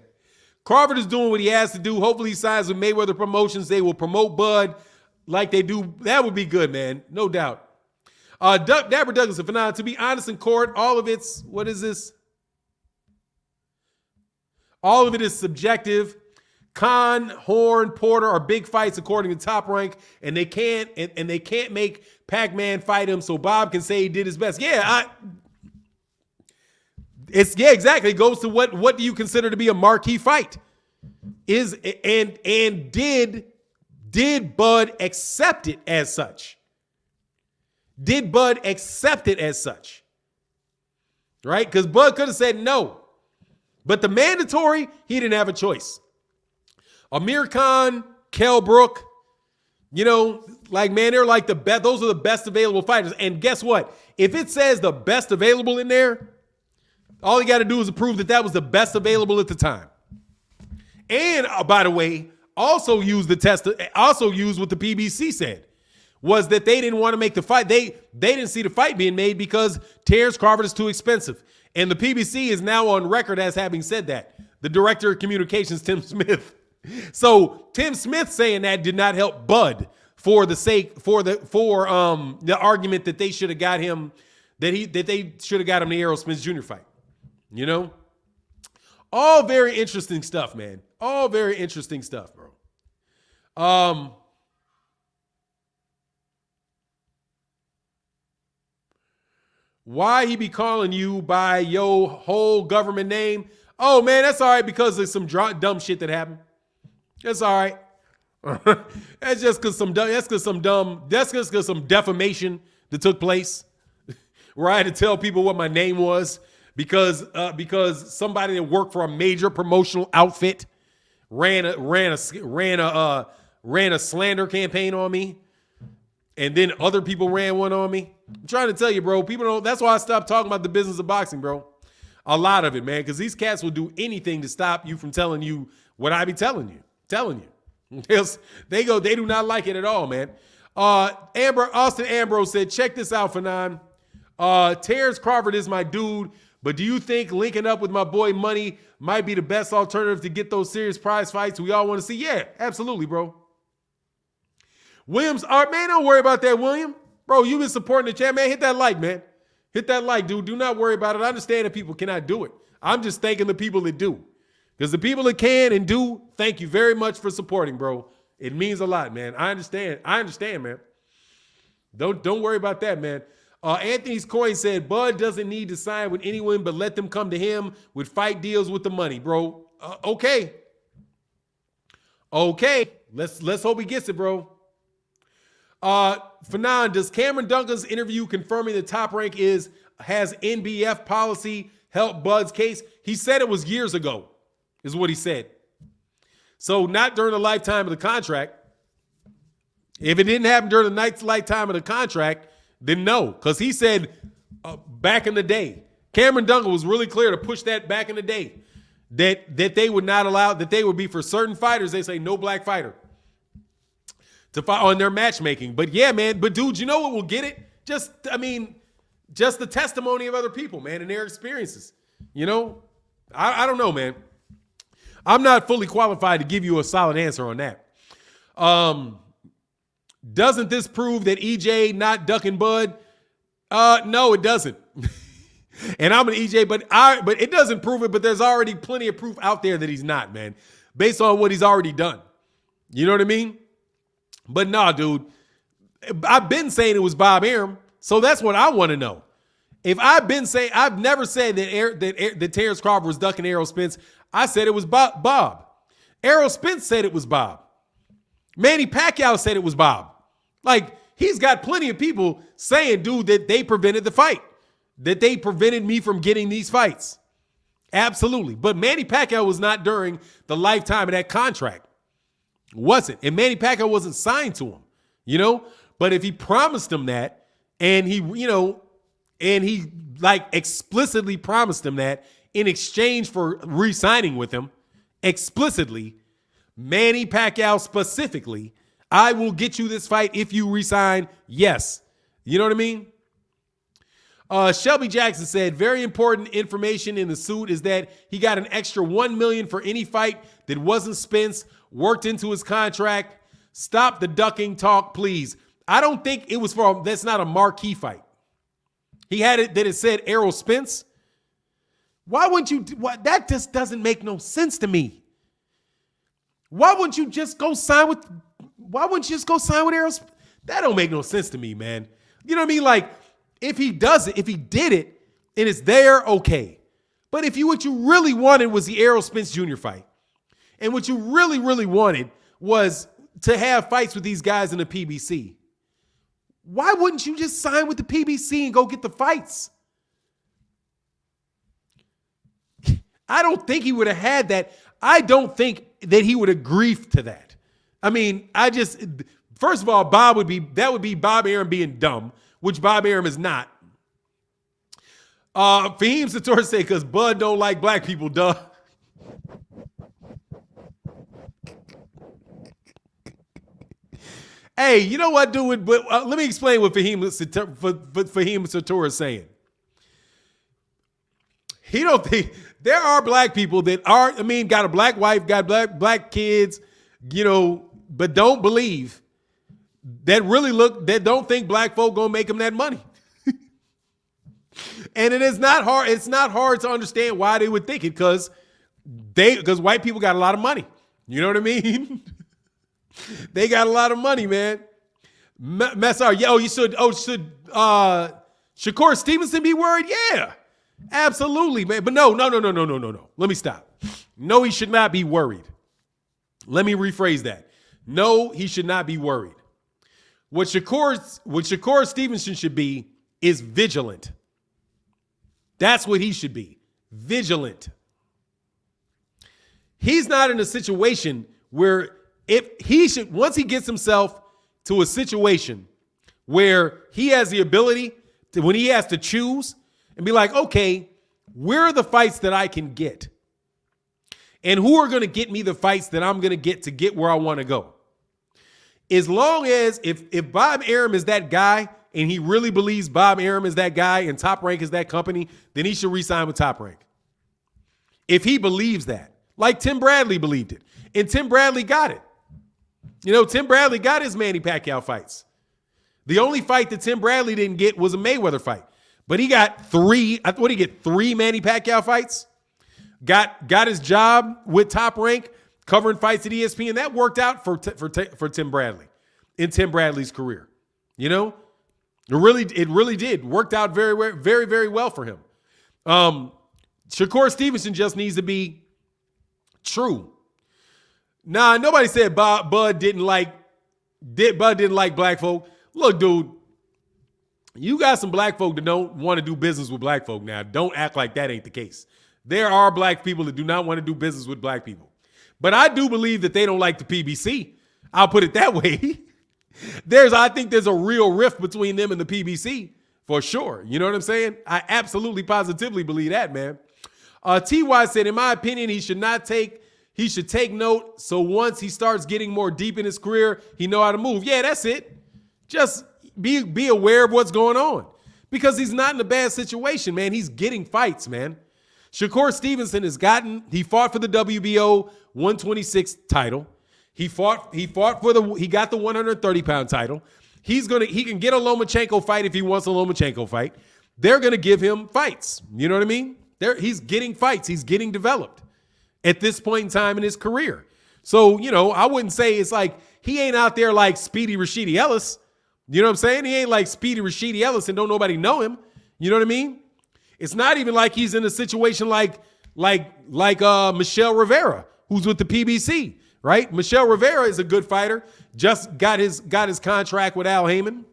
Crawford is doing what he has to do. Hopefully he signs with Mayweather Promotions. They will promote Bud like they do. That would be good, man. No doubt. Dapper Douglas, if not, to be honest in court, all of it's, what is this? All of it is subjective. Khan, Horn, Porter are big fights according to Top Rank, and they can't make Pac-Man fight him so Bob can say he did his best. Exactly. It goes to what do you consider to be a marquee fight? Did Bud accept it as such? Did Bud accept it as such? Right? Because Bud could have said no. But the mandatory, he didn't have a choice. Amir Khan, Kell Brook, they're like the best. Those are the best available fighters. And guess what? If it says the best available in there, all you got to do is prove that was the best available at the time. And by the way, also use what the PBC said was that they didn't want to make the fight. They didn't see the fight being made because Terence Crawford is too expensive. And the PBC is now on record as having said that. The director of communications, Tim Smith. So Tim Smith saying that did not help Bud for the argument that they should have got him, that they should have got him the Errol Spence Jr. fight. All very interesting stuff, man. All very interesting stuff, bro. Why he be calling you by your whole government name? Oh, man, that's all right because there's some dumb shit that happened. That's all right. That's just because some defamation that took place where I had to tell people what my name was because somebody that worked for a major promotional outfit ran a slander campaign on me, and then other people ran one on me. I'm trying to tell you, bro. People don't. That's why I stopped talking about the business of boxing, bro. A lot of it, man, because these cats will do anything to stop you from telling you what I be telling you. They do not like it at all, man. Austin Ambrose said, check this out, Fanon. Terence Crawford is my dude, but do you think linking up with my boy Money might be the best alternative to get those serious prize fights we all want to see? Yeah, absolutely, bro. Williams, man, don't worry about that, William. Bro, you've been supporting the channel, man. Hit that like, man. Hit that like, dude. Do not worry about it. I understand that people cannot do it. I'm just thanking the people that do. Because the people that can and do, thank you very much for supporting, bro. It means a lot, man. I understand, man. Don't worry about that, man. Anthony's Coin said, Bud doesn't need to sign with anyone, but let them come to him with fight deals with the money, bro. Okay. Let's hope he gets it, bro. Fanon, does Cameron Duncan's interview confirming the Top Rank has NBF policy help Bud's case? He said it was years ago, is what he said. So not during the lifetime of the contract. If it didn't happen during the lifetime of the contract, then no. Because he said back in the day, Cameron Duncan was really clear to push that back in the day, that they would not allow, that they would be for certain fighters, they say no black fighter to fight on their matchmaking. But yeah, man, but dude, you know what will get it? Just the testimony of other people, man, and their experiences. I don't know, man. I'm not fully qualified to give you a solid answer on that. Doesn't this prove that EJ not ducking Bud? No, it doesn't. And I'm an EJ, but it doesn't prove it, but there's already plenty of proof out there that he's not, man, based on what he's already done. You know what I mean? But nah, dude, I've been saying it was Bob Arum, so that's what I want to know. If I've never said that Terence Crawford was ducking Errol Spence. I said it was Bob. Errol Spence said it was Bob. Manny Pacquiao said it was Bob. Like, he's got plenty of people saying, dude, that they prevented the fight, that they prevented me from getting these fights. Absolutely. But Manny Pacquiao was not during the lifetime of that contract. Wasn't. And Manny Pacquiao wasn't signed to him, you know? But if he promised him that, and he, you know, and he like explicitly promised him that in exchange for re-signing with him, explicitly, Manny Pacquiao specifically, I will get you this fight if you re-sign. Yes. You know what I mean? Shelby Jackson said, very important information in the suit is that he got an extra $1 million for any fight that wasn't Spence, worked into his contract. Stop the ducking talk, please. I don't think it was for, that's not a marquee fight. He had it that it said Errol Spence. Why wouldn't you, that just doesn't make no sense to me. Why wouldn't you just go sign with Errol Spence? That don't make no sense to me, man. You know what I mean? Like, if he does it, if he did it, and it's there, okay. But if what you really wanted was the Errol Spence Jr. fight, and what you really, really wanted was to have fights with these guys in the PBC, why wouldn't you just sign with the PBC and go get the fights? I don't think he would have had that. I don't think that he would agree to that. I mean, first of all, that would be Bob Arum being dumb, which Bob Arum is not. Fahim Sator say, because Bud don't like black people, duh. Hey, you know what, dude? But let me explain what Fahim Sator is saying. He don't think there are black people that are, I mean, got a black wife, got black kids, you know, but don't believe that don't think black folk gonna make them that money. And it is not hard. It's not hard to understand why they would think it, because white people got a lot of money. You know what I mean? They got a lot of money, man. Messar, should Shakur Stevenson be worried? Yeah, absolutely, man. But no. Let me stop. No, he should not be worried. Let me rephrase that. No, he should not be worried. What Shakur Stevenson should be is vigilant. That's what he should be. Vigilant. He's not in a situation where once he gets himself to a situation where he has the ability to, when he has to choose and be like, okay, where are the fights that I can get? And who are going to get me the fights that I'm going to get where I want to go? As long as if Bob Arum is that guy and he really believes Bob Arum is that guy and Top Rank is that company, then he should re-sign with Top Rank. If he believes that, like Tim Bradley believed it, and Tim Bradley got it. You know, Tim Bradley got his Manny Pacquiao fights. The only fight that Tim Bradley didn't get was a Mayweather fight. But he got three Manny Pacquiao fights. Got his job with Top Rank, covering fights at ESPN. That worked out for Tim Bradley in Tim Bradley's career. You know, it really did. Worked out very, very, very, very well for him. Shakur Stevenson just needs to be true. Nah, nobody said Bud didn't like black folk. Look, dude, you got some black folk that don't want to do business with black folk now. Don't act like that ain't the case. There are black people that do not want to do business with black people. But I do believe that they don't like the PBC. I'll put it that way. I think there's a real rift between them and the PBC for sure. You know what I'm saying? I absolutely positively believe that, man. TY said, in my opinion, he should take note. So once he starts getting more deep in his career, he know how to move. Yeah, that's it. Just be aware of what's going on, because he's not in a bad situation, man. He's getting fights, man. Shakur Stevenson he fought for the WBO 126 title. He got the 130-pound title. He can get a Lomachenko fight if he wants a Lomachenko fight. They're going to give him fights. You know what I mean? He's getting fights. He's getting developed at this point in time in his career. So, you know, I wouldn't say it's like he ain't out there like Speedy Rashidi Ellis. You know what I'm saying? He ain't like Speedy Rashidi Ellis and don't nobody know him. You know what I mean? It's not even like he's in a situation like Michelle Rivera, who's with the PBC, right? Michelle Rivera is a good fighter. Just got his contract with Al Heyman,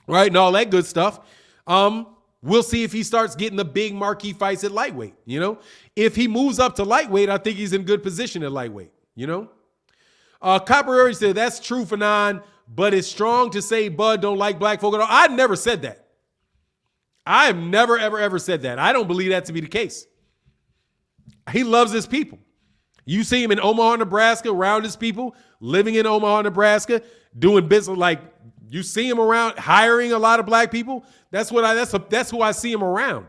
right? And all that good stuff. We'll see if he starts getting the big marquee fights at lightweight, you know? If he moves up to lightweight, I think he's in good position at lightweight, you know? Copperberry said, that's true for Fanon, but it's strong to say Bud don't like black folk at all. I never said that. I have never, ever, ever said that. I don't believe that to be the case. He loves his people. You see him in Omaha, Nebraska, around his people, living in Omaha, Nebraska, doing business. Like, you see him around, hiring a lot of black people. That's who I see him around.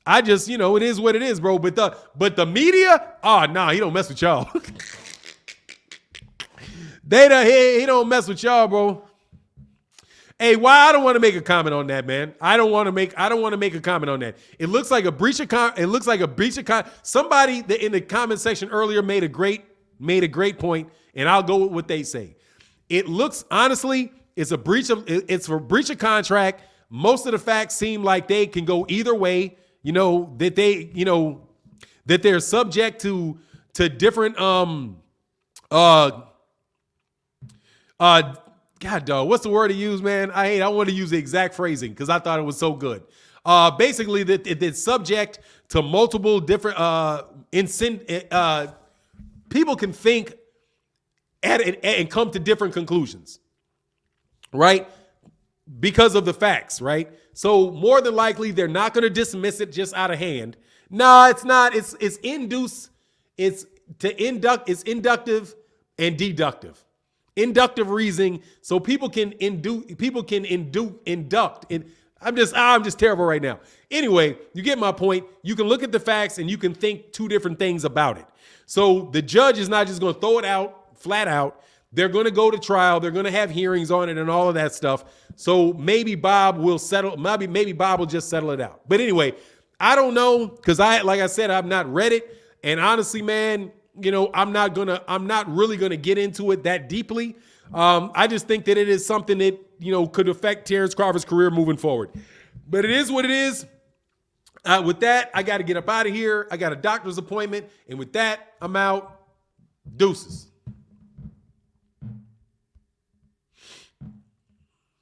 I just, it is what it is, bro. But the media, he don't mess with y'all. He don't mess with y'all, bro. Hey, why I don't want to make a comment on that, man. I don't want to make a comment on that. It looks like a breach of somebody that in the comment section earlier made a great point, and I'll go with what they say. It looks, honestly, it's for breach of contract. Most of the facts seem like they can go either way, that they're subject to different God, dog, what's the word to use, man? I want to use the exact phrasing because I thought it was so good. Basically, that it's subject to multiple different people can think at it and come to different conclusions, right? Because of the facts, right? So more than likely, they're not going to dismiss it just out of hand. No, it's not. It's induce. It's inductive and deductive. Inductive reasoning, so people can induct. And I'm just terrible right now. Anyway, you get my point. You can look at the facts and you can think two different things about it. So the judge is not just going to throw it out flat out. They're going to go to trial. They're going to have hearings on it and all of that stuff. So maybe Bob will settle. Maybe Bob will just settle it out. But anyway, I don't know because like I said, I've not read it. And honestly, man, I'm not really gonna get into it that deeply. I just think that it is something that could affect Terence Crawford's career moving forward. But it is what it is. With that, I got to get up out of here. I got a doctor's appointment, and with that, I'm out. Deuces.